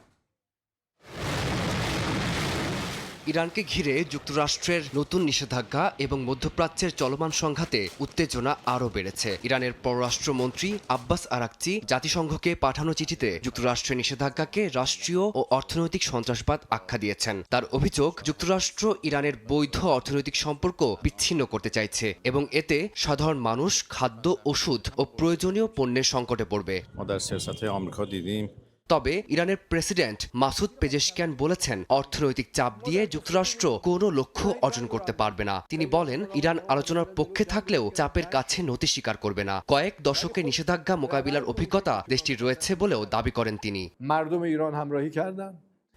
Speaker 27: ইরানকে ঘিরে যুক্তরাষ্ট্রের নতুন নিষেধাজ্ঞা এবং মধ্যপ্রাচ্যের চলমান সংঘাতে উত্তেজনা আরও বেড়েছে। ইরানের পররাষ্ট্রমন্ত্রী আব্বাস আরাকচি জাতিসংঘকে পাঠানো চিঠিতে যুক্তরাষ্ট্রের নিষেধাজ্ঞাকে রাষ্ট্রীয় ও অর্থনৈতিক সন্ত্রাসবাদ আখ্যা দিয়েছেন। তার অভিযোগ, যুক্তরাষ্ট্র ইরানের বৈধ অর্থনৈতিক সম্পর্ক বিচ্ছিন্ন করতে চাইছে এবং এতে সাধারণ মানুষ, খাদ্য, ওষুধ ও প্রয়োজনীয় পণ্যের সংকটে পড়বে। তবে ইরানের প্রেসিডেন্ট মাসুদ পেজেশকিয়ান বলেছেন অর্থনৈতিক চাপ দিয়ে যুক্তরাষ্ট্র কোনো লক্ষ্য অর্জন করতে পারবে না। তিনি বলেন ইরান আলোচনার পক্ষে থাকলেও চাপের কাছে নতি স্বীকার করবে না। কয়েক দশকের নিষেধাজ্ঞা মোকাবিলার অভিজ্ঞতা দেশটির রয়েছে বলেও দাবি করেন তিনি।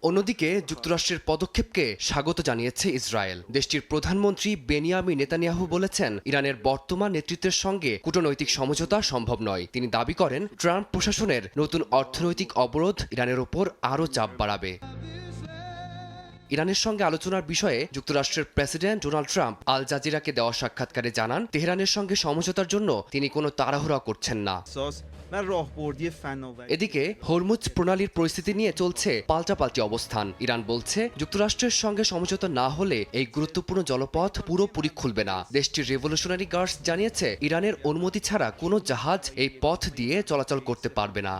Speaker 27: অন্যদিকে যুক্তরাষ্ট্রের পদক্ষেপকে স্বাগত জানিয়েছে ইসরায়েল। দেশটির প্রধানমন্ত্রী বেনিয়ামিন নেতানিয়াহু বলেছেন ইরানের বর্তমান নেতৃত্বের সঙ্গে কূটনৈতিক সমঝোতা সম্ভব নয়। তিনি দাবি করেন ট্রাম্প প্রশাসনের নতুন অর্থনৈতিক অবরোধ ইরানের ওপর আরও চাপ বাড়াবে। ইরানের সঙ্গে আলোচনার বিষয়ে যুক্তরাষ্ট্রের প্রেসিডেন্ট ডোনাল্ড ট্রাম্প আল জাজিরাকে দেওয়া সাক্ষাৎকারে জানান, তেহরানের সঙ্গে সমঝোতার জন্য তিনি কোনো তাড়াহুড়া করছেন না। এদিকে হরমুজ প্রণালীর পরিস্থিতি নিয়ে চলছে পাল্টাপাল্টি অবস্থান। ইরান বলছে যুক্তরাষ্ট্রের সঙ্গে সমঝোতা না হলে এই গুরুত্বপূর্ণ জলপথ পুরোপুরি খুলবে না। দেশটির রেভলিউশনারি গার্ডস জানিয়েছে ইরানের অনুমতি ছাড়া কোনো জাহাজ এই পথ দিয়ে চলাচল করতে পারবে না।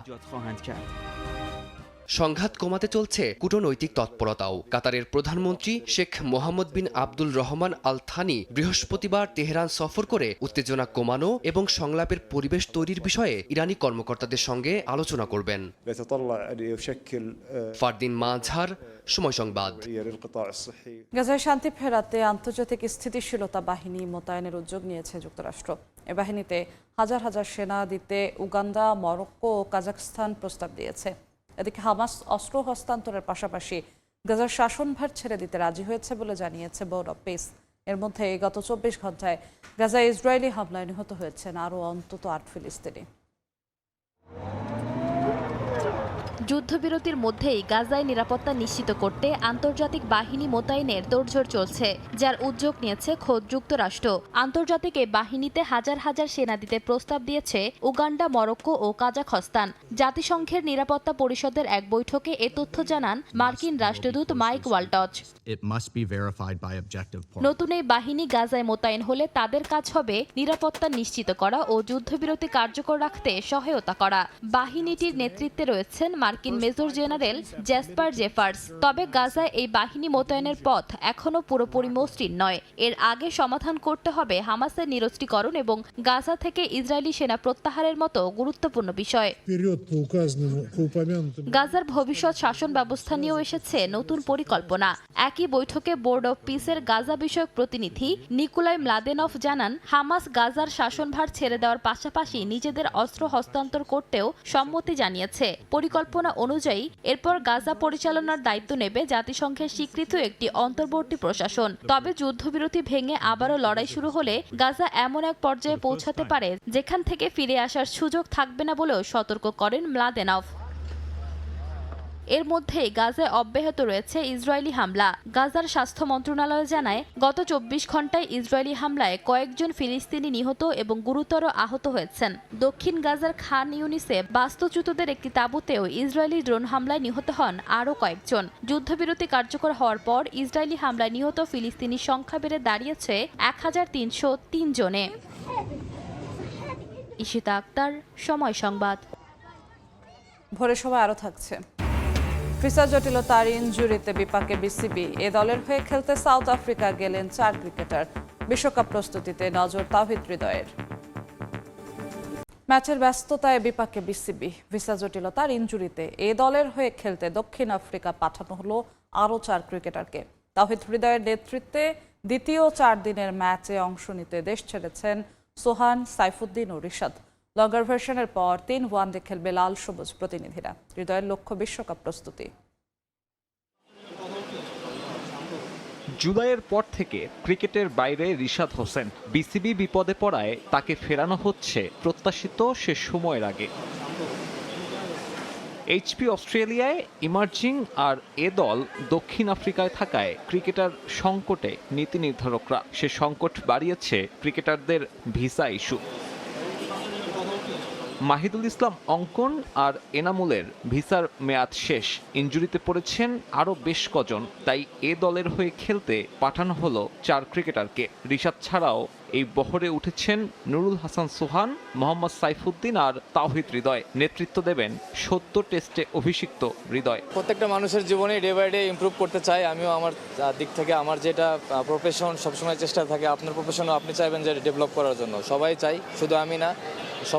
Speaker 27: সংঘাত কমাতে চলছে কূটনৈতিক তৎপরতাও। কাতারের প্রধানমন্ত্রী শেখ মোহাম্মদ বিন আব্দুল রহমান আল থানি বৃহস্পতিবার তেহরান সফর করে উত্তেজনা কমানো এবং সংলাপের পরিবেশ তৈরির বিষয়ে ইরানি কর্মকর্তাদের সঙ্গে আলোচনা করবেন। ফারদিন মাঝহার, সময় সংবাদ।
Speaker 17: গাজায় শান্তি ফেরাতে আন্তর্জাতিক স্থিতিশীলতা বাহিনী মোতায়েনের উদ্যোগ নিয়েছে যুক্তরাষ্ট্র। এ বাহিনীতে হাজার হাজার সেনা দিতে উগান্ডা, মরক্কো ও কাজাখস্তান প্রস্তাব দিয়েছে। এদিকে হামাস অস্ত্র হস্তান্তরের পাশাপাশি গাজার শাসনভার ছেড়ে দিতে রাজি হয়েছে বলে জানিয়েছে বোর্ড অব পিস। এর মধ্যে গত 24 ঘন্টায় গাজায় ইসরায়েলি হামলায় নিহত হয়েছেন আরও অন্তত 8 ফিলিস্তিনি।
Speaker 3: যুদ্ধবিরতির মধ্যেই গাজায় নিরাপত্তা নিশ্চিত করতে আন্তর্জাতিক বাহিনী মোতায়েনের তোড়জোড় চলছে, যার উদ্যোগ নিয়েছে খোদ যুক্তরাষ্ট্র। আন্তর্জাতিক এই বাহিনীতে হাজার হাজার সেনা দিতে প্রস্তাব দিয়েছে উগান্ডা, মরক্কো ও কাজাখস্তান। জাতিসংঘের নিরাপত্তা পরিষদের এক বৈঠকে এ তথ্য জানান মার্কিন রাষ্ট্রদূত মাইক ওয়ালটজ। নতুন এই বাহিনী গাজায় মোতায়েন হলে তাদের কাজ হবে নিরাপত্তা নিশ্চিত করা ও যুদ্ধবিরতি কার্যকর রাখতে সহায়তা করা। বাহিনীটির নেতৃত্বে রয়েছেন মার্কিন মেজর জেনারেল জ্যাসপার জেফার্স। তবে গাজায় এই বাহিনী মোতায়েনের পথ এখনো পুরোপুরি মসৃণ নয়। এর আগে সমাধান করতে হবে হামাসের নিরস্ত্রীকরণ এবং গাজা থেকে ইসরায়েলি সেনা প্রত্যাহারের মতো গুরুত্বপূর্ণ বিষয়। গাজার ভবিষ্যৎ শাসন ব্যবস্থা নিয়েও এসেছে নতুন পরিকল্পনা। একই বৈঠকে বোর্ড অব পিসের গাজা বিষয়ক প্রতিনিধি নিকোলাই ম্লাদেনভ জানান, হামাস গাজার শাসনভার ছেড়ে দেওয়ার পাশাপাশি নিজেদের অস্ত্র হস্তান্তর করতেও সম্মতি জানিয়েছে। পরিকল্পনা অনুযায়ী এরপর গাজা পরিচালনার দায়িত্ব নেবে জাতিসংঘের স্বীকৃত একটি অন্তর্বর্তী প্রশাসন। তবে যুদ্ধবিরতি ভেঙে আবারও লড়াই শুরু হলে গাজা এমন এক পর্যায়ে পৌঁছাতে পারে যেখান থেকে ফিরে আসার সুযোগ থাকবে না বলেও সতর্ক করেন ম্লাদেনভ। এর মধ্যেই গাজায় অব্যাহত রয়েছে ইসরায়েলি হামলা। গাজার স্বাস্থ্য মন্ত্রণালয় জানায়, গত 24 ঘন্টায় ইসরায়েলি হামলায় কয়েকজন ফিলিস্তিনি নিহত এবং গুরুতর আহত হয়েছেন। দক্ষিণ গাজার খান ইউনিসে বাস্তুচ্যুতদের একটি তাঁবুতেও ইসরায়েলি ড্রোন হামলায় নিহত হন আরও কয়েকজন। যুদ্ধবিরতি কার্যকর হওয়ার পর ইসরায়েলি হামলায় নিহত ফিলিস্তিনির সংখ্যা বেড়ে দাঁড়িয়েছে 1303 জনে। ঈশিতা আক্তার, সময় সংবাদ।
Speaker 17: ভোরের সময় আরও থাকছে। ভিসা জটিলতার ইনজুরিতে বিপাকে বিসিবি। এ দলের হয়ে খেলতে সাউথ আফ্রিকা গেলেন 4 ক্রিকেটার। বিশ্বকাপ প্রস্তুতিতে নজর তাওহিদ হৃদয়ের। ম্যাচের ব্যস্ততায় বিপাকে বিসিবি। ভিসা জটিলতার ইনজুরিতে এ দলের হয়ে খেলতে দক্ষিণ আফ্রিকা পাঠানো হলো আরও 4 ক্রিকেটারকে। তাওহিদ হৃদয়ের নেতৃত্বে দ্বিতীয় 4 দিনের ম্যাচে অংশ নিতে দেশ ছেড়েছেন সোহান, সাইফুদ্দিন ও রিশাদ। লঙ্গার ভার্সনের পর 3 ওয়ানডে খেলবে লাল সবুজ প্রতিনিধিরা। হৃদয়ের লক্ষ্য বিশ্বকাপ প্রস্তুতি।
Speaker 6: জুলাইয়ের পর থেকে ক্রিকেটের বাইরে রিশাদ হোসেন। বিসিবি বিপদে পড়ায় তাকে ফেরানো হচ্ছে প্রত্যাশিত শেষ সময়ের আগে। এইচপি অস্ট্রেলিয়ায় ইমার্জিং আর এ দল দক্ষিণ আফ্রিকায় থাকায় ক্রিকেটার সংকটে নীতি নির্ধারকরা। সে সংকট বাড়িয়েছে ক্রিকেটারদের ভিসা ইস্যু। মাহিদুল ইসলাম অঙ্কন আর এনামুলের ভিসার মেয়াদ শেষ। ইনজুরিতে পড়েছেন আরও বেশ কজন, তাই এ দলের হয়ে খেলতে পাঠানো হলো 4 ক্রিকেটারকে। রিশাদ ছাড়াও এই বহরে উঠেছেন নুরুল হাসান সোহান, মোহাম্মদ সাইফুদ্দিন আর তাওহিদ হৃদয়। নেতৃত্ব দেবেন 70 টেস্টে অভিষিক্ত হৃদয়।
Speaker 7: প্রত্যেকটা মানুষের জীবনে ডে বাই ডে ইমপ্রুভ করতে চাই। আমিও আমার দিক থেকে আমার যেটা প্রফেশন সবসময় চেষ্টা থাকে, আপনার প্রফেশনও আপনি চাইবেন যে ডেভেলপ করার জন্য। সবাই চাই, শুধু আমি না,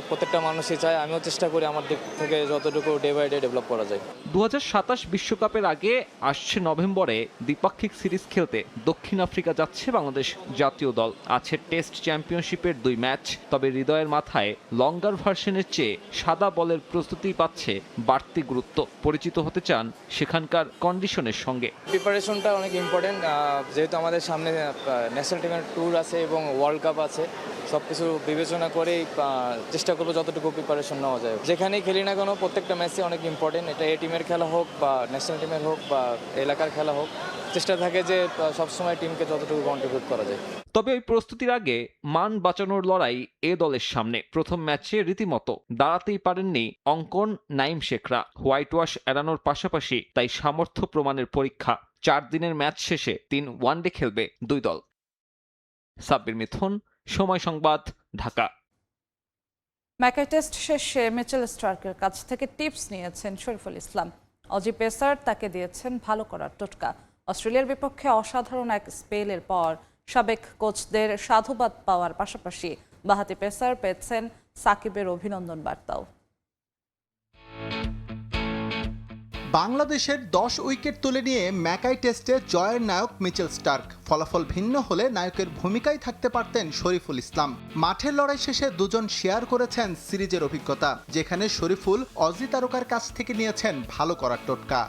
Speaker 7: প্রত্যেকটা মানুষই চায়। আমিও চেষ্টা করি আমার দিক থেকে যতটুকু ডে বাই ডে ডেভেলপ করা যায়।
Speaker 6: 2027 বিশ্বকাপের আগে আসছে নভেম্বরে দ্বিপাক্ষিক সিরিজ খেলতে দক্ষিণ আফ্রিকা যাচ্ছে বাংলাদেশ জাতীয় দল। আছে টেস্ট চ্যাম্পিয়নশিপের 2 ম্যাচ। তবে হৃদয়ের মাথায় লঙ্গার ভার্সনের চেয়ে সাদা বলের প্রস্তুতি পাচ্ছে বাড়তি গুরুত্ব। পরিচিত হতে চান সেখানকার কন্ডিশনের সঙ্গে।
Speaker 7: প্রিপারেশনটা অনেক ইম্পর্টেন্ট, যেহেতু আমাদের সামনে ন্যাশনাল টিমের ট্যুর আছে এবং ওয়ার্ল্ড কাপ আছে। সব কিছু বিবেচনা করেই চেষ্টা করবো যতটুকু প্রিপারেশন নেওয়া যায়। যেখানেই খেলি না কেন প্রত্যেকটা ম্যাচই অনেক ইম্পর্টেন্ট, এটা এ টিমের খেলা হোক বা ন্যাশনাল টিমের হোক বা এলাকার খেলা হোক, চেষ্টা থাকে যে সবসময় টিমকে যতটুকু কন্ট্রিবিউট করা যায়।
Speaker 6: তবে ওই প্রস্তুতির আগে মান বাঁচানোর লড়াই এ দলের সামনে। প্রথম ম্যাচে রীতিমতো দাঁড়াতেই পারেননি অঙ্কন, নাইম শেখরা। হোয়াইট ওয়াশ এড়ানোর পাশাপাশি তাই সামর্থ্য প্রমাণের পরীক্ষা। 4 দিনের ম্যাচ শেষে 3 ওয়ানডে খেলবে দুই দল। সাব্বির মিথুন, সময় সংবাদ, ঢাকা।
Speaker 17: ম্যাকাই টেস্ট শেষে মিচেল স্টার্কের কাছ থেকে টিপস নিয়েছেন শরীফুল ইসলাম। অজি পেসার তাকে দিয়েছেন ভালো করার টোটকা। অস্ট্রেলিয়ার বিপক্ষে অসাধারণ এক স্পেলের পর সাবেক কোচদের সাধুবাদ পাওয়ার পাশাপাশি বাঁহাতি পেসার পেয়েছেন সাকিবের অভিনন্দন বার্তাও।
Speaker 9: বাংলাদেশের 10 উইকেট তুলে নিয়ে ম্যাকাই টেস্টে জয়ের নায়ক মিচেল স্টার্ক। ফলাফল ভিন্ন হলে নায়কের ভূমিকায় থাকতে পারতেন শরীফুল ইসলাম। মাঠের লড়াই শেষে দুজন শেয়ার করেছেন সিরিজের অভিজ্ঞতা, যেখানে শরীফুল অজি তারকার কাছ থেকে নিয়েছেন ভালো করার টোটকা।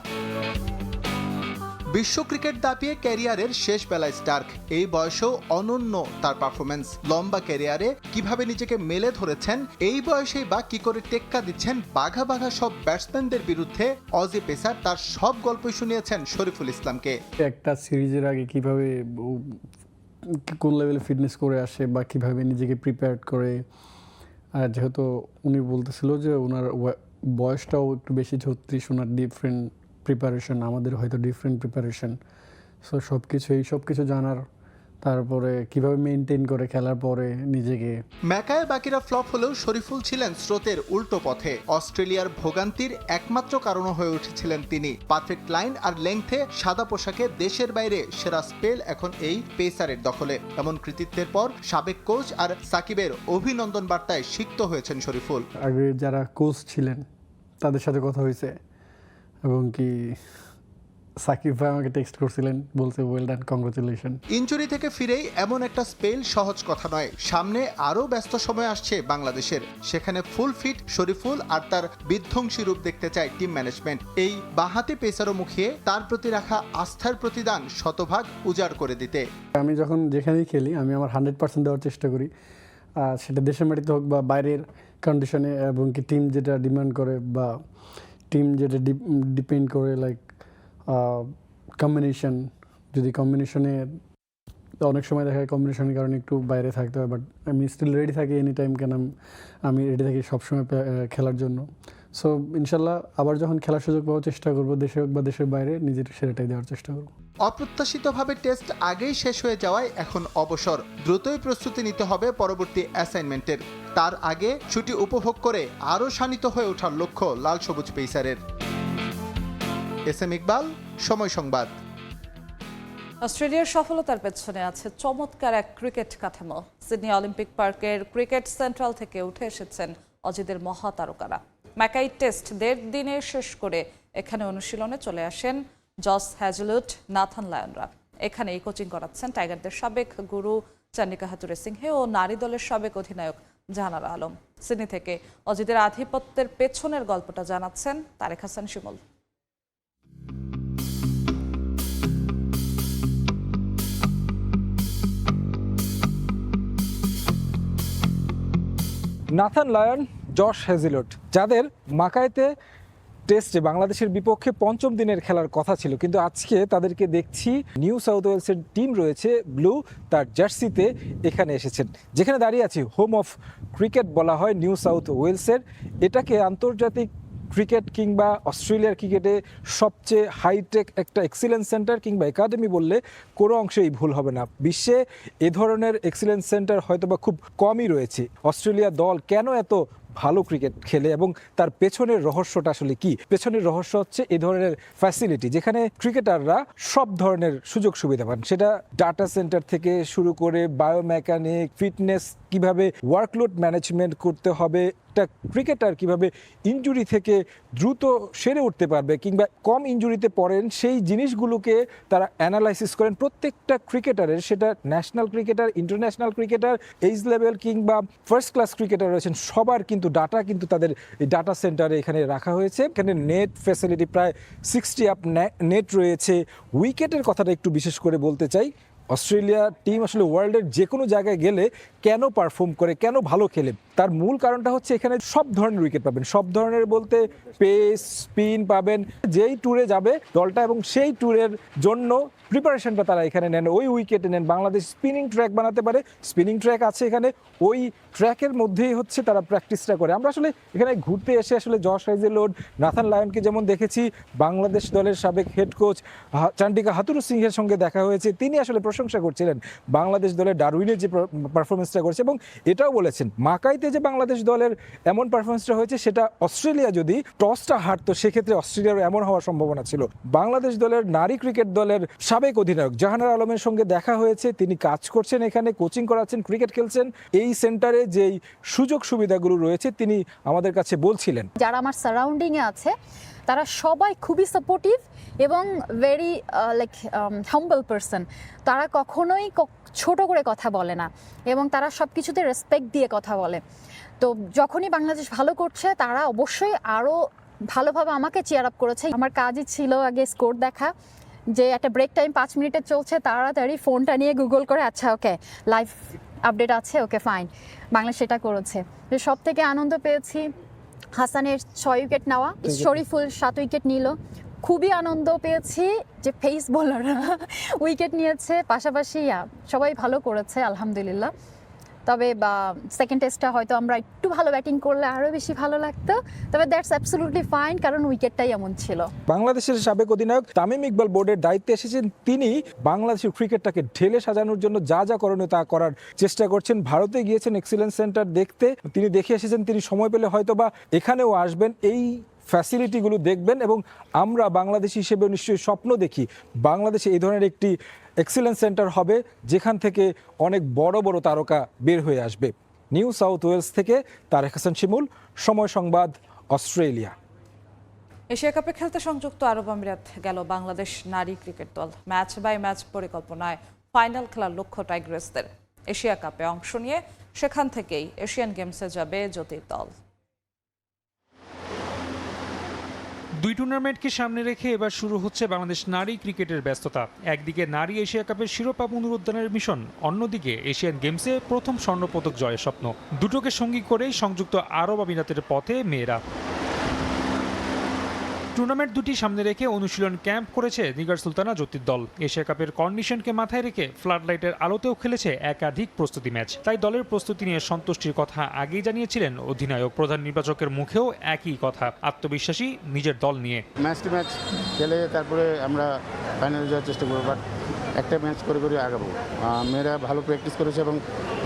Speaker 9: বিশ্ব ক্রিকেট দাপিয়ে ক্যারিয়ারের শেষ বেলায় স্টার্ক। এই বয়সেও অনন্য তার পারফরমেন্স। লম্বা ক্যারিয়ারে কিভাবে নিজেকে মেলে ধরেছেন, এই বয়সেই বা কি করে টেক্কা দিচ্ছেন বাঘা বাঘা সব ব্যাটসম্যানদের বিরুদ্ধে, অজি পেসার তার সব গল্পই শুনিয়েছেন শরীফুল ইসলামকে।
Speaker 11: একটা সিরিজের আগে কিভাবে কোন লেভেলে ফিটনেস করে আসে বা কিভাবে নিজেকে প্রিপেয়ার করে, আর যেহেতু উনি বলতেছিল যে ওনার বয়সটাও একটু বেশি 36, ওনার ডিফারেন্ট প্রিপারেশন, আমাদের হয়তো ডিফারেন্ট প্রিপারেশন। সো সব কিছু জানার, তারপরে কিভাবে মেনটেন করে খেলার পরে নিজেকে।
Speaker 9: ম্যাকায় বাকিরা ফ্লপ হলেও শরীফুল ছিলেন স্রোতের উল্টো পথে। অস্ট্রেলিয়ার ভোগান্তির একমাত্র কারণ হয়ে উঠেছিলেন তিনি। পারফেক্ট লাইন আর লেংথে সাদা পোশাকে দেশের বাইরে সেরা স্পেল এখন এই পেসারের দখলে। এমন কৃতিত্বের পর সাবেক কোচ আর সাকিবের অভিনন্দন বার্তায় সিক্ত হয়েছেন শরীফুল।
Speaker 11: আগে যারা কোচ ছিলেন তাদের সাথে কথা হয়েছে, এবং কি সাকিব ভাই আমাকে টেক্সট করছিলেন, বলছে ওয়েল ডান, কংগ্রাচুলেশন।
Speaker 9: ইনজুরি থেকে ফিরেই এমন একটা স্পেল সহজ কথা নয়। সামনে আরও ব্যস্ত সময় আসছে বাংলাদেশের, সেখানে ফুল ফিট শরীফুল আর তার বিধ্বংসী রূপ দেখতে চায় টিম ম্যানেজমেন্ট। এই বাঁহাতি পেসারও মুখিয়ে তার প্রতি রাখা আস্থার প্রতিদান শতভাগ উজাড় করে দিতে।
Speaker 11: আমি যখন যেখানেই খেলি আমি আমার 100% দেওয়ার চেষ্টা করি, সেটা দেশের মাটিতে হোক বা বাইরের কন্ডিশনে, এবং কি টিম যেটা ডিমান্ড করে বা টিম যেটা ডিপেন্ড করে, লাইক কম্বিনেশন। যদি কম্বিনেশনে অনেক সময় দেখা যায় কম্বিনেশনের কারণে একটু বাইরে থাকতে হয়, বাট আমি স্টিল রেডি থাকি এনি টাইম, কেন আমি রেডি থাকি সবসময় খেলার জন্য। সো ইনশাল্লাহ আবার যখন খেলার সুযোগ পাওয়ার চেষ্টা করবো, দেশে হোক বা দেশের বাইরে, নিজের সেরাটাই দেওয়ার চেষ্টা করবো।
Speaker 9: অপ্রত্যাশিতভাবে টেস্ট আগেই শেষ হয়ে যাওয়ায় এখন অবসর। দ্রুতই প্রস্তুতি নিতে হবে পরবর্তী অ্যাসাইনমেন্টের। তার আগে ছুটি উপভোগ করে আরও শানিত হয়ে ওঠার লক্ষ্য লাল সবুজ পেসারের। এস এম ইকবাল, সময় সংবাদ।
Speaker 17: অস্ট্রেলিয়ার সফলতার পেছনে আছে চমৎকার এক ক্রিকেট কাঠামো। সিডনি অলিম্পিক পার্কের ক্রিকেট সেন্ট্রাল থেকে উঠে এসেছেন অজিদের মহাতারকারা। ম্যাকাই টেস্ট 1.5 দিনে শেষ করে এখানে অনুশীলনে চলে আসেন জস হ্যাজেলউড, নাথান লায়নরা। এখানেই কোচিং করাচ্ছেন টাইগারদের সাবেক গুরু চান্ডিকা হাতুরে সিংহে ও নারী দলের সাবেক অধিনায়ক জাহানারা আলম। সিডনি থেকে অজিদের আধিপত্যের পেছনের গল্পটা জানাচ্ছেন তারেক হাসান শিমুল।
Speaker 13: নাথান লায়ন, জশ হ্যাজেলউড, যাদের মাকাইতে টেস্টে বাংলাদেশের বিপক্ষে 5ম দিনের খেলার কথা ছিল, কিন্তু আজকে তাদেরকে দেখছি নিউ সাউথ ওয়েলসের টিম রয়েছে ব্লু, তার জার্সিতে এখানে এসেছেন। যেখানে দাঁড়িয়ে আছি, হোম অফ ক্রিকেট বলা হয় নিউ সাউথ ওয়েলসের। এটাকে আন্তর্জাতিক ক্রিকেট কিংবা অস্ট্রেলিয়ার ক্রিকেটে সবচেয়ে হাইটেক একটা এক্সিলেন্স সেন্টার কিংবা একাডেমি বললে কোনো অংশেই ভুল হবে না। বিশ্বে এ ধরনের এক্সিলেন্স সেন্টার হয়তোবা খুব কমই রয়েছে। অস্ট্রেলিয়া দল কেন এত ভালো ক্রিকেট খেলে এবং তার পেছনের রহস্যটা আসলে কি? পেছনের রহস্য হচ্ছে এই ধরনের ফ্যাসিলিটি, যেখানে ক্রিকেটাররা সব ধরনের সুযোগ সুবিধা পান। সেটা ডাটা সেন্টার থেকে শুরু করে বায়োমেকানিক, ফিটনেস, কিভাবে ওয়ার্কলোড ম্যানেজমেন্ট করতে হবে, একটা ক্রিকেটার কিভাবে ইনজুরি থেকে দ্রুত সেরে উঠতে পারবে কিংবা কম ইনজুরিতে পড়েন, সেই জিনিসগুলোকে তারা অ্যানালাইসিস করেন। প্রত্যেকটা ক্রিকেটারের, সেটা national cricketer, international cricketer, age level কিংবা ফার্স্ট ক্লাস ক্রিকেটার রয়েছেন, সবার কিন্তু ডাটা কিন্তু তাদের এই ডাটা সেন্টারে এখানে রাখা হয়েছে। এখানে নেট ফ্যাসিলিটি প্রায় 60 আপ নেট রয়েছে। উইকেটের কথাটা একটু বিশেষ করে বলতে চাই। অস্ট্রেলিয়া টিম আসলে ওয়ার্ল্ডের যে কোনো জায়গায় গেলে কেন পারফর্ম করে, কেন ভালো খেলে, তার মূল কারণটা হচ্ছে এখানে সব ধরনের উইকেট পাবেন। সব ধরনের বলতে পেস, স্পিন পাবেন। যেই ট্যুরে যাবে দলটা এবং সেই ট্যুরের জন্য প্রিপারেশনটা তারা এখানে নেন, ওই উইকেটে নেন। বাংলাদেশ স্পিনিং ট্র্যাক বানাতে পারে, স্পিনিং ট্র্যাক আছে এখানে, ওই ট্র্যাকের মধ্যেই হচ্ছে তারা প্র্যাকটিসটা করে। আমরা আসলে এখানে ঘুরতে এসে আসলে জশ হেজেলউড, নাথান লায়নকে যেমন দেখেছি, বাংলাদেশ দলের সাবেক হেড কোচ চান্ডিকা হাথুরু সিংহের সঙ্গে দেখা হয়েছে, তিনি আসলে প্রশংসা করছিলেন বাংলাদেশ দলের ডারউইনের যে পারফরমেন্সটা করেছে, এবং এটাও বলেছেন মাকাইতে যে বাংলাদেশ দলের এমন পারফরমেন্সটা হয়েছে সেটা অস্ট্রেলিয়া যদি টসটা হারতো সেক্ষেত্রে অস্ট্রেলিয়ার এমন হওয়ার সম্ভাবনা ছিল। বাংলাদেশ দলের নারী ক্রিকেট দলের সাবেক অধিনায়ক জাহানারা আলমের সঙ্গে দেখা হয়েছে, তিনি কাজ করছেন এখানে, কোচিং করাচ্ছেন, ক্রিকেট খেলছেন। এই সেন্টারে যেই সুযোগ সুবিধাগুলো রয়েছে তিনি আমাদের কাছে বলছিলেন।
Speaker 1: যারা আমার সারাউন্ডিংয়ে আছে তারা সবাই খুবই সাপোর্টিভ এবং ভেরি হাম্বল পারসন। তারা কখনোই ছোট করে কথা বলে না এবং তারা সব কিছুতে রেসপেক্ট দিয়ে কথা বলে। তো যখনই বাংলাদেশ ভালো করছে তারা অবশ্যই আরও ভালোভাবে আমাকে চেয়ার আপ করেছে। আমার কাজই ছিল আগে স্কোর দেখা, যে একটা ব্রেক টাইম 5 মিনিটের চলছে, তাড়াতাড়ি ফোনটা নিয়ে গুগল করে আচ্ছা ওকে লাইভ আপডেট আছে, ওকে ফাইন, বাংলাদেশ সেটা করেছে। সব থেকে আনন্দ পেয়েছি হাসানের 6 উইকেট নেওয়া, শরীফুল 7 উইকেট নিল। খুবই আনন্দ পেয়েছি যে পেস বোলাররা উইকেট নিয়েছে, পাশাপাশি সবাই ভালো করেছে আলহামদুলিল্লাহ। তবে সেকেন্ড টেস্টটা হয়তো আমরা একটু ভালো ব্যাটিং করলে আরও বেশি ভালো লাগতো, তবে দ্যাটস অ্যাবসলিউটলি ফাইন, কারণ উইকেটটাই এমন ছিল।
Speaker 13: বাংলাদেশের সাবেক অধিনায়ক তামিম ইকবাল বোর্ডের দায়িত্বে এসেছেন, তিনি বাংলাদেশের ক্রিকেটটাকে ঢেলে সাজানোর জন্য যা যা করণীয় তা করার চেষ্টা করছেন। ভারতে গিয়েছেন এক্সিলেন্স সেন্টার দেখতে, তিনি দেখে এসেছেন, তিনি সময় পেলে হয়তোবা এখানেও আসবেন, এই ফ্যাসিলিটিগুলো দেখবেন। এবং আমরা বাংলাদেশ হিসেবে নিশ্চয়ই স্বপ্ন দেখি বাংলাদেশে এই ধরনের একটি এক্সিলেন্স সেন্টার হবে যেখান থেকে অনেক বড় বড় তারকা বের হয়ে আসবে। নিউ সাউথ ওয়েলস থেকে তারেক হাসান শিমুল, সময় সংবাদ, অস্ট্রেলিয়া।
Speaker 17: এশিয়া কাপে খেলতে সংযুক্ত আরব আমিরাত গেল বাংলাদেশ নারী ক্রিকেট দল। ম্যাচ বাই ম্যাচ পরিকল্পনায় ফাইনাল খেলার লক্ষ্য টাইগ্রেসদের। এশিয়া কাপে অংশ নিয়ে সেখান থেকেই এশিয়ান গেমসে যাবে জ্যোতির দল।
Speaker 14: দুই টুর্নামেন্টকে সামনে রেখে এবার শুরু হচ্ছে বাংলাদেশ নারী ক্রিকেটের ব্যস্ততা। একদিকে নারী এশিয়া কাপের শিরোপা পুনরুদ্ধারের মিশন, অন্যদিকে এশিয়ান গেমসে প্রথম স্বর্ণপদক জয়ের স্বপ্ন। দুটোকে সঙ্গী করেই সংযুক্ত আরব আমিরাতের পথে মেয়েরা। টুর্নামেন্ট দুটি সামনে রেখে অনুশীলন ক্যাম্প করেছে নিগার সুলতানা জ্যোতির দল। এশিয়া কাপের কন্ডিশনকে মাথায় রেখে ফ্লাডলাইটের আলোতেও খেলেছে একাধিক প্রস্তুতি ম্যাচ। তাই দলের প্রস্তুতি নিয়ে সন্তুষ্টির কথা আগেই জানিয়েছিলেন অধিনায়ক। প্রধান নির্বাচকের মুখেও একই কথা, আত্মবিশ্বাসী নিজের দল নিয়ে।
Speaker 15: ম্যাচ টু ম্যাচ খেলে তারপরে আমরা ফাইনালে যাওয়ার চেষ্টা করবো, বাট একটা ম্যাচ করে করে আগাবো। মেয়েরা ভালো প্র্যাকটিস করেছে এবং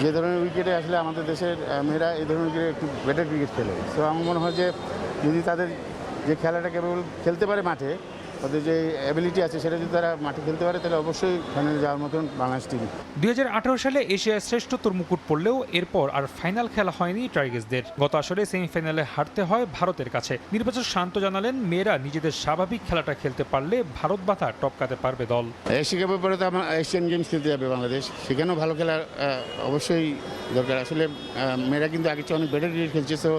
Speaker 15: যে ধরনের উইকেটে আসলে আমাদের দেশের মেয়েরা এই ধরনের উইকেটে একটু বেটার ক্রিকেট খেলে। তো আমার মনে হয় যে যদি তাদের যে খেলাটা কেবল খেলতে পারে মাঠে, তাদের যে অ্যাবিলিটি আছে সেটা যদি তারা মাঠে খেলতে পারে তাহলে অবশ্যই ফাইনালে যাওয়ার মতন বাংলাদেশ টিম।
Speaker 14: 2018 সালে এশিয়ার শ্রেষ্ঠত্বর মুকুট পড়লেও এরপর আর ফাইনাল খেলা হয়নি টাইগার্সদের। গত আসরে সেমিফাইনালে হারতে হয় ভারতের কাছে। নির্বাচক শান্ত জানালেন, মেয়েরা নিজেদের স্বাভাবিক খেলাটা খেলতে পারলে ভারত বাধা টপকাতে পারবে দল।
Speaker 15: এশিয়া কাপের পরে তো আমার এশিয়ান গেমস খেলতে যাবে বাংলাদেশ, সেখানেও ভালো খেলা অবশ্যই দরকার। আসলে মেয়েরা কিন্তু আগের চেয়ে অনেক বেটার ক্রিকেট খেলছে, তো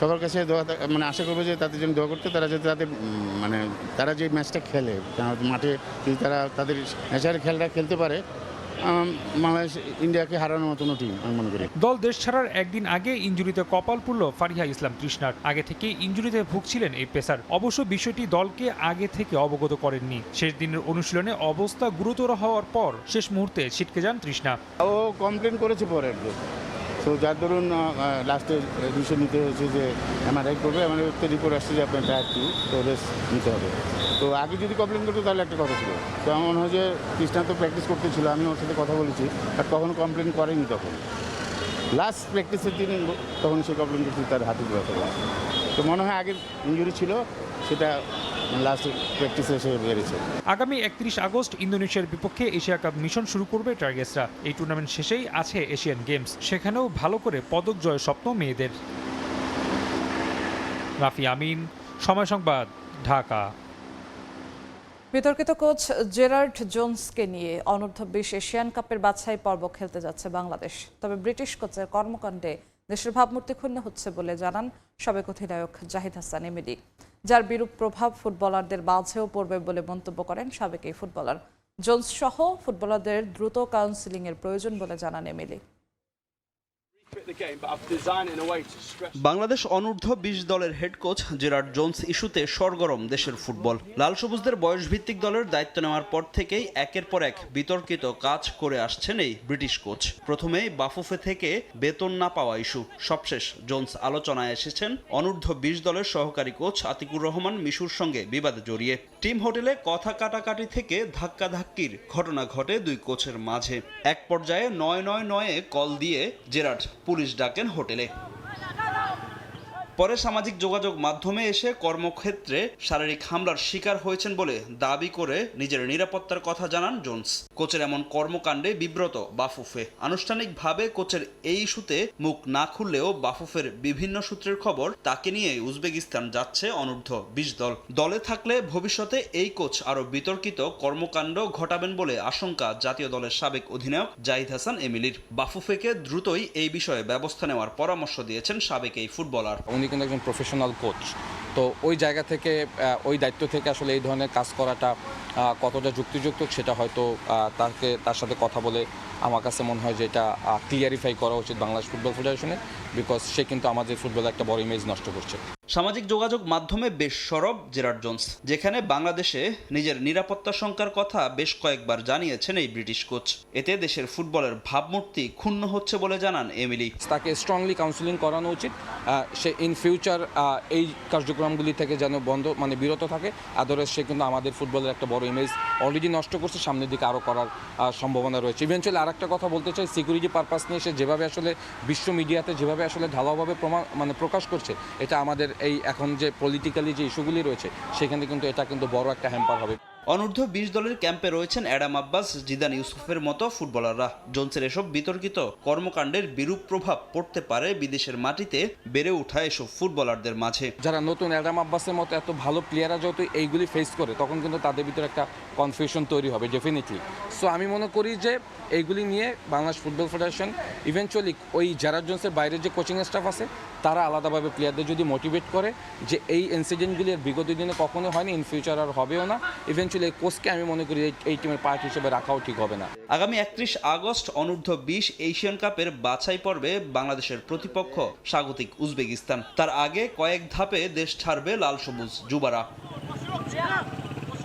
Speaker 15: সবার কাছে দোয়া মানে আশা করবো যে তাদের জন্য দোয়া করতে, তারা যাতে তাদের মানে তারা যে ম্যাচটা খেলে মাঠে যদি তারা তাদের ন্যাচারাল খেলাটা খেলতে পারে, বাংলাদেশ ইন্ডিয়াকে হারানোর মতন টিম আমি মনে করি।
Speaker 14: দল দেশ ছাড়ার একদিন আগে ইনজুরিতে কপাল পুরল ফারিহা ইসলাম তৃষ্ণার। আগে থেকে ইনজুরিতে ভুগছিলেন এই পেসার। অবশ্য বিষয়টি দলকে আগে থেকে অবগত করেননি। শেষ দিনের অনুশীলনে অবস্থা গুরুতর হওয়ার পর শেষ মুহূর্তে ছিটকে যান তৃষ্ণা।
Speaker 15: ও কমপ্লেন করেছে পরে একদিন, তো যার ধরুন লাস্টে ডিসিশন নিতে হয়েছে যে এমআরআই করবে। আমাদের রিপোর্ট আসছে যে আপনার টায়ার 2, তো রেস্ট নিতে হবে। তো আগে যদি কমপ্লেন করতো তাহলে একটা কথা ছিল। তো আমার মনে হয় যে কৃষ্ণা তো প্র্যাকটিস করতেছিল, আমি ওর সাথে কথা বলেছি, বাট কখনো কমপ্লেন করেনি। তখন লাস্ট প্র্যাকটিসের দিন তখন সে কমপ্লেন করছে তার হাতে ব্যথা হয়েছে। তো মনে হয় আগের ইঞ্জুরি ছিল, সেটা লাস্ট প্র্যাকটিসে এসে বেরিয়েছে।
Speaker 14: আগামী 31 আগস্ট ইন্দোনেশিয়ার বিপক্ষে এশিয়া কাপ মিশন শুরু করবে টাইগার্সরা। এই টুর্নামেন্ট শেষেই আছে এশিয়ান গেমস, সেখানেও ভালো করে পদক জয়ের স্বপ্ন মেয়েদের। রাফি আমিন, সময় সংবাদ, ঢাকা।
Speaker 17: বিতর্কিত কোচ জেরার্ড জোন্সকে নিয়ে অনূর্ধ্ব-20 এশিয়ান কাপের বাছাই পর্ব খেলতে যাচ্ছে বাংলাদেশ। তবে ব্রিটিশ কোচের কর্মকাণ্ডে দেশের ভাবমূর্তি ক্ষুণ্ণ হচ্ছে বলে জানান সাবেক অধিনায়ক জাহিদ হাসান এমিলি, যার বিরূপ প্রভাব ফুটবলারদের মাঝেও পড়বে বলে মন্তব্য করেন সাবেক এই ফুটবলার। জোন্স সহ ফুটবলারদের দ্রুত কাউন্সেলিংয়ের প্রয়োজন বলে জানান এমিলি।
Speaker 12: বাংলাদেশ অনূর্ধ্ব 20 দলের হেড কোচ জেরার্ড জোন্স ইস্যুতে সরগরম দেশের ফুটবল। লাল সবুজদের বয়সভিত্তিক দলের দায়িত্ব নেওয়ার পর থেকেই একের পর এক বিতর্কিত কাজ করে আসছেন এই ব্রিটিশ কোচ। প্রথমেই বাফুফে থেকে বেতন না পাওয়া ইস্যু, সবশেষ জোন্স আলোচনায় এসেছেন অনূর্ধ্ব 20 দলের সহকারী কোচ আতিকুর রহমান মিশুর সঙ্গে বিবাদে জড়িয়ে। টিম হোটেলে কথা কাটাকাটি থেকে ধাক্কাধাক্কির ঘটনা ঘটে দুই কোচের মাঝে। এক পর্যায়ে 999-এ কল দিয়ে জেরার্ড পুলিশ ডাকেন হোটেলে। পরে সামাজিক যোগাযোগ মাধ্যমে এসে কর্মক্ষেত্রে শারীরিক হামলার শিকার হয়েছেন বলে দাবি করে নিজের নিরাপত্তার কথা জানান জোন্স। কোচের এমন কর্মকাণ্ডে বিব্রত বাফুফে। আনুষ্ঠানিকভাবে কোচের এই ইস্যুতে মুখ না খুললেও বাফুফের বিভিন্ন সূত্রের খবর তাকে নিয়ে উজবেকিস্তান যাচ্ছে অনূর্ধ্ব 20 দল। দলে থাকলে ভবিষ্যতে এই কোচ আরও বিতর্কিত কর্মকাণ্ড ঘটাবেন বলে আশঙ্কা জাতীয় দলের সাবেক অধিনায়ক জাহিদ হাসান এমিলির। বাফুফেকে দ্রুতই এই বিষয়ে ব্যবস্থা নেওয়ার পরামর্শ দিয়েছেন সাবেক এই ফুটবলার।
Speaker 16: উনি কিন্তু একজন প্রফেশনাল কোচ, তো ওই জায়গা থেকে ওই দায়িত্ব থেকে আসলে এই ধরনের কাজ করাটা কতটা যুক্তিযুক্ত সেটা হয়তো তার সাথে কথা বলে আমার কাছে মনে হয় যে এটা ক্লিয়ারিফাই করা উচিত বাংলাদেশ ফুটবল ফেডারেশনের, বিকজ সে কিন্তু আমাদের ফুটবলে একটা বড় ইমেজ নষ্ট করছে।
Speaker 12: সামাজিক যোগাযোগ মাধ্যমে বেশ সরব জেরার্ড জোন্স, যেখানে বাংলাদেশে নিজের নিরাপত্তা শঙ্কার কথা বেশ কয়েকবার জানিয়েছেন এই ব্রিটিশ কোচ। এতে দেশের ফুটবলের ভাবমূর্তি ক্ষুণ্ণ হচ্ছে বলে জানান এমিলি।
Speaker 16: তাকে স্ট্রংলি কাউন্সিলিং করানো উচিত, সে ইন ফিউচার এই কার্যক্রমগুলি থেকে যেন বিরত থাকে। আদারওয়াইজ সে কিন্তু আমাদের ফুটবলের একটা বড় ইমেজ অলরেডি নষ্ট করছে, সামনের দিকে আরও করার সম্ভাবনা রয়েছে। ইভেন্চুয়ালি আরেকটা কথা বলতে চাই, সিকিউরিটি পারপাস নিয়ে সে যেভাবে আসলে বিশ্ব মিডিয়াতে যেভাবে আসলে ঢালাওভাবে প্রকাশ করছে, এটা আমাদের এই এখন যে পলিটিক্যালি যে ইস্যুগুলি রয়েছে সেখানে কিন্তু এটা কিন্তু বড় একটা হ্যাম্পার হবে।
Speaker 12: অনূর্ধ্ব 20 দলের ক্যাম্পে রয়েছেন অ্যাডাম আব্বাস, জিদান ইউসুফের মতো ফুটবলাররা। জোন্সের এসব বিতর্কিত কর্মকাণ্ডের বিরূপ প্রভাব পড়তে পারে বিদেশের মাটিতে বেড়ে ওঠা এসব ফুটবলারদের মাঝে।
Speaker 16: যারা নতুন অ্যাডাম আব্বাসের মতো এত ভালো প্লেয়াররা যত এইগুলি ফেস করে, তখন কিন্তু তাদের ভিতরে একটা কনফিউশন তৈরি হবে ডেফিনেটলি। সো আমি মনে করি যে এইগুলি নিয়ে বাংলাদেশ ফুটবল ফেডারেশন ইভেনচুয়ালি ওই জেরার্ড জোন্সের বাইরে যে কোচিং স্টাফ আছে তারা আলাদাভাবে প্লেয়ারদের যদি মোটিভেট করে যে এই ইনসিডেন্টগুলি আর বিগত দিনে কখনো হয়নি, ইন ফিউচার আর হবেও না, ইভেনচুয়ালি এই কোচকে আমি মনে করি এই টিমের পার্ট হিসেবে রাখাও ঠিক হবে না।
Speaker 12: আগামী 31 আগস্ট অনূর্ধ্ব 20 এশিয়ান কাপের বাছাই পর্বে বাংলাদেশের প্রতিপক্ষ স্বাগতিক উজবেকিস্তান। তার আগে কয়েক ধাপে দেশ ছাড়বে লাল সবুজ যুবারা।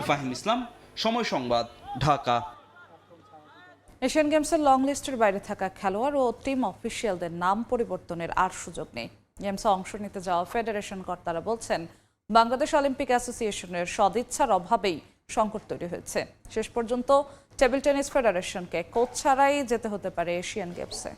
Speaker 12: ফাহিম ইসলাম, সময় সংবাদ, ঢাকা।
Speaker 17: এশিয়ান গেমসের লং লিস্টের বাইরে থাকা খেলোয়াড় ও টিম অফিসিয়ালদের নাম পরিবর্তনের আর সুযোগ নেই। গেমসে অংশ নিতে যাওয়া ফেডারেশন কর্তারা বলছেন, বাংলাদেশ অলিম্পিক অ্যাসোসিয়েশনের সদিচ্ছার অভাবেই সংকট তৈরি হয়েছে। শেষ পর্যন্ত টেবিল টেনিস ফেডারেশনকে কোচ ছাড়াই যেতে হতে পারে এশিয়ান গেমসে।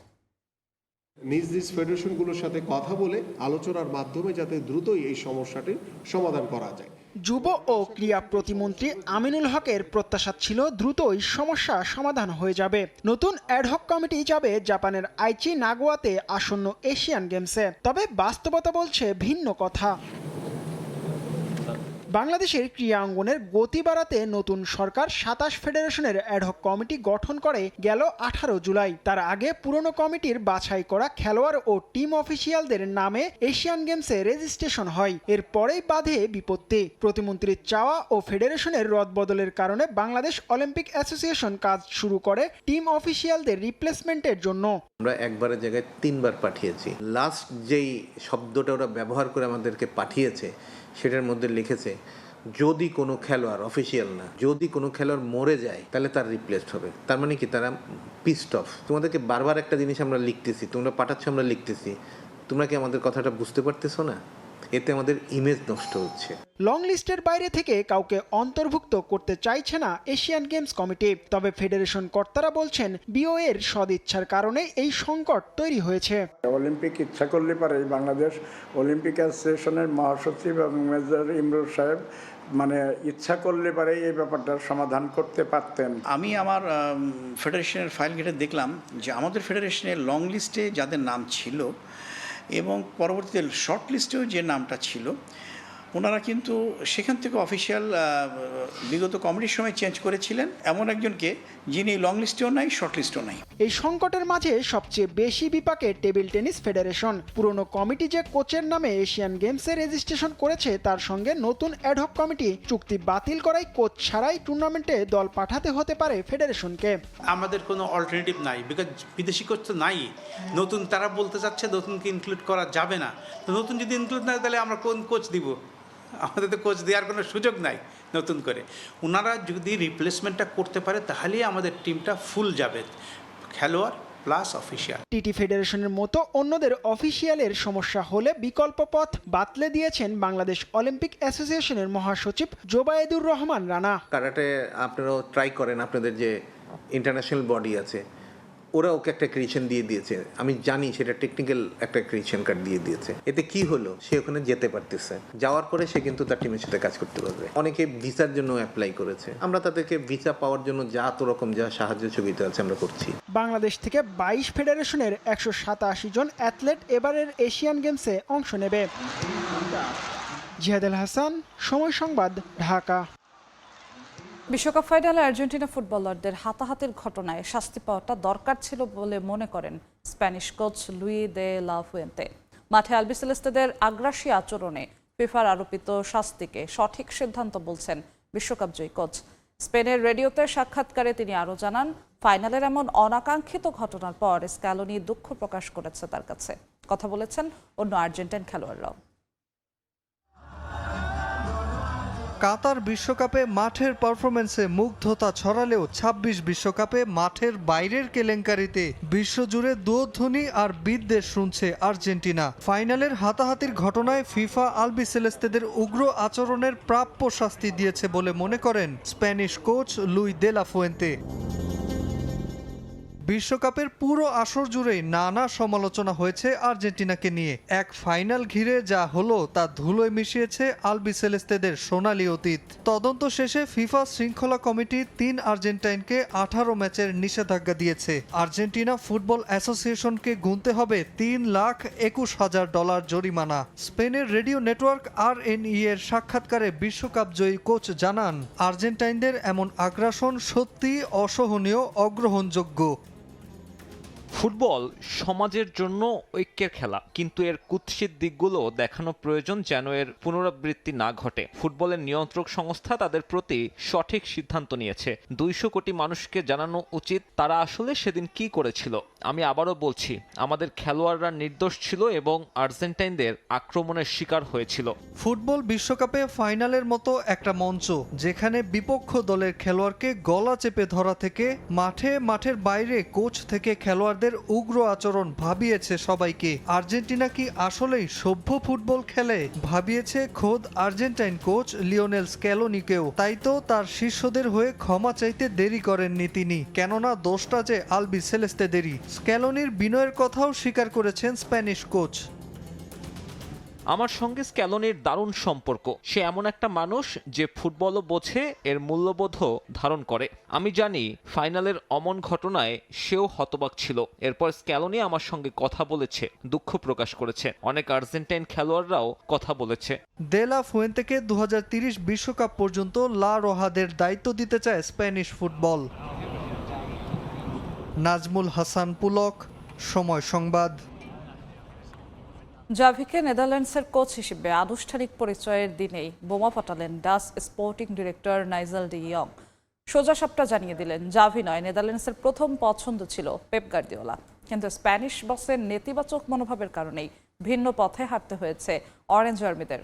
Speaker 18: নিজ নিজ ফেডারেশনগুলোর সাথে কথা বলে আলোচনার মাধ্যমে যাতে দ্রুতই এই সমস্যাটির সমাধান করা যায়।
Speaker 19: যুব ও ক্রীড়া প্রতিমন্ত্রী আমিনুল হকের প্রত্যাশা ছিল দ্রুতই সমস্যা সমাধান হয়ে যাবে। নতুন অ্যাডহক কমিটি যাবে জাপানের আইচি নাগোয়াতে আসন্ন এশিয়ান গেমসে। তবে বাস্তবতা বলছে ভিন্ন কথা। বাংলাদেশের ক্রীড়া অঙ্গনের গতি বাড়াতে নতুন সরকার 27 ফেডারেশনের অ্যাডহক কমিটি গঠন করে গেল 18 জুলাই। তার আগে পুরনো কমিটির বাছাই করা খেলোয়াড় ও টিম অফিসিয়ালদের নামে এশিয়ান গেমসে রেজিস্ট্রেশন হয়। এরপরেই বাধে বিপত্তি। প্রতিমন্ত্রীর চাওয়া ও ফেডারেশনের রদবদলের কারণে বাংলাদেশ অলিম্পিক অ্যাসোসিয়েশন কাজ শুরু করে টিম অফিসিয়ালদের রিপ্লেসমেন্টের জন্য।
Speaker 22: আমরা একবারের জায়গায় 3 বার পাঠিয়েছি। লাস্ট যেই শব্দটা ওরা ব্যবহার করে আমাদেরকে পাঠিয়েছে সেটার মধ্যে লিখেছে, যদি কোনো খেলোয়াড় অফিসিয়াল না, যদি কোনো খেলোয়াড় মরে যায় তাহলে তার রিপ্লেসড হবে। তার মানে কি, তারা পিসড অফ। তোমাদেরকে বারবার একটা জিনিস আমরা লিখতেছি, তোমরা পাঠাচ্ছ, আমরা লিখতেছি, তোমরা কি আমাদের কথাটা বুঝতে পারতেছো না? এতে আমাদের ইমেজ নষ্ট হচ্ছে।
Speaker 19: লং লিস্টের বাইরে থেকে কাউকে অন্তর্ভুক্ত করতে চাইছে না এশিয়ান গেমস কমিটি। তবে ফেডারেশন কর্তারা বলছেন, বিওএ এর সদিচ্ছার কারণে এই সংকট তৈরি হয়েছে।
Speaker 25: অলিম্পিক ইচ্ছা করলে পারে বাংলাদেশ অলিম্পিক অ্যাসোসিয়েশনের মহাসচিব এবং মেজর ইমরুল সাহেব ইচ্ছা করলে পারে এই ব্যাপারটার সমাধান করতে পারতেন।
Speaker 26: আমি আমার ফেডারেশনের ফাইল ঘেটে দেখলাম যে আমাদের ফেডারেশনের লং লিস্টে যাদের নাম ছিল এবং পরবর্তীতে শর্ট লিস্টেও যে নামটা ছিল, ওনারা কিন্তু সেখান থেকে অফিসিয়াল বিগত কমিটির সময় চেঞ্জ করেছিলেন এমন একজনকে যিনি লং লিস্টেও নাই শর্ট লিস্টেও নাই।
Speaker 19: এই সংকটের মাঝে সবচেয়ে বেশি বিপাকে টেবিল টেনিস ফেডারেশন। পুরনো কমিটি যে কোচের নামে এশিয়ান গেমসে রেজিস্ট্রেশন করেছে তার সঙ্গে নতুন অ্যাডহক কমিটি চুক্তি বাতিল করায় কোচ ছাড়াই টুর্নামেন্টে দল পাঠাতে হতে পারে ফেডারেশনকে।
Speaker 2: আমাদের কোনো অল্টারনেটিভ নাই, বিকজ বিদেশি কোচ তো নাই। নতুন তারা বলতে চাচ্ছে নতুনকে ইনক্লুড করা যাবে না। তো নতুন যদি ইনক্লুড না তাহলে আমরা কোন কোচ দিব? আমাদের তো কোচ দেওয়ার কোনো সুযোগ নাই নতুন করে। ওনারা যদি রিপ্লেসমেন্টটা করতে পারে তাহলেই আমাদের টিমটা ফুল যাবে, খেলোয়াড় প্লাস অফিসিয়াল।
Speaker 19: টিটি ফেডারেশনের মতো অন্যদের অফিসিয়ালের সমস্যা হলে বিকল্প পথ বাতলে দিয়েছেন বাংলাদেশ অলিম্পিক অ্যাসোসিয়েশনের মহাসচিব জোবায়েদুর রহমান রানা।
Speaker 22: কারাটে আপনারাও ট্রাই করেন, আপনাদের যে ইন্টারন্যাশনাল বডি আছে ওরা ওকে একটা ক্রিয়েশন দিয়ে দিয়েছে, আমি জানি সেটা টেকনিক্যাল একটা ক্রিয়েশন কার্ড দিয়ে দিয়েছে। এতে কি হলো, সে ওখানে যেতে পারতেছে, যাওয়ার পরে সে কিন্তু তার টিমের সাথে কাজ করতে পারবে। অনেকে ভিসার জন্য অ্যাপ্লাই করেছে, আমরা তাদেরকে ভিসা পাওয়ার জন্য যত রকম যা সাহায্য সুবিধা আছে আমরা করছি।
Speaker 19: বাংলাদেশ থেকে 22 ফেডারেশনের 187 জন অ্যাথলেট এবারের এশিয়ান গেমসে অংশ নেবে। জিহাদ আল হাসান, সময় সংবাদ, ঢাকা।
Speaker 17: বিশ্বকাপ ফাইনালে আর্জেন্টিনা ফুটবলারদের হাতাহাতির ঘটনায় শাস্তি পাওয়াটা দরকার ছিল বলে মনে করেন স্প্যানিশ কোচ লুই দে লা ফুয়েন্তে। মাঠে আলবিসেলেস্তেদের আগ্রাসী আচরণে ফিফার আরোপিত শাস্তিকে সঠিক সিদ্ধান্ত বলছেন বিশ্বকাপজয়ী কোচ। স্পেনের রেডিওতে সাক্ষাৎকারে তিনি আরও জানান, ফাইনালের এমন অনাকাঙ্ক্ষিত ঘটনার পর স্ক্যালোনি দুঃখ প্রকাশ করেছে তার কাছে। কথা বলেছেন অন্য আর্জেন্টাইন খেলোয়াড়রাও।
Speaker 4: কাতার বিশ্বকাপে মাঠের পারফরমেন্সে মুগ্ধতা ছড়ালেও ২৬ বিশ্বকাপে মাঠের বাইরের কেলেঙ্কারিতে বিশ্বজুড়ে দুধ্বনি আর বিদ্বেষ শুনছে আর্জেন্টিনা। ফাইনালের হাতাহাতির ঘটনায় ফিফা আলবিসেলেস্তেদের উগ্র আচরণের প্রাপ্য শাস্তি দিয়েছে বলে মনে করেন স্প্যানিশ কোচ লুই দে লা ফুয়েন্তে। বিশ্বকাপের পুরো আসর জুড়েই নানা সমালোচনা হয়েছে আর্জেন্টিনাকে নিয়ে। এক ফাইনাল ঘিরে যা হলো তা ধুলোয় মিশিয়েছে আলবিসেলেস্তেদের সোনালী অতীত। তদন্ত শেষে ফিফা শৃঙ্খলা কমিটি 3 আর্জেন্টাইনকে 18 ম্যাচের নিষেধাজ্ঞা দিয়েছে। আর্জেন্টিনা ফুটবল অ্যাসোসিয়েশনকে গুনতে হবে $3,21,000 জরিমানা। স্পেনের রেডিও নেটওয়ার্ক RNE এর সাক্ষাৎকারে বিশ্বকাপ জয়ী কোচ জানান, আর্জেন্টাইনদের এমন আগ্রাসন সত্যি অসহনীয়, অগ্রহণযোগ্য।
Speaker 6: ফুটবল সমাজের জন্য ঐক্যের খেলা, কিন্তু এর কুৎসিত দিকগুলো দেখানো প্রয়োজন যেন এর পুনরাবৃত্তি না ঘটে। ফুটবলের নিয়ন্ত্রক সংস্থা তাদের প্রতি সঠিক সিদ্ধান্ত নিয়েছে। 200 কোটি মানুষকে জানানো উচিত তারা আসলে সেদিন কি করেছিল। আমি আবারও বলছি, আমাদের খেলোয়াড়রা নির্দোষ ছিল এবং আর্জেন্টাইনদের আক্রমণের শিকার হয়েছিল।
Speaker 4: ফুটবল বিশ্বকাপে ফাইনালের মতো একটা মঞ্চ যেখানে বিপক্ষ দলের খেলোয়াড়কে গলা চেপে ধরা থেকে মাঠের বাইরে কোচ থেকে খেলোয়াড়দের উগ্র আচরণ ভাবিয়েছে সবাইকে। আর্জেন্টিনা কি আসলেই সভ্য ফুটবল খেলে? ভাবিয়েছে খোদ আর্জেন্টাইন কোচ লিওনেল স্ক্যালোনিকেও। তাই তো তার শিষ্যদের হয়ে ক্ষমা চাইতে দেরি করেননি তিনি, কেননা দোষটা যে আলবিসেলেস্তেদেরই। স্ক্যালোনির বিনয়ের কথাও স্বীকার করেছেন স্প্যানিশ কোচ।
Speaker 6: আমার সঙ্গে স্ক্যালোনির দারুণ সম্পর্ক। সে এমন একটা মানুষ যে ফুটবলও বোঝে, এর মূল্যবোধও ধারণ করে। আমি জানি ফাইনালের অমন ঘটনায় সেও হতবাক ছিল। এরপর স্ক্যালোনি আমার সঙ্গে কথা বলেছে, দুঃখ প্রকাশ করেছে। অনেক আর্জেন্টাইন খেলোয়াড়রাও কথা বলেছে।
Speaker 4: দে লা ফুয়েন্তেকে 2030 বিশ্বকাপ পর্যন্ত লা রোহাদের দায়িত্ব দিতে চায় স্প্যানিশ ফুটবল। নাজমুল হাসান পুলক, সময় সংবাদ।
Speaker 17: জাভিকে নেদারল্যান্ডসের কোচ হিসেবে আনুষ্ঠানিক পরিচয়ের দিনেই বোমা ফাটালেন Dutch sporting director Nigel de ইয়ং। সোজা সাপটা জানিয়ে দিলেন, জাভি নয়, নেদারল্যান্ডসের প্রথম পছন্দ ছিল পেপ গার্দিওলা। কিন্তু স্প্যানিশ বসের নেতিবাচক মনোভাবের কারণেই ভিন্ন পথে হাঁটতে হয়েছে অরেঞ্জ আর্মিদের।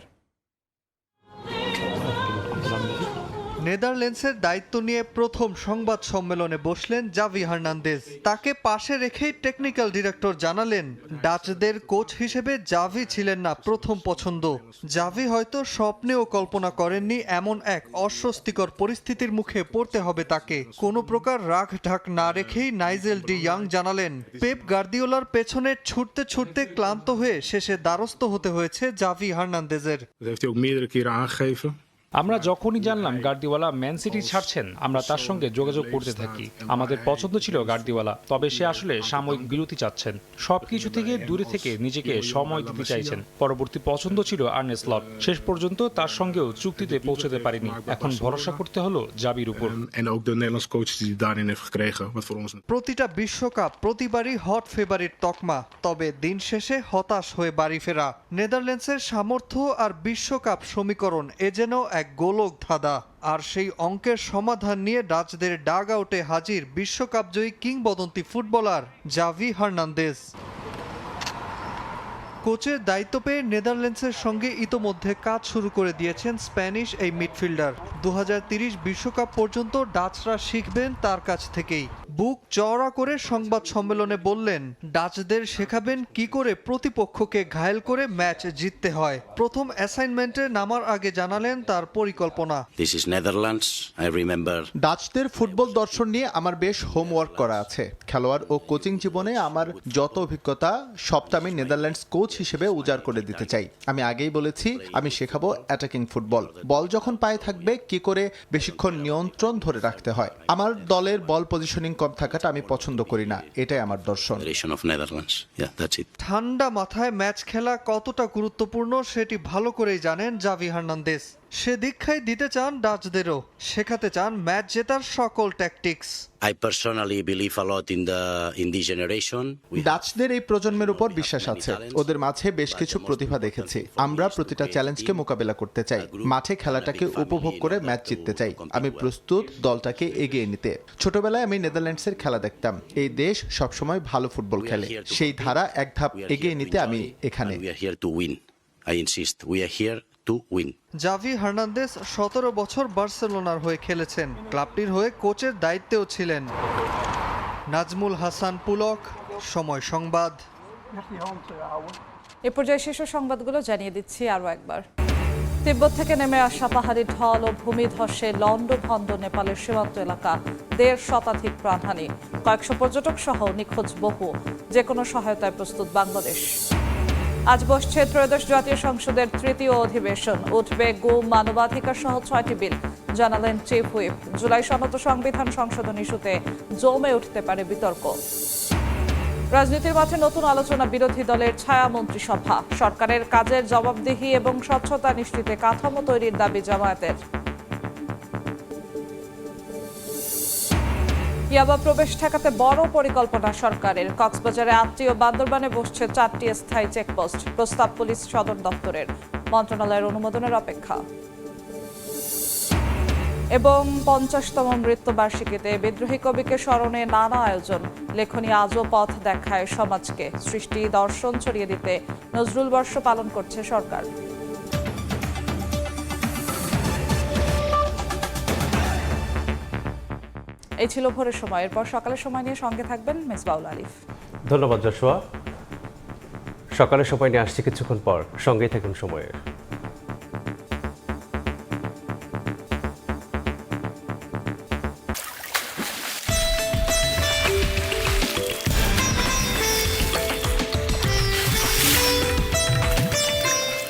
Speaker 4: নেদারল্যান্ডসের দায়িত্ব নিয়ে প্রথম সংবাদ সম্মেলনে বসলেন জাভি হার্নান্দেজ। তাকে পাশে রেখেই টেকনিক্যাল ডিরেক্টর জানালেন, ডাচদের কোচ হিসেবে জাভি ছিলেন না প্রথম পছন্দ। জাভি হয়তো স্বপ্নেও কল্পনা করেননি এমন এক অস্বস্তিকর পরিস্থিতির মুখে পড়তে হবে তাকে। কোনো প্রকার রাগ ঢাক না রেখেই নাইজেল ডি ইয়াং জানালেন, পেপ গার্দিওলার পেছনে ছুটতে ছুটতে ক্লান্ত হয়ে শেষে দ্বারস্থ হতে হয়েছে জাভি হার্নান্দেজের।
Speaker 14: আমরা যখনই জানলাম গার্দিওয়ালা ম্যান সিটি ছাড়ছেন আমরা তার সঙ্গে যোগাযোগ করতে থাকি। আমাদের পছন্দ ছিল গার্দিওয়ালা, তবে সে আসলে সাময়িক বিরতি চাচ্ছেন, সবকিছু থেকে দূরে থেকে নিজেকে সময় দিতে চাইছেন। পরবর্তী পছন্দ ছিল আর্নে স্লট, শেষ পর্যন্ত তার সঙ্গেও চুক্তিতে পৌঁছতে পারিনি। এখন ভরসা করতে হলো জাবির উপর।
Speaker 4: প্রতিটা বিশ্বকাপ প্রতিবারই হট ফেভারিট তকমা, তবে দিন শেষে হতাশ হয়ে বাড়ি ফেরা। নেদারল্যান্ডসের সামর্থ্য আর বিশ্বকাপ সমীকরণ এ যেন এক গোলক ধাঁধা। আর সেই অঙ্কের সমাধান নিয়ে ডাচদের ডাগ আউটে হাজির বিশ্বকাপজয়ী কিংবদন্তি ফুটবলার জাভি হার্নান্দেজ। কোচের দায়িত্ব পেয়ে নেদারল্যান্ডসের সঙ্গে ইতোমধ্যে কাজ শুরু করে দিয়েছেন স্প্যানিশ এই মিডফিল্ডার। 2030 বিশ্বকাপ পর্যন্ত ডাচরা শিখবেন তার কাছ থেকেই। বুক চওড়া করে সংবাদ সম্মেলনে বললেন, ডাচদের শেখাবেন কি করে প্রতিপক্ষকে ঘায়েল করে ম্যাচ জিততে হয়। প্রথম অ্যাসাইনমেন্টে নামার আগে জানালেন তার পরিকল্পনা।
Speaker 9: ডাচদের ফুটবল দর্শন নিয়ে আমার বেশ হোমওয়ার্ক করা আছে। খেলোয়াড় ও কোচিং জীবনে আমার যত অভিজ্ঞতা সবটা আমি নেদারল্যান্ডস কোচ হিসেবে উজাড় করে দিতে চাই। আমি আগেই বলেছি, আমি শেখাবো অ্যাটাকিং ফুটবল। বল যখন পায়ে থাকবে কি করে বেশিক্ষণ নিয়ন্ত্রণ ধরে রাখতে হয়। আমার দলের বল পজিশনিং কম থাকাটা আমি পছন্দ করি না, এটাই আমার দর্শন।
Speaker 4: ঠান্ডা মাথায় ম্যাচ খেলা কতটা গুরুত্বপূর্ণ সেটি ভালো করেই জানেন জাভি হার্নান্দেজ। সে দীক্ষাই দিতে চান ডাচদেরও, শেখাতে চান ম্যাচ জেতার সকল ট্যাকটিক্স।
Speaker 9: ডাচদের এই প্রজন্মের উপর বিশ্বাস আছে। ওদের মাঝে বেশ কিছু প্রতিভা দেখেছি। আমরা প্রতিটা চ্যালেঞ্জকে মোকাবেলা করতে চাই, মাঠে খেলাটাকে উপভোগ করে ম্যাচ জিততে চাই। আমি প্রস্তুত দলটাকে এগিয়ে নিতে। ছোটবেলায় আমি নেদারল্যান্ডসের খেলা দেখতাম। এই দেশ সবসময় ভালো ফুটবল খেলে, সেই ধারা এক ধাপ এগিয়ে নিতে আমি এখানে।
Speaker 4: জাভি হার্নান্দেজ 17 বছর বার্সেলোনার হয়ে খেলেছেন, ক্লাবটির হয়ে কোচের দায়িত্বেও ছিলেন। নাজমুল হাসান পুলক, সময় সংবাদ।
Speaker 17: এ পর্যায়ে শীর্ষ সংবাদগুলো জানিয়ে দিচ্ছি আরও একবার। তিব্বত থেকে নেমে আসা পাহাড়ি ঢল ও ভূমিধসে লন্ডভন্ড নেপালের সীমান্ত এলাকা, 1.5 শতাধিক প্রাণহানি, কয়েকশো পর্যটক সহ নিখোঁজ বহু। যে কোনো সহায়তায় প্রস্তুত বাংলাদেশ। আজ বসছে ত্রয়োদশ জাতীয় সংসদের তৃতীয় অধিবেশন। উঠবে গুম, মানবাধিকার সহ 6টি বিল, জানালেন চিফ হুইপ। জুলাই সনদ সংবিধান সংশোধন ইস্যুতে জমে উঠতে পারে বিতর্ক। রাজনীতির মাঠে নতুন আলোচনা বিরোধী দলের ছায়া মন্ত্রিসভা। সরকারের কাজের জবাবদিহি এবং স্বচ্ছতা নিশ্চিতে কাঠামো তৈরির দাবি জামায়াতের। ইয়াবা প্রবেশ ঠেকাতে বড় পরিকল্পনা সরকারের। কক্সবাজারে আত্মীয়, বান্দরবানে বসছে 4টি স্থায়ী চেকপোস্ট। প্রস্তাব পুলিশ সদর দপ্তরের, মন্ত্রণালয়ের অনুমোদনের অপেক্ষা। এবং 50তম মৃত্যুবার্ষিকীতে বিদ্রোহী কবিকে স্মরণে নানা আয়োজন। লেখনী আজও পথ দেখায় সমাজকে। সৃষ্টি দর্শন ছড়িয়ে দিতে নজরুল বর্ষ পালন করছে সরকার। এই ছিল ভোরের সময়। এরপর সকালের সময় নিয়ে সঙ্গে থাকবেন মেজবাউল আলিফ।
Speaker 5: ধন্যবাদ যশোয়া। সকালের সময় নিয়ে আসছি কিছুক্ষণ পর, সঙ্গেই থাকুন সময়ের।